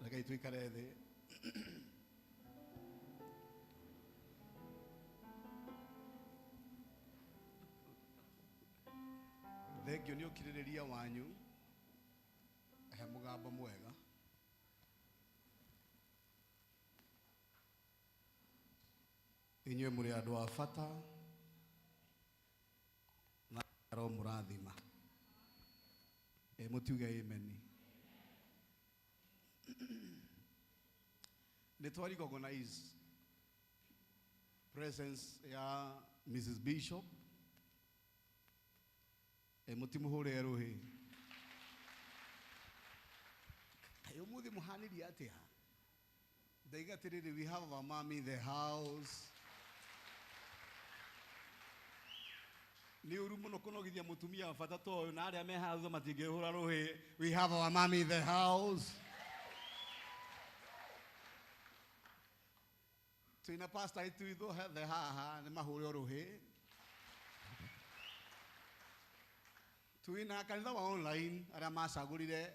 Rekei tuikare thĩ. Thengio nĩ ũkirĩrĩria wanyu. He mũgambo mwega. Inyuĩ mũrĩ andũ a bata na Roho mũrathima. Mũtiuge amen. Nĩ twa-recognize presence ya Mrs. Bishop. Mũtimũhũrĩre rũhĩ. Ũmũthĩ mũhanĩrie atĩa? Ndaiga atĩrĩrĩ, we have our mommy in the house. Nĩ ũru mũno kũnogithia mũtumia wa bata ta ũyũ na arĩa me haha thutha matingĩhũra rũhĩ. We have our mommy in the house. Twĩna pastor aitũ ithuothe haha nĩ mahũre rũhĩ. Twĩna kanitha wa online arĩa macagũrire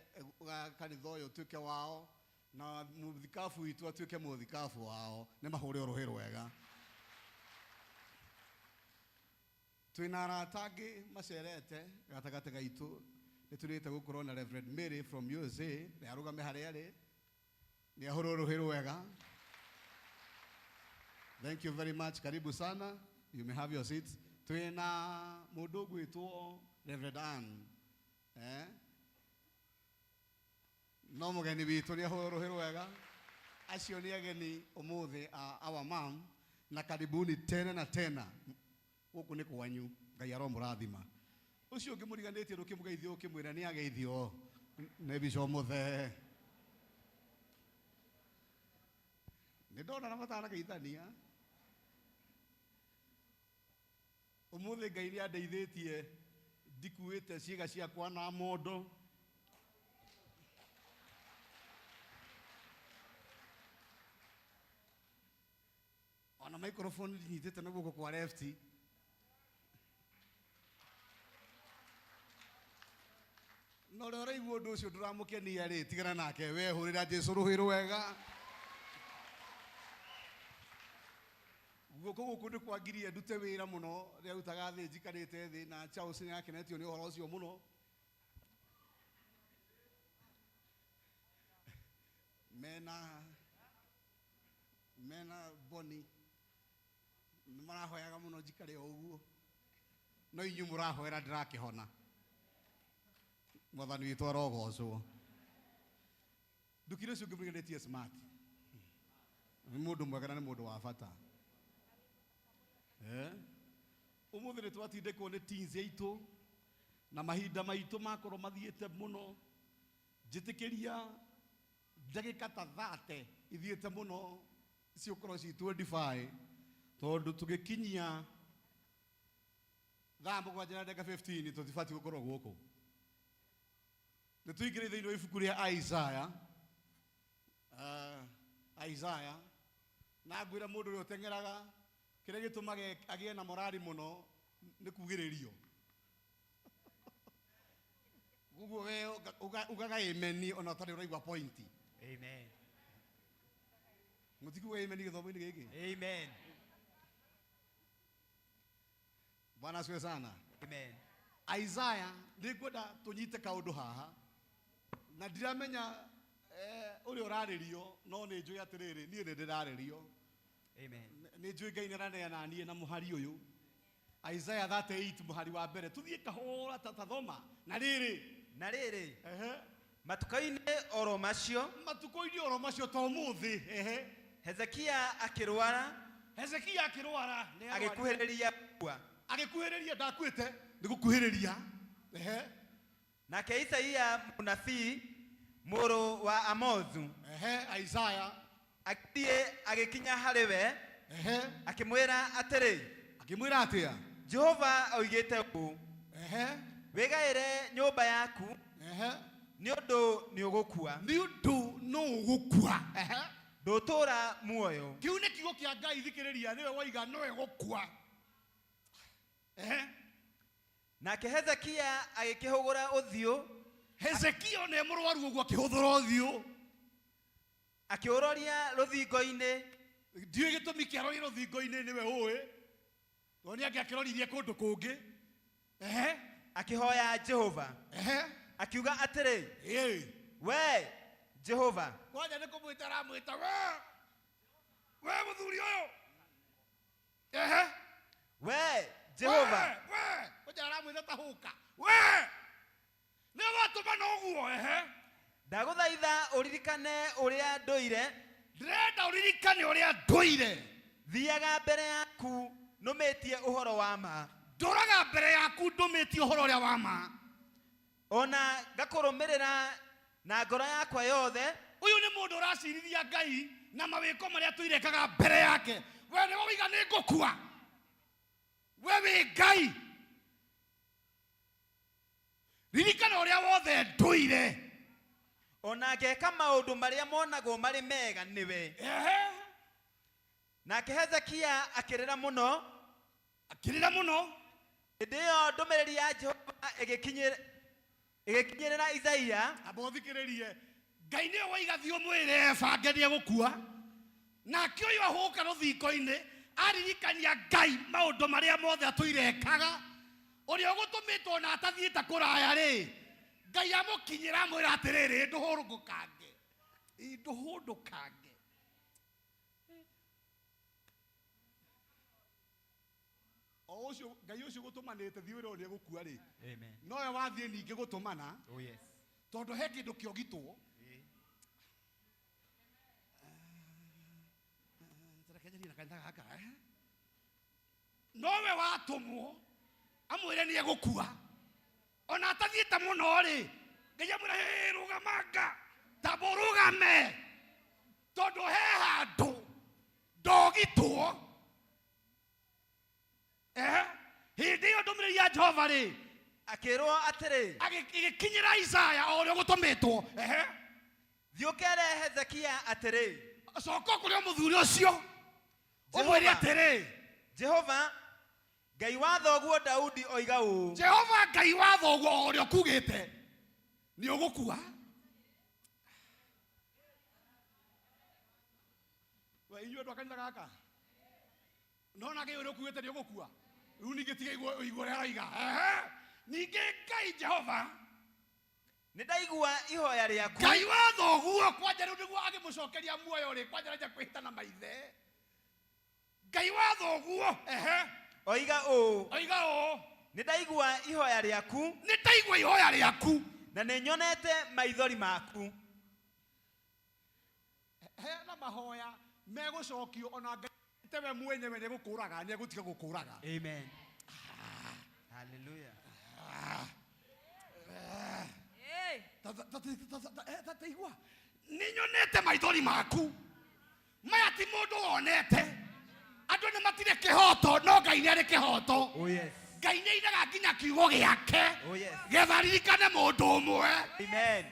kanitha ũyũ ũtuĩke wao na mũthikabu witũ atuĩke mũthikabu wao nĩ mahũre rũhĩ rwega. Twĩna arata angĩ macerete gatagatĩ gaitũ nĩ tũrĩte gũkorwo na Reverend Mary from USA nĩ arũgame harĩa arĩ nĩ ahũrwo rũhĩ rwega. Thank you very much. Karibu sana. You may have your seats. Twĩna mũndũ ũgwĩtwo Reverend Ann. No mũgeni witũ nĩ ahũrwo rũhĩ rwega. Acio nĩ ageni ũmũthĩ our mom na karibuni tena na tena. Gũkũ nĩ kwanyu. Ngai Roho mũrathima. Ũcio ũngĩ mũriganĩtie ndũkĩmũgeithio ũkĩmwĩra nĩ ageithio nĩ Bishop Mũthee. Nĩ ndona na matanageithania. Ũmũthĩ Ngai nĩ andeithĩtie ndikuĩte ciĩga ciakwa na mondo. Ona microphone nyitĩte na guoko kwa left. No rĩo ũraigua ũndũ ũcio ndũramũkenia rĩ, tigana nake we hũrĩra Jesũ rũhĩ rwega. Guoko gũkũ nĩ kwangirie ndute wĩra mũno rĩrĩa rutaga thĩ njikarĩte thĩ na Charles nĩ akenetio nĩ ũhoro ũcio mũno. Mena Boni nĩ marahoyaga mũno njikare o ũguo. No inyuĩ mũrahoera ndĩrakĩhona. Mwathani witũ arogocwo. Ndukire ũcio ũngĩmũgenetie smart. Nĩ mũndũ mwega na nĩ mũndũ wa bata. Ũmũthĩ nĩ twatindĩkwo nĩ teens aitũ na mahinda maitũ makorwo mathiĩte mũno. Njĩtĩkĩria ndagĩka ta 30 ithiĩte mũno ciũkorwo ci 25 tondũ tũgĩkinyia thaa 7:15 tũtibatiĩ gũkorwo gũkũ. Nĩ tũingĩrĩte thĩinĩ wa ibuku rĩa Isaiah na ngwĩra mũndũ ũrĩa ũteng'eraga kĩrĩa gĩtũmaga agĩe na morali mũno nĩ kugĩrĩrio. Gugu we ugaga amen ona ũtarĩ ũraigua point. Amen. Mũtikuga amen gĩthomo-inĩ gĩkĩ? Amen. Bwana asifiwe sana. Amen. Isaiah nĩngwenda tũnyite kaũndũ haha na ndiramenya ũrĩa ũrarĩrio no nĩ njũĩ atĩrĩrĩ niĩ nĩ ndĩrarĩrio. Amen. Nĩ njũĩ Ngai nĩaraneana niĩ na mũhari ũyũ. Isaiah 38 mũhari wa mbere tuthiĩ kahũra tathoma na rĩrĩ Matuko-inĩ oro macio ta ũmũthĩ Hezekia akĩrwara agĩkuhĩrĩria gũkua. Agĩkuhĩrĩria ndakuĩte nĩ gũkuhĩrĩria. Nake Isaia mũnabii mũrũ wa Amozu Isaiah agĩthiĩ agĩkinya harĩ we akĩmwĩra atĩrĩ Jehova oigĩte ũũ wĩgaĩre nyũmba yaku nĩ ũndũ nĩ ũgũkua ndũtũũra muoyo. Kĩu nĩ kiugo kĩa Ngai thikĩrĩria nĩwe waiga nowe gũkua. Nake Hezekia agĩkĩhũgũra ũthiũ. Hezekia nĩ mũrwaru ũguo akĩhũthũra ũthiũ akĩũroria rũthingo-inĩ. Ndiũĩ gĩtũmi kĩaroria rũthingo-inĩ nĩwe ũĩ. Tondũ nĩ angĩakĩroririe kũndũ kũngĩ. Akĩhoya Jehova akiuga atĩrĩ we Jehova. Kwanja nĩ kũmwĩta aramwĩta we mũthuri ũyũ. We Jehova. Kwanja aramwĩta ta hũka. Nĩ watũma na ũguo. Ndagũthaitha ũririkane ũrĩa ndũire. Ndĩrenda ũririkane ũrĩa ndũire. Thiaga mbere yaku nũmĩtie ũhoro wa ma. Ndũraga mbere yaku ndũmĩtie ũhoro ũrĩa wa ma. Ona ngakũrũmĩrĩra na ngoro yakwa yothe. Ũyũ nĩ mũndũ ũracirithia Ngai na mawĩko marĩa tũirekaga mbere yake. We nĩ woiga nĩ ngũkua. We wĩ Ngai. Ririkana ũrĩa wothe ndũire. Ona ngeka maũndũ marĩa monagwo marĩ mega nĩwe. Nake Hezekia akĩrĩra mũno. Hĩndĩ ĩyo ndũmĩrĩri ya Jehova ĩgĩkinyĩrĩra Isaia. Amba ũthikĩrĩrie. Ngai nĩwe waiga thiĩ ũmwĩre ebange nĩegũkua. Nake ũyũ ahũka rũthingo-inĩ aririkania Ngai maũndũ marĩa mothe atũirekaga. Ũrĩa ũgũtũmĩtwo na atathiĩte kũraya rĩ. Ngai amũkinyĩra amwĩra atĩrĩrĩ ndũhũndũkange. O ũcio Ngai ũcio gũtũmanĩte thiĩ wĩra ũrĩa gũkua rĩ. Nowe wathiĩ ningĩ gũtũmana. Tondũ he kĩndũ kĩogitwo. Nowe watũmwo amwĩre nĩ egũkua. Ona atathiĩte mũno rĩ. Ngai amwĩra rũgamanga. Tamba ũrũgame. Tondũ he handũ ndogitwo. Hĩndĩ ĩyo ndũmĩrĩri ya Jehova rĩ. Akĩrwo atĩrĩ. Agĩkinyĩra Isaiah o ũrĩa gũtũmĩtwo. Thiĩ ũkere Hezekia atĩrĩ. Coka kũrĩ mũthuri ũcio. Ũmwĩre atĩrĩ. Jehova Ngai wa thoguo Daudi oiga ũũ. Jehova Ngai wa thoguo o ũrĩa ũkugĩte nĩ ũgũkua. We inyuĩ andũ a kanitha gaka. Nona Ngai ũrĩa ũkugĩte nĩ ũgũkua. Rĩu ningĩ tiga igua ũrĩa aroiga. Ningĩ Ngai Jehova. Nĩ ndaigua ihoya rĩaku. Ngai wa thoguo kwanja rĩu nĩguo agĩmũcokeria muoyo rĩ. Kwanja rĩnja kwĩhĩta na maithe. Ngai wa thoguo. Oiga ũũ. Oiga ũũ. Nĩ ndaigua ihoya rĩaku. Nĩ ndaigua ihoya rĩaku. na nĩ nyonete maithori maku. Hena mahoya megũcokio ona Ngai tewe mwenyewe nĩ gũkũraga nĩ egũtiga gũkũraga. Amen. Hallelujah. Tataigua nĩ nyonete maithori maku maya ti mũndũ wonete andũ nĩ matire kĩhoto no Ngai nĩ arĩ kĩhoto. Oh yes. Ngai nĩ inaga nginya kiugo gĩake. Oh yes. Getha ririkane mũndũ ũmwe. Amen.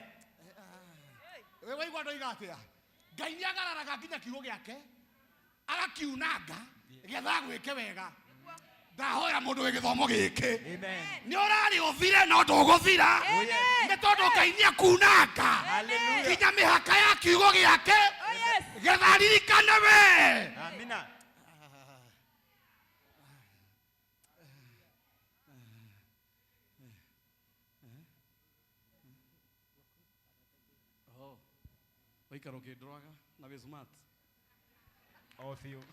Wewe igua ndoiga atĩa? Ngai nĩ agararaga nginya kiugo gĩake agakiunanga getha gwĩke wega. Ndahoya mũndũ wĩ gĩthomo gĩkĩ. Amen. Nĩ ũrarĩ ũthire no ndũgũthira. Nĩ tondũ Ngai nĩ akunanga. Hallelujah. Nginya mĩhaka ya kiugo gĩake getha ririkane we. Amina. Waikara ũkĩndoraga na wĩ smart. O biũ.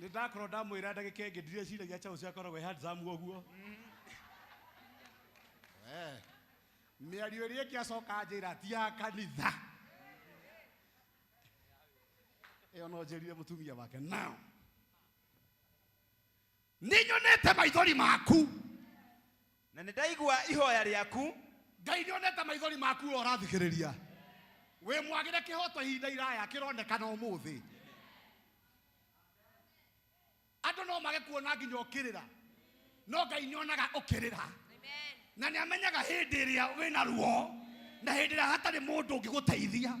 Nĩ ndakorwo ndamwĩra ndagĩka ĩngĩ ndirĩ ciragia caũ ciakoragwo handsome ũguo. Mĩario ĩrĩa ĩngĩ acoka njĩra ti ya kanitha. Ĩyo no njĩrire mũtumia wake. Now nĩ nyonete maithori maku na nĩ ndaigua ihoya rĩaku. Ngai nĩ onete maithori maku ũrathikĩrĩria. Wĩ mwagĩre kĩhoto ihinda iraya kĩronekana ũmũthĩ. Andũ no mage kuona nginya ũkĩrĩra no Ngai nĩ onaga ũkĩrĩra. Na nĩ amenyaga hĩndĩ ĩrĩa wĩna ruo na hĩndĩ ĩrĩa hatarĩ mũndũ ũngĩgũteithia.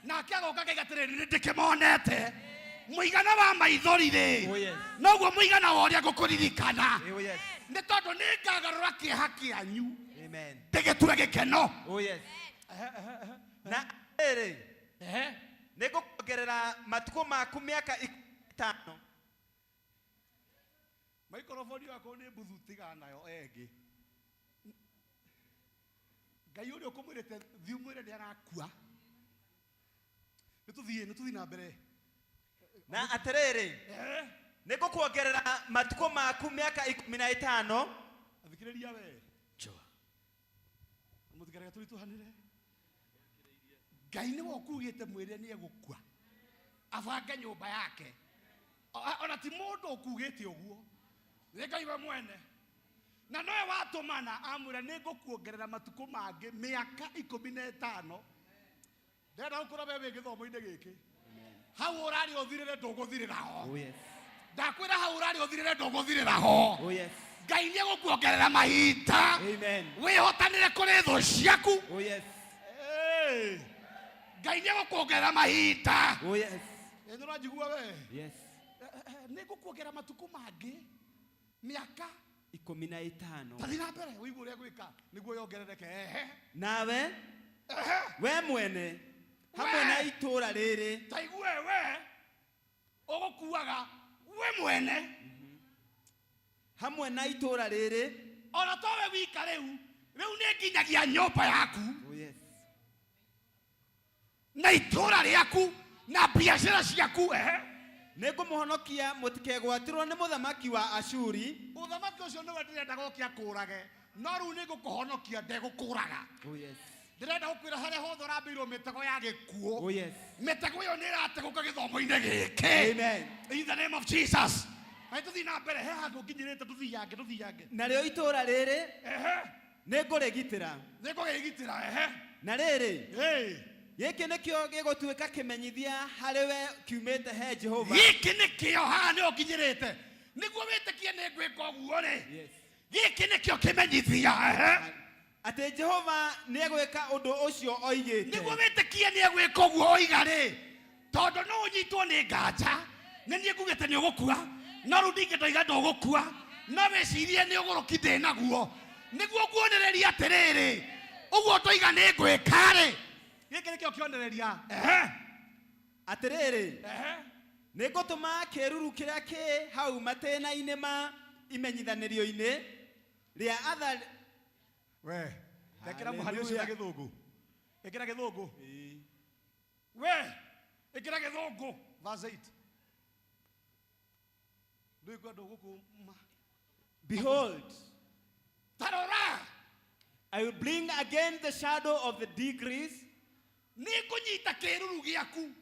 Nake agoka akauga atĩrĩrĩ nĩ ndĩkĩmonete mũigana wa maithori rĩ noguo mũigana wa ũrĩa ngũkũririkana. Nĩ tondũ nĩ ngagarũra kĩeha kĩanyu ndĩgĩture gĩkeno. Na rĩrĩ nĩ ngũkuongerera matukũ maku mĩaka 5. Maikoroboni wako nĩ mbuthu tiga nayo engĩ. Ngai ũrĩa ũkũmwĩrĩte thiĩ mwĩre nĩ arakua. Nĩ tũthiĩ na mbere. Na atĩrĩrĩ nĩ ngũkuongerera matukũ maku mĩaka 15. Athikĩrĩria we. Mũtikarega tũritũhanĩre. Ngai nĩ wokugĩte mwĩre nĩ egũkua. Abange nyũmba yake. Ona ti mũndũ ũkugĩte ũguo. Nĩ Ngai we mwene. Na nowe watũmana amwĩra nĩ ngũkuongerera matukũ mangĩ mĩaka 15. Ndenda gũkorwo we wĩ gĩthomo-inĩ gĩkĩ. Hau ũrarĩ ũthirĩre ndũgũthirĩra ho. Ndakwĩra hau ũrarĩ ũthirĩre ndũgũthirĩra ho. Ngai nĩ egũkuongerera mahinda. Wĩhotanĩre kũrĩ thũ ciaku. Ngai nĩ egũkuongerera mahinda. Nĩ ũranjigua we? Nĩ ngũkuongerera matukũ mangĩ mĩaka 15. Tathi na mbere ũigua ũrĩa gwĩka nĩguo yongerereke. Nawe we mwene hamwe na itũũra rĩrĩ. Ta igue we ũgũkuaga we mwene hamwe na itũũra rĩrĩ. Ona to we wika rĩu nĩ nginyagia nyũmba yaku na itũũra rĩaku na biacara ciaku. Nĩ ngũmũhonokia mũtikegwatirwo nĩ mũthamaki wa Ashuri. Mũthamaki ũcio nĩwe ndĩrenda gũkia kũrage no rĩu nĩ ngũkũhonokia ndegũkũraga. Ndĩrenda gũkwĩra harĩa hothe ũrambĩirwo mĩtego ya gĩkuũ. Mĩtego ĩyo nĩ ĩrategũka gĩthomo-inĩ gĩkĩ. In the name of Jesus. Tũthiĩ na mbere he handũ nginyĩrĩte tũthiange. Narĩo itũũra rĩrĩ nĩ ngũrĩgitĩra. Nĩ ngũrĩgitĩra. Na rĩrĩ gĩkĩ nĩkĩo gĩgũtuĩka kĩmenyithia harĩ we kiumĩte he Jehova. Gĩkĩ nĩkĩo haha nĩho nginyĩrĩte nĩguo wĩtĩkie nĩ ngwĩka ũguo rĩ. Gĩkĩ nĩkĩo kĩmenyithia atĩ Jehova nĩ egwĩka ũndũ ũcio oigĩte. Nĩguo wĩtĩkie nĩ egwĩka ũguo oiga rĩ. Tondũ no ũnyitwo nĩ nganja nĩ niĩ ngugĩte nĩ ũgũkua no rĩu ndingĩ ndoiga ndũgũkua no wĩcirie nĩ ũgũrũki ndĩ naguo nĩguo nguonereria atĩrĩrĩ ũguo ndoiga nĩ ngwĩka rĩ. Gĩkĩ nĩkĩo kĩonereria atĩrĩrĩ nĩ ngũtũma kĩruru kĩrĩa kĩ hau matĩna-inĩ ma imenyithanĩrio-inĩ rĩa athari. We ekĩra mũhari ũcio na gĩthũngũ. Ekĩra gĩthũngũ. We ekĩra gĩthũngũ. Verse 8. Behold, Tarora. I will bring again the shadow of the degrees. Nikunyita keruru giaku.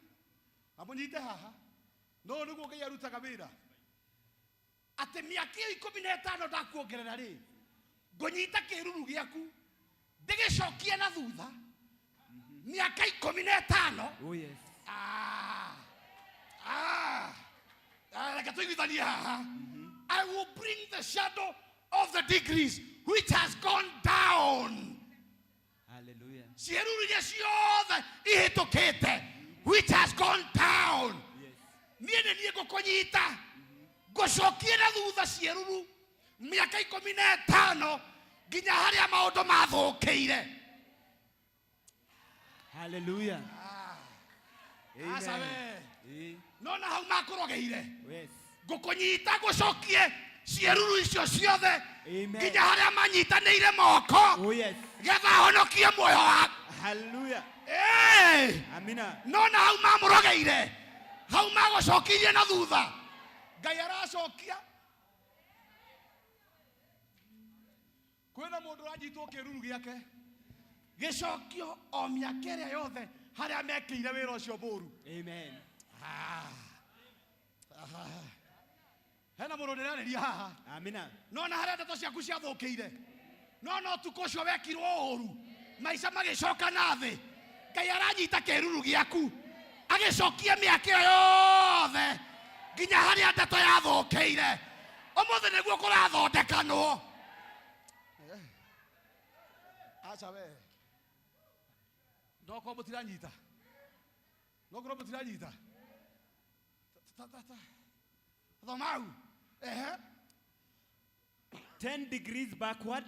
Amunyite haha. No niguo Ngai arutaga wira. Ate miaka 15 ndakuongerera ri. Ngonyita keruru giaku. Ndigicokia na thutha. Miaka 15. Oh yes. I will bring the shadow of the degrees which has gone down. Hallelujah. Sierurugia ciothe ihitũkĩte which has gone down. Niĩ nĩ niĩ ngũkũnyita ngũcokie na thutha cieruru mĩaka 15 nginya harĩa maũndũ mathũkĩire. Hallelujah. Amen. No na hau makũrogeire. Yes. Ngũkũnyita ngũcokie cieruru icio ciothe nginya harĩa manyitanĩire moko. Oh yes. Getha honokie muoyo waku. Hallelujah. Amina. No na hau mamũrogeire. Hau magũcokirie na thutha. Ngai aracokia. Kwĩna mũndũ ũranyitwo kĩruru gĩake. Gĩcokio o mĩaka ĩrĩa yothe harĩa mekĩire wĩra ũcio mũũru. Amen. Hena mũndũ ndĩrarĩria haha. Amina. No na harĩa ndeto ciaku ciathũkĩire. No ũtukũ ũcio wekirwo ũũru. Maica magĩcoka na thĩ. Ngai aranyita kĩruru gĩaku. Agĩcokia mĩaka ĩyo yothe nginya harĩa ndeto yathũkĩire. Ũmũthĩ nĩguo kũrathondekanwo. Acha we. No ko mutiranyita. No ko mutiranyita. Thomau. 10 degrees backward.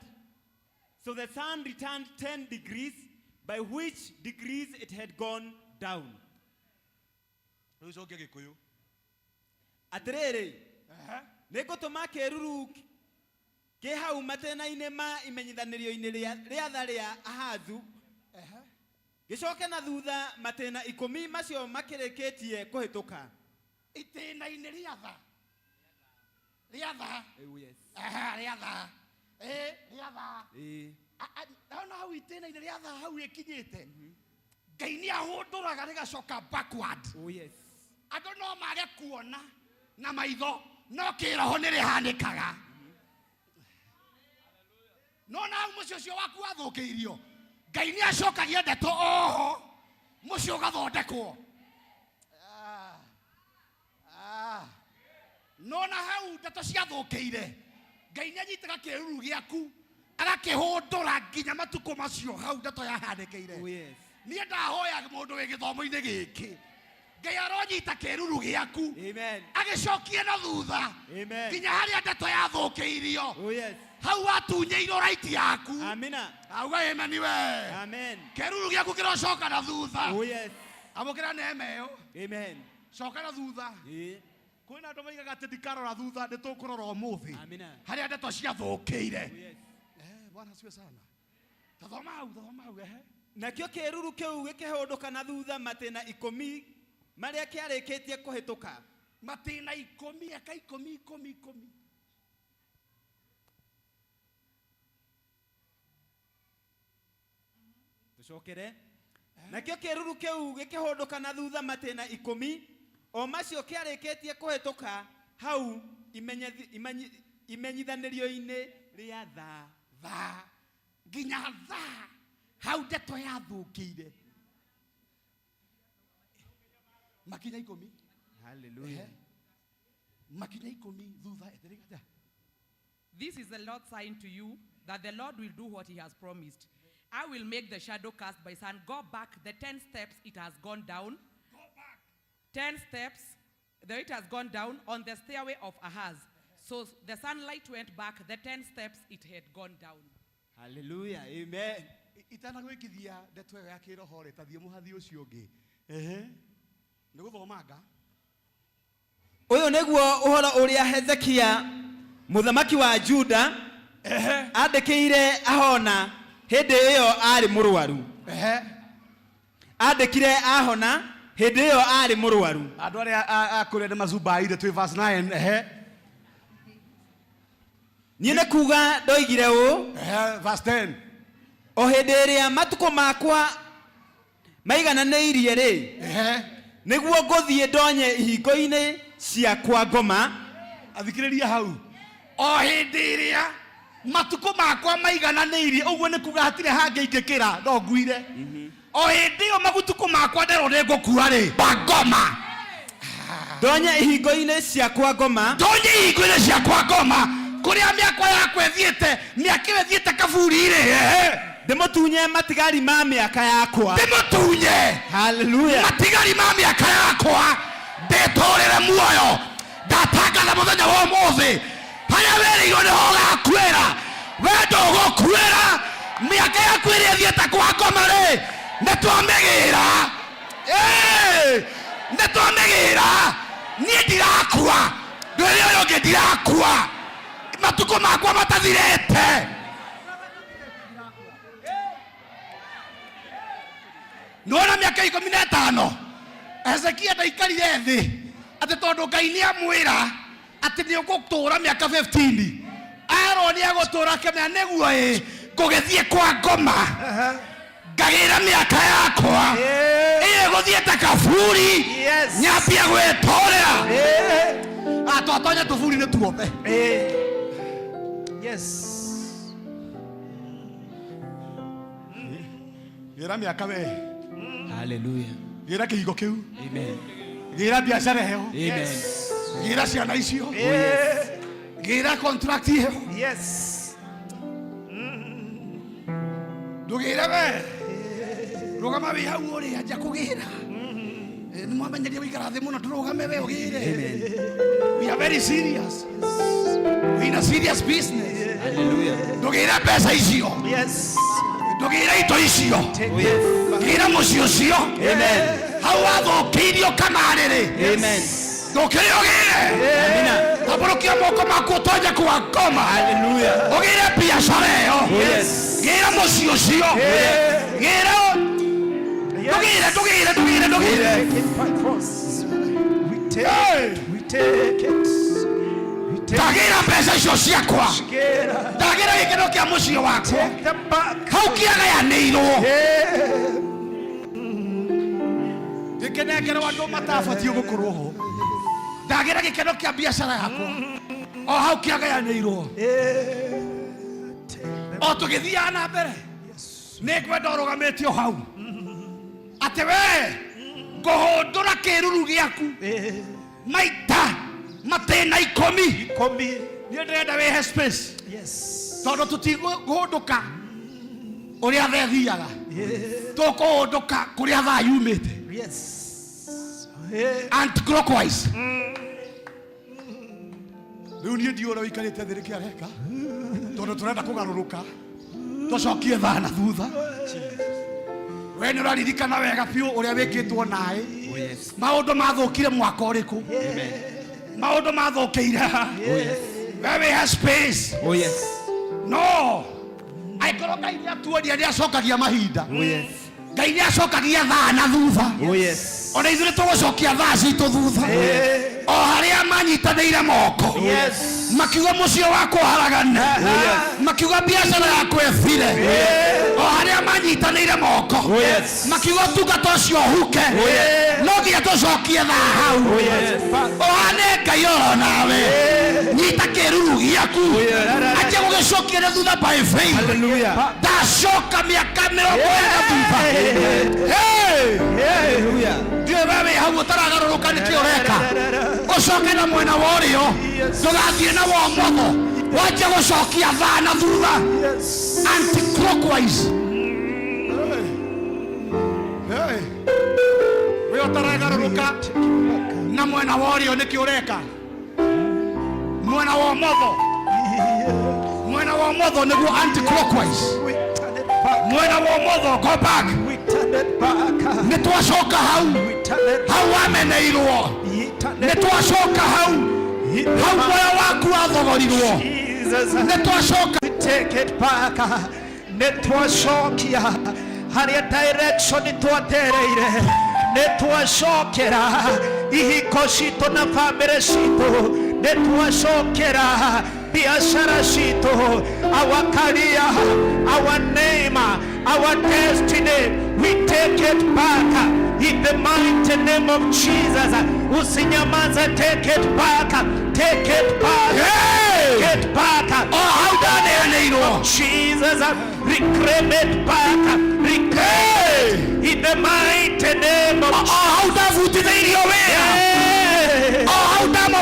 So the sun returned 10 degrees, by which degrees it had gone down. Atiriri. Nĩngũtũma kĩruru kĩ hau matena-inĩ ma imenyithanĩrio-inĩ rĩa tha rĩa Ahazu. Gĩcoke na thutha matena 10 macio makĩrĩkĩtie kũhĩtũka. Itĩna-inĩ rĩa tha. Rĩa tha. Yes. Rĩa tha. Rĩa tha. Ona hau itĩna-inĩ rĩa tha hau ĩkinyĩte. Ngai nĩ ahũndũraga rĩgacoka backward. Oh yes. Andũ no mage kuona na maitho no kĩroho nĩ rĩhanĩkaga. No na hau mũciĩ ũcio waku wathũkĩirio. Ngai nĩ acokagia ndeto oho mũciĩ ũgathondekwo. No na hau ndeto ciathũkĩire. Ngai nĩ anyitaga kĩruru gĩaku agakĩhũndũra nginya matukũ macio hau ndeto yahanĩkĩire. Oh yes. Niĩ ndahoya mũndũ wĩ gĩthomo-inĩ gĩkĩ. Ngai aronyita kĩruru gĩaku. Amen. Agĩcokie na thutha. Amen. Nginya harĩa ndeto yathũkĩirio. Oh yes. Hau watunyĩirwo raiti yaku. Amina. Auga amen we. Amen. Kĩruru gĩaku kĩrocoka na thutha. Oh yes. Amũkĩra neema ĩyo. Amen. Coka na thutha. Kwĩna andũ maigaga atĩ ndikarora thutha nĩtũkũrora ũmũthĩ. Amina. Harĩa ndeto ciathũkĩire. Oh yes. Bwana asifiwe sana. Tathoma hau Nakĩo kĩruru kĩu gĩkĩhũndũka na thutha matena 10 marĩa kĩarĩkĩtie kũhĩtũka. Matena 10 aka 10. Tucokere. Nakĩo kĩruru kĩu gĩkĩhũndũka na thutha matena 10 o macio kĩarĩkĩtie kũhĩtũka hau imenyithanĩrio-inĩ rĩa tha. Nginya tha hau ndeto yathũkĩire. Makinya 10. Hallelujah. Makinya 10 thutha eterigata. This is the Lord's sign to you that the Lord will do what he has promised. I will make the shadow cast by sun go back the 10 steps it has gone down. Go back. 10 steps though it has gone down on the stairway of Ahaz. So the sunlight went back the 10 steps it had gone down. Hallelujah. Amen. Itana gwĩkithia ndeto ĩyo ya kĩroho rĩ tathiĩ mũhathi ũcio ũngĩ. Nĩ gũthomanga. Ũyũ nĩguo ũhoro ũrĩa Hezekia mũthamaki wa Juda andĩkĩire Ahona hĩndĩ ĩyo arĩ mũrwaru. Andĩkire Ahona hĩndĩ ĩyo arĩ mũrwaru. Andũ arĩa akũrĩa nĩ mazubaire twĩ verse 9. Niene kuga ndoigire u. Verse 10. O hĩndĩ ĩrĩa matukũ makwa maigananĩirie rĩ, nĩguo ngũthiĩ ndonye ihingo-inĩ ciakwa ngoma. Athikĩrĩria hau. O hĩndĩ ĩrĩa matukũ makwa maigananĩirie, ũguo nĩ kuga hatirĩ hangĩ ingĩkĩra, no nguire. O hĩndĩ ĩyo matukũ makwa nderwo nĩ ngũkua rĩ, ngoma. Ndonye ihingo-inĩ ciakwa ngoma. Ndonye ihingo-inĩ ciakwa ngoma. Kũrĩa mĩakwa yakwa ĩthiĩte, mĩaka ĩthiĩte kaburi-rĩ, ndĩmũtunye matigari ma mĩaka yakwa. Ndĩmũtunye. Hallelujah. Matigari ma mĩaka yakwa. Ndĩtũrĩre muoyo. Ndatangatha mũthenya wa ũmũthĩ. Harĩa wĩrĩirwo nĩho ũgakuĩra. Wee ndũgũkuĩra. Mĩaka yaku ĩrĩa ĩthiĩte kwa ngoma-rĩ, nĩtwamĩgĩra. Nĩtwamĩgĩra. Niĩ ndirakua. Ndũrĩrĩ ũyũ ũngĩ ndirakua. Matukũ makwa matathirĩte. Nona mĩaka 15 Hezekia ndaikarire thĩ atĩ tondũ Ngai nĩamwĩra atĩ nĩũgũtũũra mĩaka 15. Erwo nĩegũtũũra akĩmenya nĩguo ngũgĩthiĩ kwa ngoma ngagĩra mĩaka yakwa ĩyo ĩgũthiĩte kaburi nyambie gwĩtũũrĩra. Twatonya tũburi-inĩ tuombe. Gĩra mĩaka we. Hallelujah. Gĩra kĩhigo kĩu. Amen. Gĩra biacara ĩyo. Amen. Gĩra ciana icio. Gĩra contract ĩyo. Ndũgĩre we. Rũgama wĩ hau ũrĩ anja kũgĩra. Nĩmwamenyeria gũikara thĩ mũno tũrũgame we ũgĩre. We are very serious. We in a serious business. Hallelujah. Ndũgĩre mbeca icio. Ndũgĩre indo icio. Gĩra mũciĩ ũcio. Hau wathũkĩirio kamarĩrĩ. Ndũkĩrĩ ũgĩre. Tambũrũkia moko maku ũtonye kwa ngoma. Ũgĩre biacara ĩyo. Gĩra mũciĩ ũcio. Gĩra. Ndũgĩre. Ndagĩra mbeca icio ciakwa. Ndagĩra gĩkeno kĩa mũciĩ wakwa. Hau kĩagayanĩirwo. Gĩkenengerwo andũ matabatie gũkorwo ho. Ndagĩra gĩkeno kĩa biacara yakwa. O hau kĩagayanĩirwo. O tũgĩthiaga na mbere. Nĩngwenda ũrũgamĩte o hau. Atĩ we ngũhũndũra kĩruru gĩaku maita matena 10. Niĩ ndĩrenda wĩhe space. Tondũ tũtigũhũndũka ũrĩa thaa ĩthiaga. Tũkũhũndũka kũrĩa thaa yumĩte. Anti-clockwise. Rĩu niĩ ndiũĩ ũrĩa ũikarĩte thĩ nĩkĩ areka. Tondũ tũrenda kũgarũrũka. Tũcokie thaa na thutha. We nĩ ũraririkana wega biũ ũrĩa wĩkĩtwo naĩ. Maũndũ mathũkire mwaka ũrĩkũ. Maũndũ mathũkĩire ha. We wĩhe space. No. Angĩkorwo Ngai nĩatuonia nĩacokagia mahinda. Ngai nĩacokagia thaa na thutha. Ona ithuĩ tũgũcokia thaa citũ thutha. O harĩa manyitanĩire moko. Makiuga mũciĩ wakwa haragane. Makiuga biacara yakwa ĩthire. O harĩa manyitanĩire moko. Makiuga ũtungata ũcio ũhuke. No nginya tũcokie thaa hau. O hane Ngai oro nawe. Nyita kĩruru gĩaku. Anjia gũgĩcokia thutha by faith. Ndacoka mĩaka 20 thutha. Ndiũĩ we wĩ hau ũtaragarũrũka nĩkĩ ũreka. Ũcoke na mwena wa ũrĩo. Ndũgathiĩ na wa ũmotho. Wanjia gũcokia thaa na thutha. Anti-clockwise. We ũtaragarũrũka na mwena wa ũrĩo nĩkĩ ũreka. Mwena wa ũmotho. Mwena wa ũmotho nĩguo anti-clockwise. Mwena wa ũmotho go back. Nĩtwacoka hau. Hau wameneirwo. Nĩtwacoka hau. Hau moyo waku wathogorirwo. Nĩtwacoka. Take it back. Nĩtwacokia harĩa direction twatereire. Nĩtwacokera ihiko citũ na family citũ. Nĩtwacokera biashara shito, our career, our name, our destiny, we take it back in the mighty name of Jesus. Usinyamaze, take it back, take it back, take it back. Oh, how done Jesus, reclaim it back, reclaim in the mighty name of Jesus. Oh, how done you did it? Oh, how done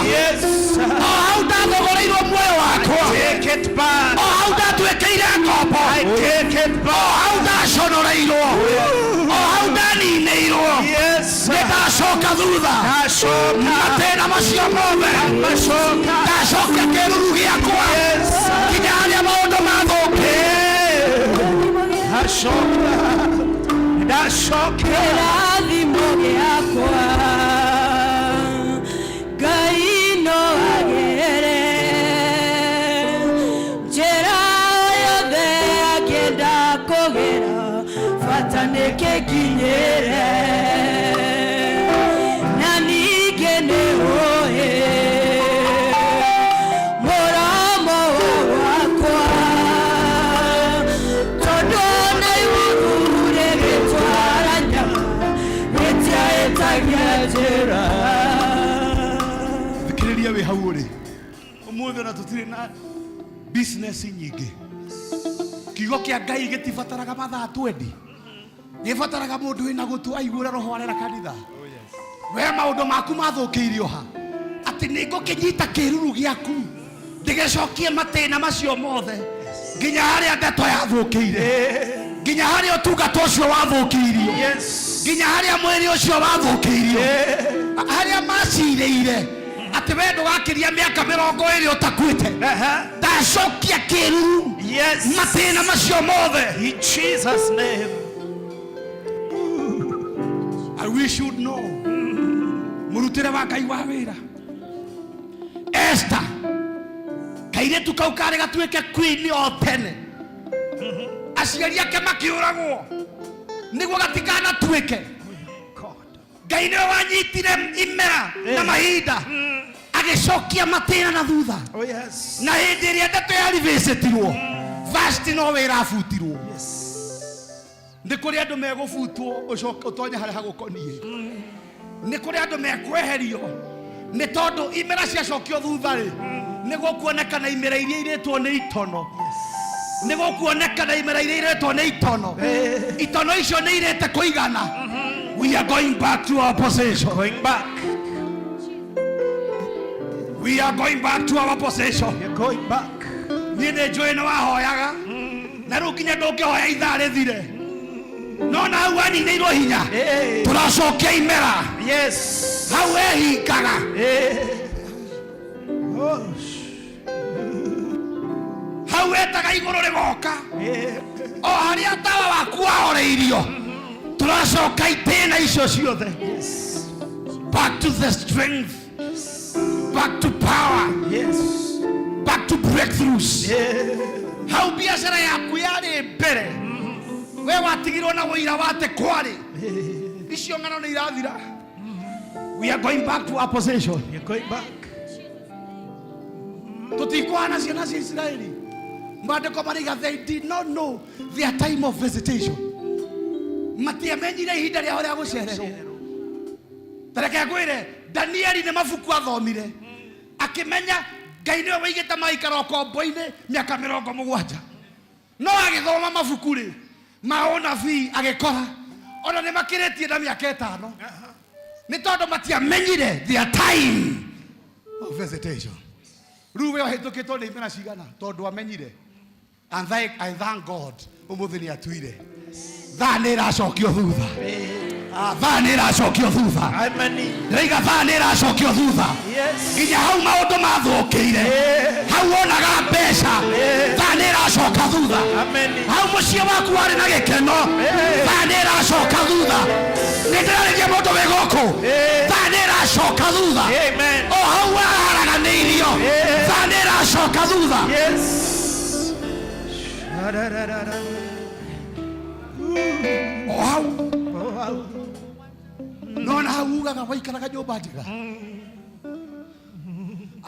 yes. Oh, how done take it back. Oh, how done to a take it back. Oh, how done Shonorairo. Oh, how done in Nairo. Yes. Let us shock a duda. Matena Masiamove. Tashoka Kerugiaqua. Yes. Kidania Mondo Magoke. Tashoka. Tashoka. Gaino agere jera yode agenda kogera fatane kekinyere nani gene oe moramo wakwa todona yugure betwaranya betia etagajera we hauri umuthi na tutire na business nyingi kigo kia Ngai gitibataraga mathaa 20 gibataraga mundu wina gutu aigura roho arera kanitha we maundu maku mathukiirio ha ati ningo kinyita kiruru giaku ndigecokie matena macio mothe nginya haria ndeto yathukiire nginya haria utungata ucio wathukiirio nginya haria mwiri ucio wathukiirio haria maciriire ati wendo wakiria miaka 20 utakwite ndacokia kiruru matena macio mothe in Jesus name. I wish you'd know murutire wa Ngai wa wira Esther kairetu kau kare gatuike queen o tene aciari ake makiuragwo niguo gatikana tuike Ngai niwe wanyitire imera na mahinda agicokia matena na thutha na hindi iria ndeto ya revisetirwo fast no wira afutirwo ndi kuri andu megufutwo utonye hari hagukonie ni kuri andu mekweherio ni tondu imera ciacokio thutha ri niguo kuonekana imera iria iretwo ni itono niguo kuonekana imera iria iretwo ni itono itono icio ni irete kuigana. We are going back to our possession. Going back. We are going back to our possession. We are going back. Niende joy na wahoyaga. Na rukinya ndoke hoya ithare thire. No na wani ni rohinya. Turacokia imera. Yes. Hawe hikaga. Hawe taga iguru rigoka. O haria tawa waku ahoreirio. Turacoka itena icio ciothe. Back to the strength. Back to power. Back to breakthroughs. Hau biashara yaku yari mbere we watigirwo na wira wate kwari icio ngano ni irathira. We are going back to our possession. We are going back. Tutikwana ciana cia Israeli mandiko mariga they did not know their time of visitation. Matiamenyire ihinda rĩao rĩa gũcererwo. Tareke ngwĩre Danieli nĩ mabuku athomire akimenya Ngai nĩwe waigĩte maikara ũkombo-inĩ mĩaka 70 no agĩthoma mabuku rĩ ma ũnabii agĩkora ona nĩ makĩrĩtie na mĩaka 5 nĩ tondũ matiamenyire their time of visitation. Rĩu we wahĩtũkĩtwo nĩ imera cigana tondũ amenyire. And I thank God ũmũthĩ nĩ atuire thaa nĩ ĩracokio thutha. Thaa nĩ ĩracokio thutha. Reiga thaa nĩ ĩracokio thutha. Nginya hau maũndũ mathũkĩire hau wonaga mbeca thaa nĩ ĩracoka thutha. Hau mũciĩ waku warĩ na gĩkeno thaa nĩ ĩracoka thutha. Nĩ ndĩrarĩria mũndũ wĩ gũkũ thaa nĩ ĩracoka thutha. O hau waharaganĩirio thaa nĩ ĩracoka thutha. O hau no na hau ugaga waikaraga nyũmba njega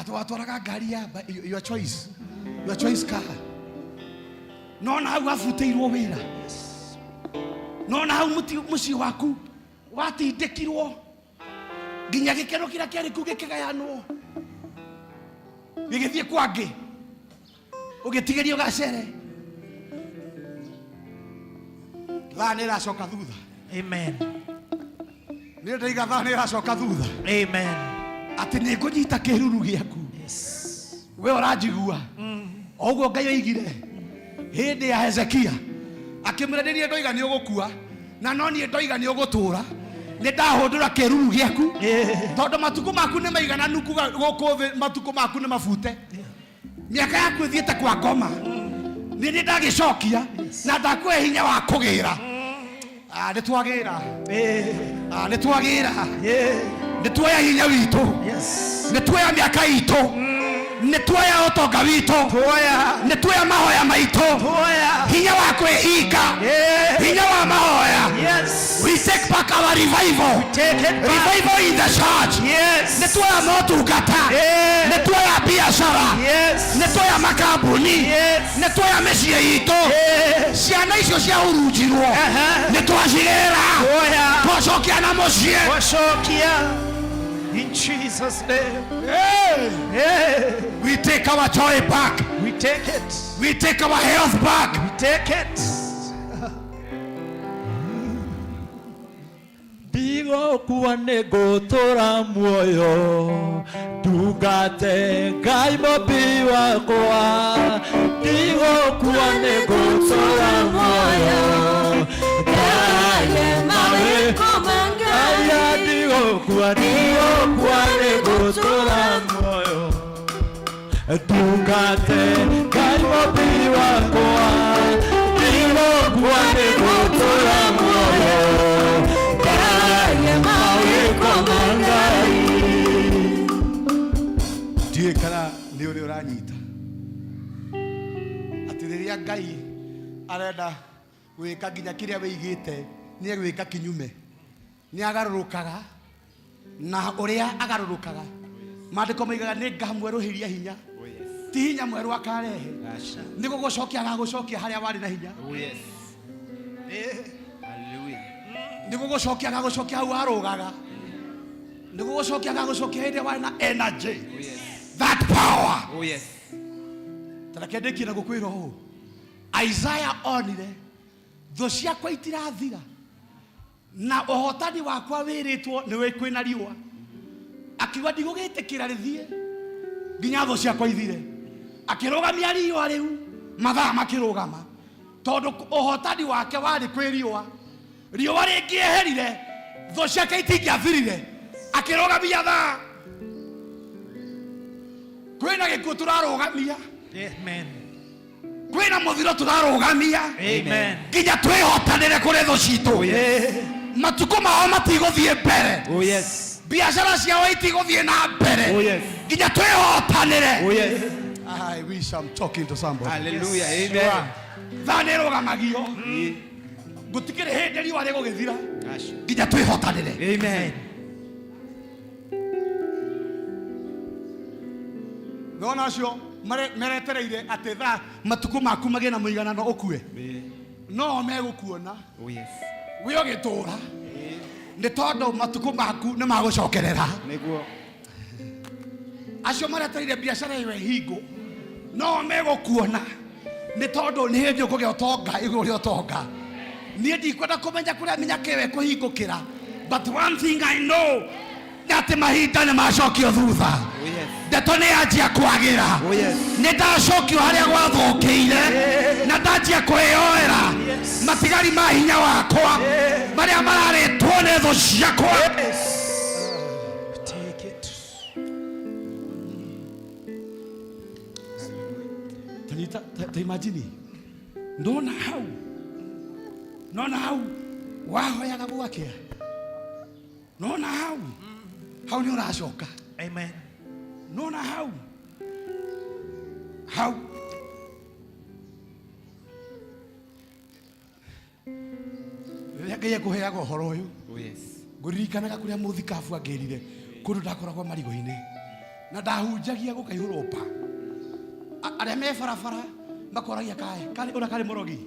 atwatwaraga ngari ya your choice car. Nona hau abuteirwo wira, nona hau muci waku watindikirwo nginya gikeno kira kiari ku gikagayanwo gigithie kwangi ugitigerio gacere thani iracoka thutha. Amen. Ni ndaiga thani iracoka thutha. Amen. Ati ni ngunyita kiruru giaku. Yes. We uranjigua oguo Ngai oigire hindi ya Hezekia akimuranirie ndoiga ni ugukua na no ni ndoiga ni ugutura ni ndahundura kiruru giaku tondu matuko maku ni maigananu guku matuko maku ni mafute miaka yaku ithiete kwa ngoma ni ndagicokia na ndakwe hinya wa kugira ni twagira ni twagira ni twoya hinya witu ni twoya miaka itu ni twoya utonga witu ni twoya mahoya maitu hinya wa kwihinga hinya wa mahoya. We take back our revival. Revival in the church. Ni twoya motungata ni twoya biashara ni twoya makambuni ni twoya micii itu ciana icio cia urunjirwo ni twacigera twacokia na mucii in Jesus' name. We take our joy back. We take it. We take our health back. We take it. Digo kuane gotora muoyo Dugate Ngai mopi wakwa Digo kuane gotora muoyo Gaye mawe komanga Digo kuane gotora muoyo Dugate Ngai mopi wakwa Digo kuane gotora muoyo Ndiye kana ni uri uranyita ati riria Ngai arenda gwika nginya kiria wigite ni gwika kinyume ni agarurukaga na uria agarurukaga mandiko maigaga ni ngamweruhiria hinya ti hinya mweru akarehe ni gugucokia agagucokia haria wari na hinya. Ni gugucokia agagucokia hau arugaga ni gugucokia agagucokia hindi wari na energy. That power. Oh yes. Tarakendeki na gukwira ho. Isaiah onire tho ciakwa itirathira na uhotani wakwa wiritwo ni we kwina riwa akiwa ndigugitikira rithie nginya tho ciakwa ithire akirugamia riwa riu mathaa makirugama tondu uhotani wake wari kwiriwa riwa ringieherire tho ciake itingiathirire akirugamia thaa kwina gikuo turarugamia. Amen. Kwina muthiro turarugamia. Amen. Nginya twihotanire kuri tho citu. Matuko mao matiguthie mbere. Oh yes. Biashara ciao itiguthie na mbere. Oh yes. Nginya twihotanire. Oh yes. I wish I'm talking to somebody. Hallelujah. Amen. Thani rugamagio. Gutikire hindi riwa rigugithira. Nginya twihotanire. Amen. Nona acio meretereire ati tha matuko maku magena muiganano ukue no megukuona. Oh yes. We ogitura ni tondu matuko maku ni magucokerera niguo acio meretereire biashara iwe hingo no megukuona ni tondu ni hindi ukugia utonga iguri utonga ni ndikwenda kumenya kuria minyakewe kuhingukira but one thing I know that mahinda ni macokio thutha. Oh yes. Ndeto ni anjia kwagira. Oh yes. Ni ndacokio haria gwathukiire na ndanjia kwioera matigari ma hinya wakwa maria mararitwo ni thu ciakwa. Take it. Ta imagine ndona hau wahoyaga gwakia nona hau ni uracoka. Amen. Nona hau Ngai akuheaga uhoro uyu. Oh yes. Nguririkanaga kuria muthikabu angirire kundu ndakoragwo marigo-ini na ndahunjagia gukaihurwo pa aria me barabara makoragia kari ora kari morogi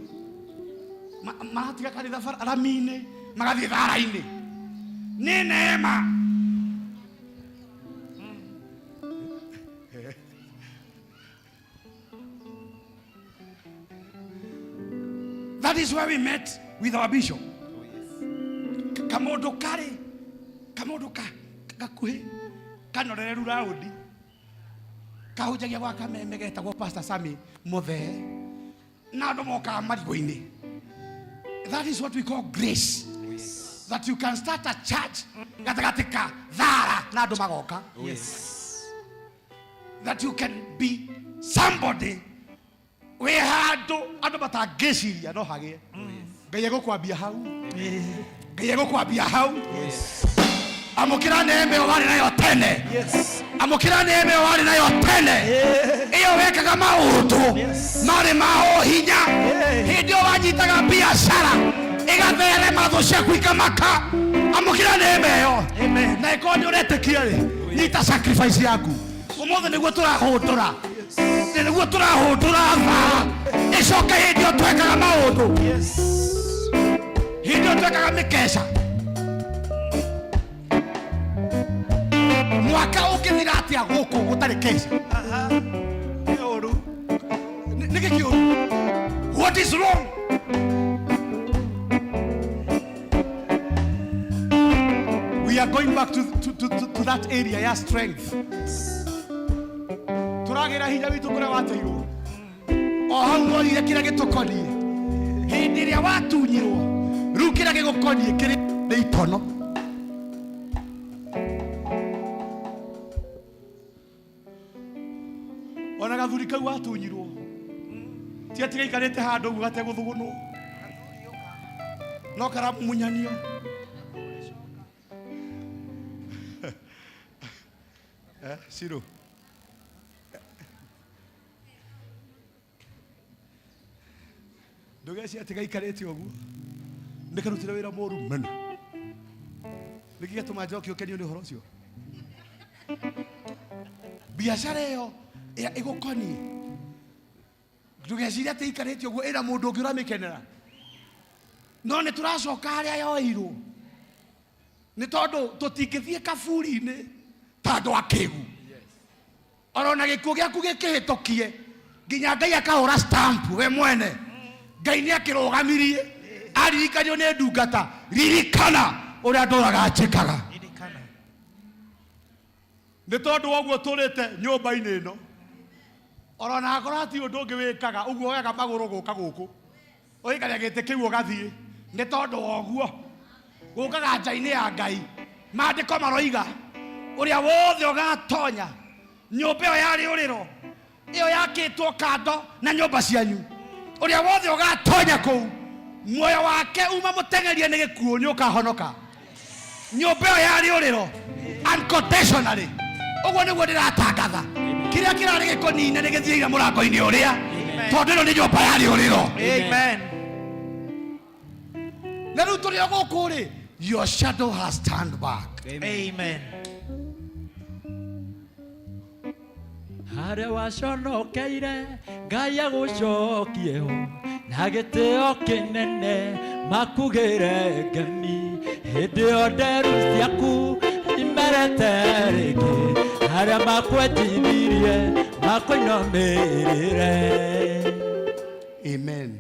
maratiga kanitha arami-inĩ magathie thara-inĩ nĩ neema. That is where we met with our bishop. Kamondo gakuhi kanorereru raundi kahunjagia gwa kameme getagwo Pastor Sami Muthee na andũ mokaga marigũ-inĩ. That is what we call grace. That you can start a church gatagatĩ ka thara na andũ magoka. That you can be somebody we handũ andũ matangĩciria no hagĩe. Ngai egũkwambia hau. Ngai egũkwambia hau. Amũkĩra neema ĩyo warĩ nayo tene. Amũkĩra neema ĩyo warĩ nayo tene. Iyo wekaga maũndũ marĩ ma hinya. Hĩndĩ ĩyo wanyitaga biacara ĩgatherema thũ ciaku ikamaka. Amũkĩra neema ĩyo. Na ĩkorwo nĩ ũretĩkia rĩ, nyita sacrifice yaku. Ũmũthĩ nĩguo tũrahũndũra. Nĩguo tũrahũndũra tha. Ĩcoke hĩndĩ ĩyo twekaga maũndũ. Hĩndĩ ĩyo twekaga mĩkeca. Mwaka ũkĩthira atĩa gũkũ gũtarĩ keca. Nĩkĩ kĩũru? What is wrong? We are going back to that area ya strength. Tũragĩra hinya witũ kũrĩa wateirwo. O hau woire kĩrĩa gĩtũkoniĩ. Hĩndĩ ĩrĩa watunyirwo, rĩu kĩrĩa gĩgũkoniĩ kĩrĩ nĩ itono. Ona gathuri kau watunyirwo ti atiga ikarĩte handũ ũguo gategũthũgũnwo no karamunyanio. Ciro ndũgeci atiga ikarĩte ũguo nĩkarutĩre wĩra mũru mũno. Nĩkĩ gĩtũma njoke ũkenio nĩ ũhoro ũcio? Biacara ĩyo ĩgũkoniĩ ndũgecirie atĩ ikarĩte ũguo ĩna mũndũ ũngĩ ũramĩkenera. No nĩ tũracoka harĩa yoirwo nĩ tondũ tũtingĩthiĩ kaburi-inĩ ta andũ akĩgu. Ona gĩkuũ gĩaku gĩkĩhĩtũkie nginya Ngai akahũra stamp we mwene. Ngai nĩ akĩrũgamirie aririkanio nĩ ndungata. Ririkana ũrĩa ndũraga njĩkaga. Nĩ tondũ woguo tũrĩte nyũmba-inĩ ĩno ona akorwo hati ũndũ ũngĩ wĩkaga ũguo woyaga magũrũ gũka gũkũ ũgĩikaria gĩtĩ kĩu ũgathiĩ. Nĩ tondũ woguo gũkaga nja-inĩ ya Ngai maandĩko maroiga ũrĩa wothe ũgatonya nyũmba ĩyo ya rĩũrĩro ĩyo yakĩtwo kando na nyũmba cianyu. Ũrĩa wothe ũgatonya kũu muoyo wake uma mũteng'erie nĩ gĩkuũ nĩ ũkahonoka. Nyũmba ĩyo ya rĩũrĩro unconditionally. Ũguo nĩguo ndĩratangatha. Kĩrĩa kĩrarĩ gĩkonine nĩ gĩthiĩire mũrango-inĩ ũrĩa tondũ ĩno nĩ nyũmba ya rĩũrĩro. Amen. Na rĩu tũrĩ o gũkũ rĩ, your shadow has turned back. Amen. Harĩa waconokeire Ngai agũcokie ho na gĩtĩo kĩnene makugĩre ngemi. Hĩndĩ ĩyo nderu ciaku imerete rĩngĩ harĩa makwenjithirie makũinamĩrĩre. Amen.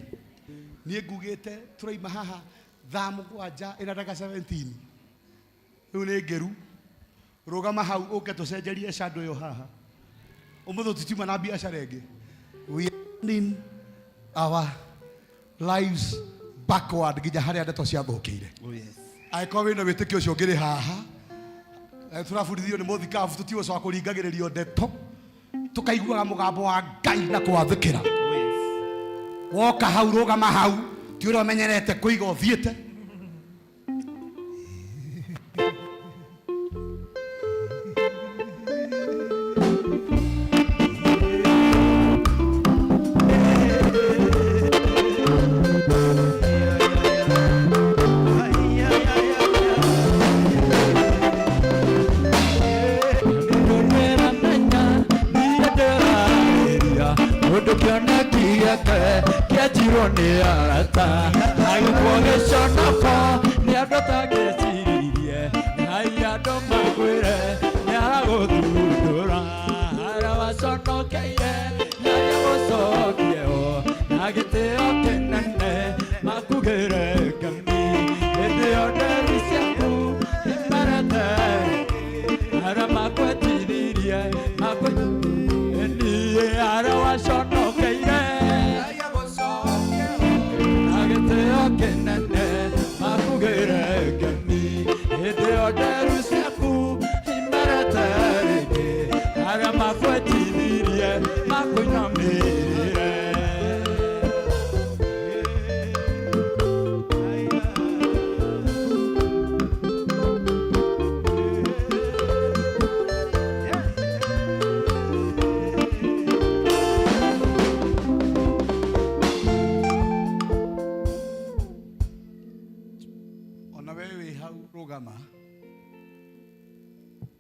Niĩ ngugĩte tũraima haha thaa mũgwanja ĩna ndagĩka 17. Rĩu nĩ ngĩru rũgama hau ũke tũcenjerie shadow ĩyo haha. Ũmũthĩ tũtiuma na biacara ĩngĩ. We are turning our lives backward nginya harĩa ndeto ciathũkĩire. Angĩkorwo wĩna wĩtĩkio ũcio ũngĩrĩ haha turabundithio nĩ mũthikabu tũtigũcoka kũringagĩrĩrio ndeto tũkaiguaga mũgambo wa Ngai na kũwathĩkĩra. Woka hau rũgama hau ti ũrĩa ũmenyerete kũiga ũthiĩte. ũtangĩciririe ngai andũ makwĩre nĩaragũthundũra harĩa waconokeire nĩagũcokie ho na gĩtĩo kĩnene makugĩre ngami hĩndĩ ĩyo nderu ciaku imerete harĩa makwendithirie niĩ harĩa waconokeire na gĩtĩo kĩnene makugĩre ngami hĩndĩ ĩyo nderu ciaku imerete rĩngĩ harĩa makwendithirie makũinamĩrĩre. Rugama.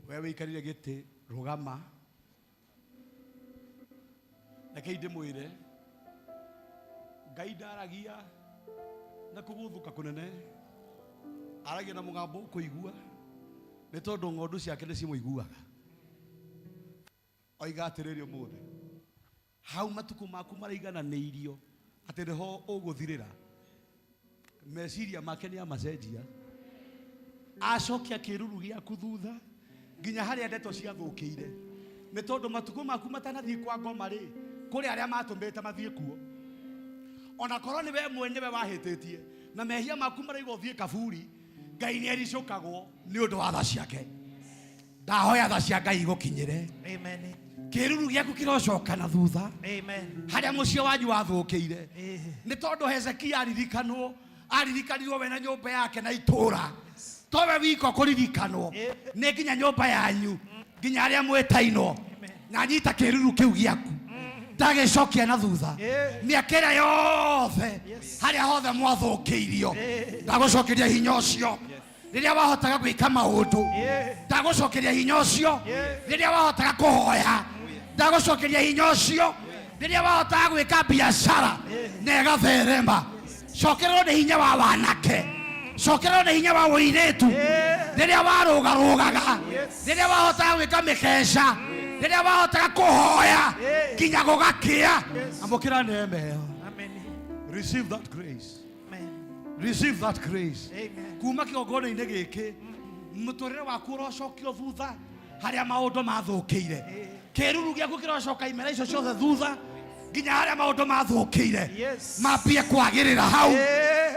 Wewe ikarire giti rugama. Rekei ndimwire Ngai ndaragia na kuguthuka kunene, aragia na mugambo kuigua ni tondu ng'ondu ciake ni cimuiguaga. Oiga atiriri umuthi hau matuku maku maraigananiirio ati niho uguthirira meciria make ni amacenjia acokia kiruru giaku thutha nginya haria ndeto ciathukiire ni tondu matuku maku matanathii kwa ngoma ri kuri aria matumite mathie kuo ona korwo ni we mwenyewe wahititie na mehia maku maraigo thie kaburi Ngai ni ericukagwo ni undu wa tha ciake. Ndahoya tha cia Ngai gukinyire. Amen. Kiruru giaku kirocoka na thutha. Amen. Haria mucio wanyu wathukiire ni tondu Hezekia aririkanirwo we na nyumba yake na itura towe wiko kuririkanwo ni nginya nyumba yanyu nginya aria mwetaino na nyita kiruru kiu giaku ndagicokia na thutha miakera yothe haria hothe mwathukiirio ndagucokeria hinya ucio riria wahotaga gwika maundu ndagucokeria hinya ucio riria wahotaga kuhoya ndagucokeria hinya ucio riria wahotaga gwika biashara nega therema cokererwo ni hinya wa wanake cokererwo ni hinya wa wiritu riria warugarugaga riria wahotaga gwika mikeca riria wahotaga kuhoya nginya gugakia amukira neema iyo. Receive that grace. Receive that grace. Kuma kigongona-inĩ gĩkĩ mũtũrĩre waku ũrocokio thutha haria maũndũ mathukiire kĩruru gĩaku kĩrocoka imera icio ciothe thutha nginya haria maũndũ mathukiire mambie kwagĩrĩra hau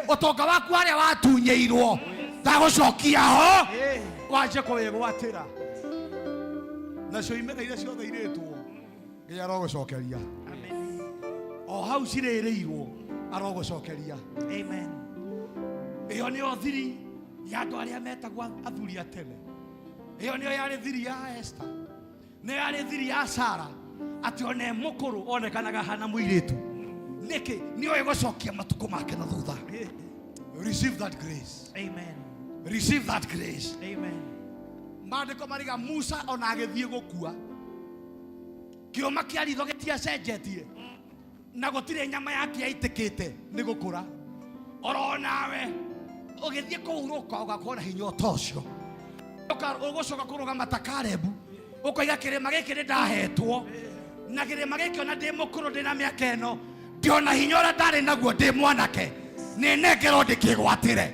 ũtonga waku haria watunyĩirwo ndagucokia ho wanjie kũwĩgwatĩra nacio imera iria ciothe irĩtwo nginya arogucokeria o hau cirĩrĩirwo arogucokeria. Amen. Iyo niyo thiri ya andu aria metagwa athuri a tene. Iyo niyo yari thiri ya Esther, ne yari thiri ya Sara, ati one mukuru onekanaga hana muiritu niki niyo egocokia matuko make na thutha. Receive that grace. Amen. Receive that grace. Amen. Maandiko mariga Musa ona agithie gukua kioma kia ritho gitiacenjetie na gutire nyama yake yaitikite ni gukura oro nawe ugithie kuhuruka ugakora hinya utocio ugucoka kurugama ta Kalebu ukoiga kirima giki ni ndahetwo na kirima giki ona ndi mukuru ndina miaka ino ndiona hinya uria ndari naguo ndi mwanake ni negero ndikigwatire.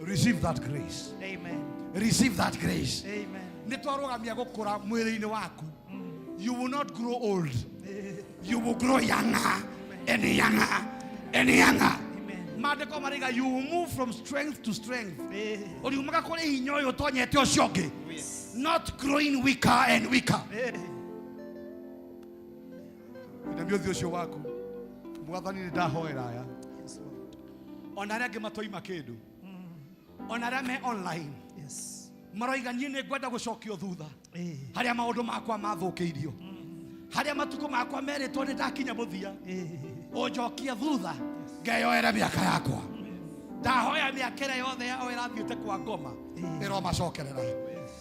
Receive that grace. Amen. Receive that grace. Amen. Nitwarugamia gukura mwiri-ini waku. You will not grow old. You will grow younger and younger and younger. Maandiko mariga you will move from strength to strength. Uriumaga kuri hinya uyu tonyete ucio ungi. Not growing weaker and weaker. Ndambio thio ucio waku. Mwathani ni ndahoera aya. Ona aria angi matoima kindu. Ona aria me online. Maroiga nie ni ngwenda gucokio thutha. Haria maundu makwa mathukiirio. Haria matuko makwa meritwo ni ndakinya muthia. Unjokia thutha ngeyoera miaka yakwa. Ndahoya miakera yothe yao irathiite kwa ngoma iromacokerera.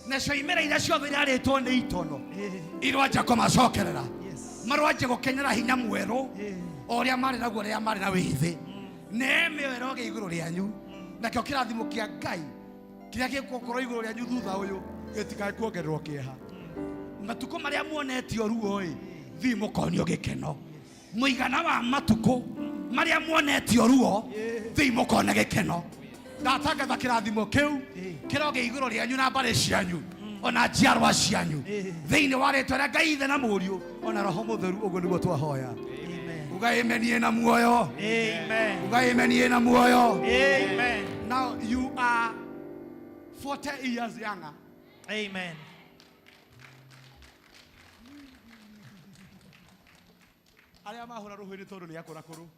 Nacio imera iria ciothe iraritwo ni itono irwanja kumacokerera. Marwanje gukenyera hinya mweru uria mari naguo ria mari na withi. Neema ĩyo ĩroge igũrũ rĩanyu na kio kirathimo kia Ngai kiria gikukorwo iguru ria thutha uyu gitikae kuongererwo kieha matuko maria muonetio ruo thi mukonio gikeno muigana wa matuko maria muonetio ruo thi mukone gikeno ndatangatha kirathimo kiu kiroge iguru rianyu na mbare cianyu ona njiarwa cianyu thiini wa ritwa ria Ngai ithe na Mũriũ ona Roho Mũtheru uguo niguo twahoya uga amen na muoyo amen uga amen na muoyo amen. Now you are 40 years younger. Amen. Aria mahura ruhini tondu ni yakura kuru.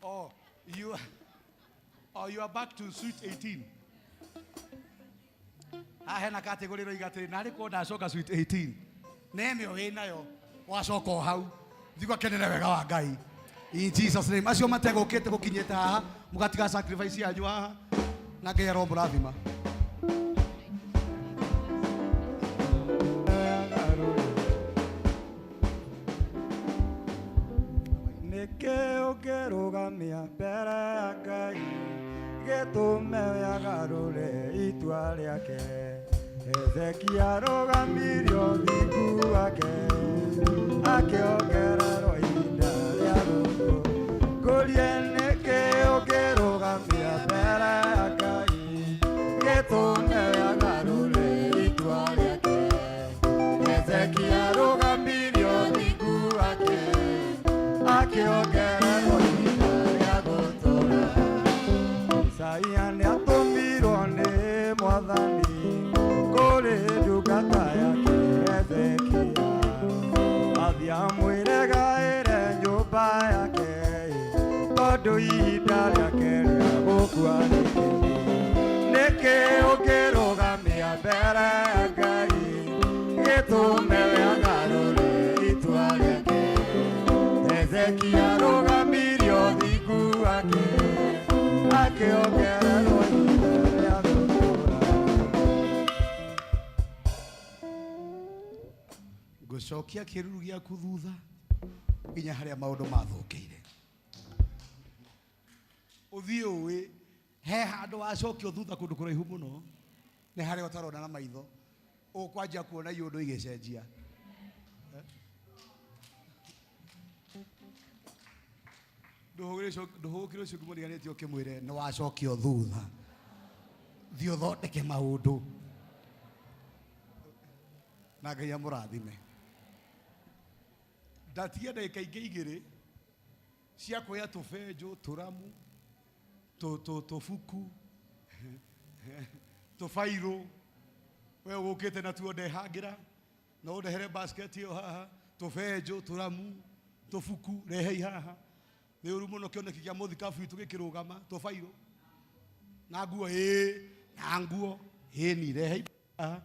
Oh, you are back to sweet 18. Hena category ro igatiri nari ko ndacoka sweet 18. Neme o nayo wacoka hau. Thigwa kenene wega wa Ngai. In Jesus name. Acio mategukite gukinyeta haha mugatiga sacrifice yanyu haha na Ngai ro murathima. Neke ukirugamia mbere ya Ngai gitume yagarure itua riake Hezekia rugamirio thingu wake akiongererwo ihinda ria gũkũ ngũrie nĩkĩ ũngĩrũgamia mbere ya Ngai gĩtũme yagarũre itua rĩake Hezekia rugamirio thingu wake akiongererwo ihinda ria gũtũũra Isaia nĩatũmirwo nĩ Mwathani kũrĩ ndungata yake Hezekia athia mwĩre gaĩre nyũmba yake tondũ ihinda rĩake rĩa gũkua nĩkĩ ũngĩrũgamia mbere ya Ngai gĩtũme yagarũre itua rĩake Hezekia rũgamirio thingu wake akĩongererwo ihinda rĩa gũtũũra Gucokia kiruru giaku thutha nginya haria maundu mathukiire uthii uwi he handu wacokio thutha kundu kuraihu muno ni haria utarona na maitho ukwanjia kuona iundu igicenjia nduhugire ucio ngumuriganĩtie ukimwire ni wacokio thutha thi uthondeke maundu na Ngai amũrathime ndatia ndagĩka ingĩ igĩrĩ cia kuoya tũbenjũ tũramu tũbuku tũbairũ we ũgũkĩte natuo ndehangira no ũndehere basket ĩyo haha tũbenjũ tũramu tũbuku rehei haha nĩ ũru mũno kĩoneki kĩa mũthikabu witũ gĩkĩrũgama tũbairũ na nguo na nguo ni rehei haha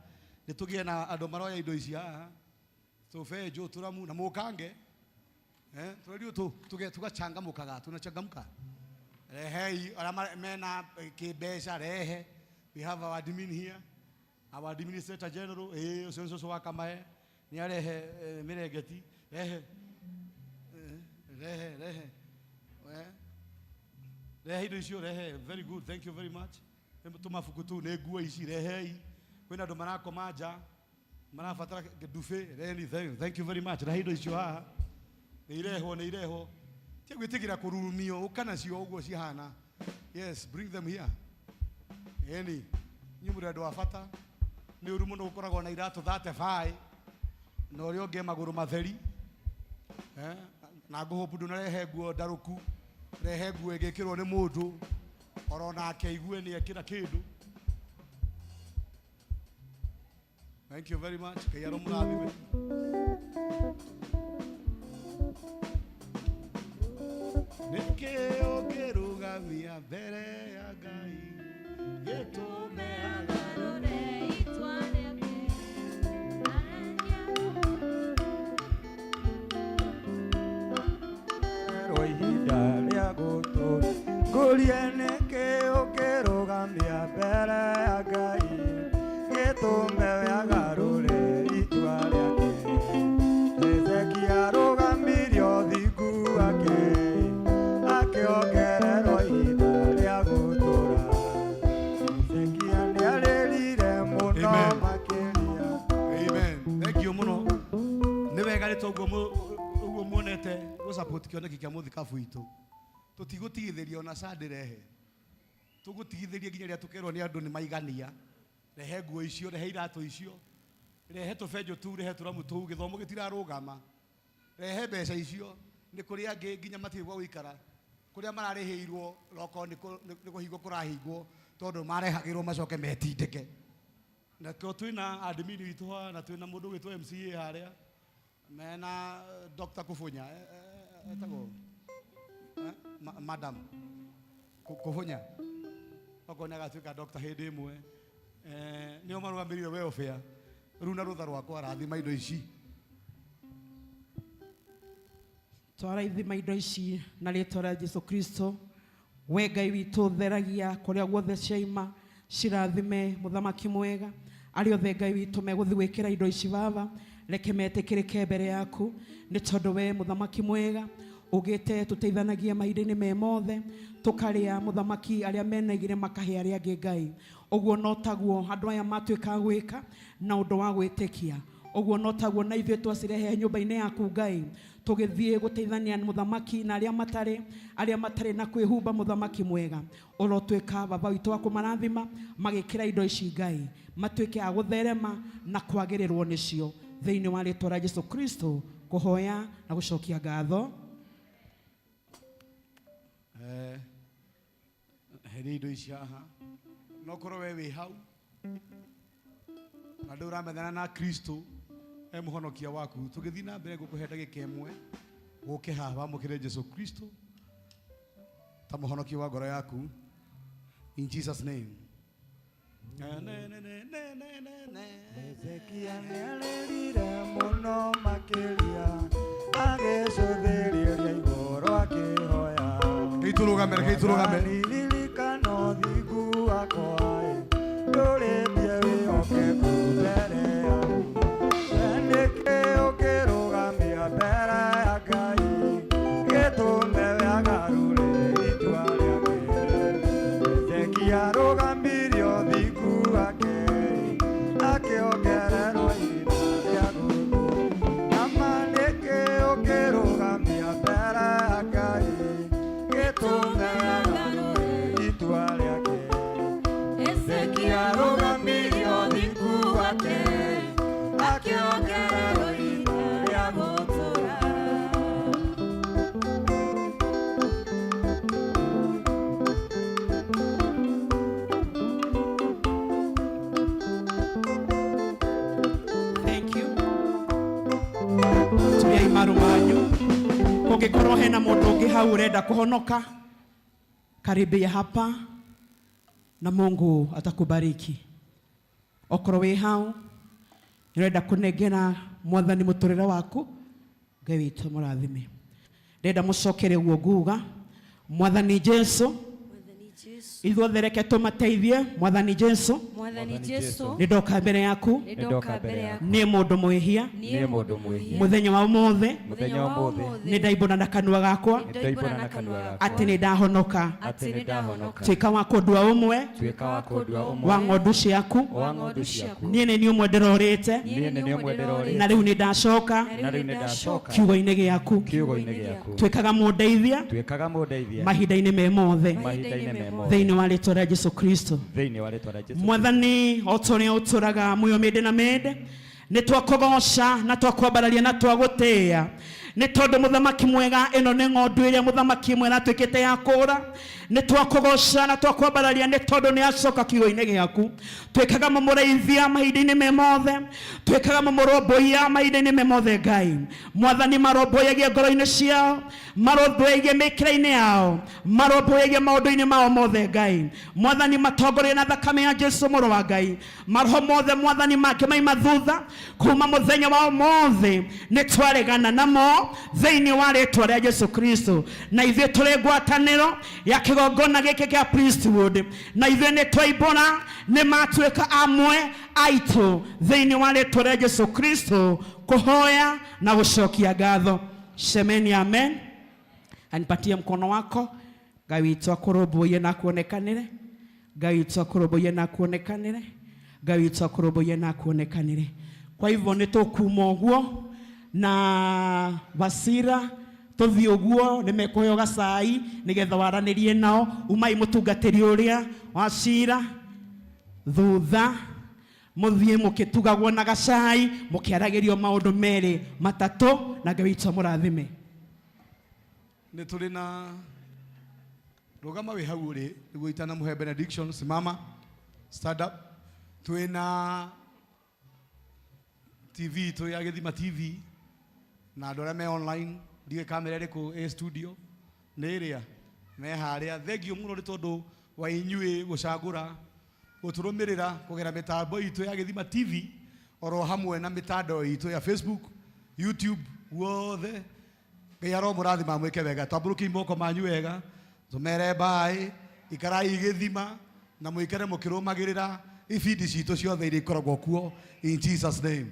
nitugie na andu maroya indo ici haha tũbenjũ tũramu na mũkange tũrĩu tugachangamukaga tunachangamka rehei arĩa mena kĩmbeca rehe we have our admin here our administrator general ucio wa Kamae ni arehe mirengeti rehe indo icio rehe very good thank you very much tumabuku tu nĩ nguo ici rehei kwina andu marakoma nja marabatara dufe anything thank you very much rahido icio haha nĩ irehwo tia gwĩtĩkĩra kũrurumio ũkana cio ũguo cihana yes bring them here any nĩ mũndũ andũ wa bata nĩ ũru mũno gũkoragwo na iratũ 35 na ũrĩa ũngĩ magũrũ matheri na ngũhũpu ndũnarehe nguo ndarũku rehe nguo ĩgĩkĩrwo nĩ mũndũ orona akeigue nĩ ekĩra kĩndũ. Thank you very much. Kaya murathime. Neke ogerugamia mbere ya Ngai gĩtũme agarũre itua rĩake ro ihinda rĩa gũtũũra ngũrie nĩkĩ ũngĩrũgamia mbere ya Ngai gĩtũme agarũre itua rĩake Hezekia rũgamirio thingu wake akĩo gutikioneki kia muthikabu itu tutigutigitheria ona sandirehe tugutigithiria nginya ria tukerwo ni andu ni maigania rehe nguo icio rehe iratu icio rehe tubenjo tu rehe turamu tu githomo gitirarugama rehe mbeca icio ni kuri angi nginya matiri gwa guikara kuria mararihirwo roko ni kuhingo kurahingwo tondu marehagirwo macoke metindike na ko twina admin witu na twina mundu witwa MCA haria mena Dr. Kufunya etago madam Kufunya okona gatuika Dr. Hindi imwe nio marugamirire welfare runa rutha rwakwa rathima indo ici twaraithima indo ici na rĩtwa rĩa Jesu Kristo we Ngai witũ theragia kũrĩa guothe ciaima cirathime mũthamaki mwega arĩ othe Ngai witũ megũthi gwĩkĩra indo ici baba reke metĩkĩrĩke mbere yaku nĩ tondũ we mũthamaki mwega ũgĩte tũteithanagia mahinda-inĩ me mothe tũkarĩa mũthamaki arĩa menaigire makahe arĩa angĩ Ngai ũguo no taguo andũ aya matuĩka gwĩka na ũndũ wa gwĩtĩkia ũguo no taguo na ithuĩ twacirehe nyũmba-inĩ yaku Ngai tũgĩthiĩ gũteithania mũthamaki na arĩa matarĩ na kwĩhumba mũthamaki mwega ũrotuĩka baba witũ wa kũmarathima magĩkĩra indo ici Ngai matuĩke a gũtherema na kwagĩrĩrwo nĩcio thĩinĩ wa rĩtwa rĩa Jesu Kristo kũhoya na gũcokia ngatho heri indo ici haha no korwo we wĩ hau na ndũramethana na Kristo muhonokia waku tũgĩthiĩ na mbere gũkũhe ndagĩka ĩmwe gũke haha wamũkĩre Jesu Kristo ta mũhonokia wa ngoro yaku in Jesus name. Ezekia nĩarĩrire mũno makĩria agĩcũthĩrĩria igũrũ akĩhoya Kĩitũrũgame ririkana ũthingu wakwa ndũrĩtie wĩhokeku mbere yaku ũkĩrũgamia mbere ya Ngai gĩtũme wĩagarũre itua rĩake Ezekia arũgamirie ũthingu wake akĩongererwo ihinda rĩa gũkũ nama nĩkĩ ũkĩrũgamia mbere ya Ngai gĩtũme wĩagarũre itua rĩake Ezekia arũgamirie ũthingu wake akĩongererwo ihinda rĩa gũtũũra. Thank you. Tulia imaru manyu. Kũngĩkorwo hena mũndũ ũngĩ hau ũrenda kũhonoka karibia hapa na Mungu atakubariki. Okorwo wĩ hau nĩrenda kũnengera mwathani mũtũrĩre waku Ngai witũ mũrathime ndenda mũcokere guo nguga mwathani Jesu ithuothe reke tũmateithie mwathani Jesu nĩndoka mbere yaku nĩ mũndũ mwĩhia mũthenya wa ũmũthĩ nĩndaimbũra na kanua gakwa atĩ nĩndahonoka tuĩka wa kũndua ũmwe wa ng'ondu ciaku niĩ nĩ niĩ ũmwe ndĩrorĩte na rĩu nĩndacoka kiugo-inĩ gĩaku tuĩkaga mũndeithia mahinda-inĩ me mothe thĩinĩ wa rĩtwa rĩa Jesu Kristo mwathani o ta ũrĩa ũtũraga muoyo mĩndĩ na mĩndĩ nĩtwakũgoca na twakwambararia na twagũtĩĩa nĩ tondũ mũthamaki mwega ĩno nĩ ng'ondu ĩrĩa mũthamaki mwega atuĩkĩte ya kũra nĩtwakũgoca na twakwambararia nĩ tondũ nĩ acoka kiugo-inĩ gĩaku twĩkaga mũmũrĩithia mahinda-inĩ me mothe twĩkaga mũmũrũmbũiya mahinda-inĩ me mothe Ngai mwathani marũmbũyagie ngoro-inĩ ciao marũmbũyagie mĩkĩra-inĩ yao marũmbũyagie maũndũ-inĩ mao mothe Ngai mwathani matongorie na thakame ya Jesu mũrũ wa Ngai maroho mothe mwathani make maima thutha kuma mũthenya wa ũmũthĩ nĩtwaregana namo thĩinĩ wa rĩtwa rĩa Jesu Kristo na ithuĩ tũrĩ ngwatanĩro ya kĩgongona gĩkĩ kĩa priesthood na ithuĩ nĩtwaimbũra nĩmatuĩka amwe aitũ thĩinĩ wa rĩtwa rĩa Jesu Kristo kũhoya na gũcokia ngatho semeni amen anipatie mkono wako Ngai witũ akũrũmbũiye na kuonekanĩre Ngai witũ akũrũmbũiye na kuonekanĩre Ngai witũ akũrũmbũiye na kuonekanĩre kwa hivyo nĩtũkuma ũguo na Wasira tuthi uguo ni mekuheo gacai nigetha waranirie nao umai mutungatiri uria wa cira thutha muthie mukitugagwo na gacai mukiaragirio maundu meri matatu na Ngai witũ mũrathime. Nĩ tũrĩ na rũgama wĩ hau ũrĩ nĩguo itana mũhe benediction. Simama, stand up. Twĩ na TV itũ ya Gĩthima TV na andũ arĩa me online, ndigĩ kamera ĩrĩkũ studio nĩ ĩrĩa me harĩa. Thengio mũno nĩ tondũ wa inyuĩ gũcagũra gũtũrũmĩrĩra kũgerera mĩtambo itũ ya Gĩthima TV oro hamwe na mĩtandao itũ ya Facebook, YouTube, wothe. Ngai aromũrathima mwĩke wega. Tambũrũkiai moko manyu wega, tũmere bye, ikarai Gĩthima na mũikare mũkĩrũmagĩrĩra ibindi citũ ciothe iria ikoragwo kuo in Jesus name.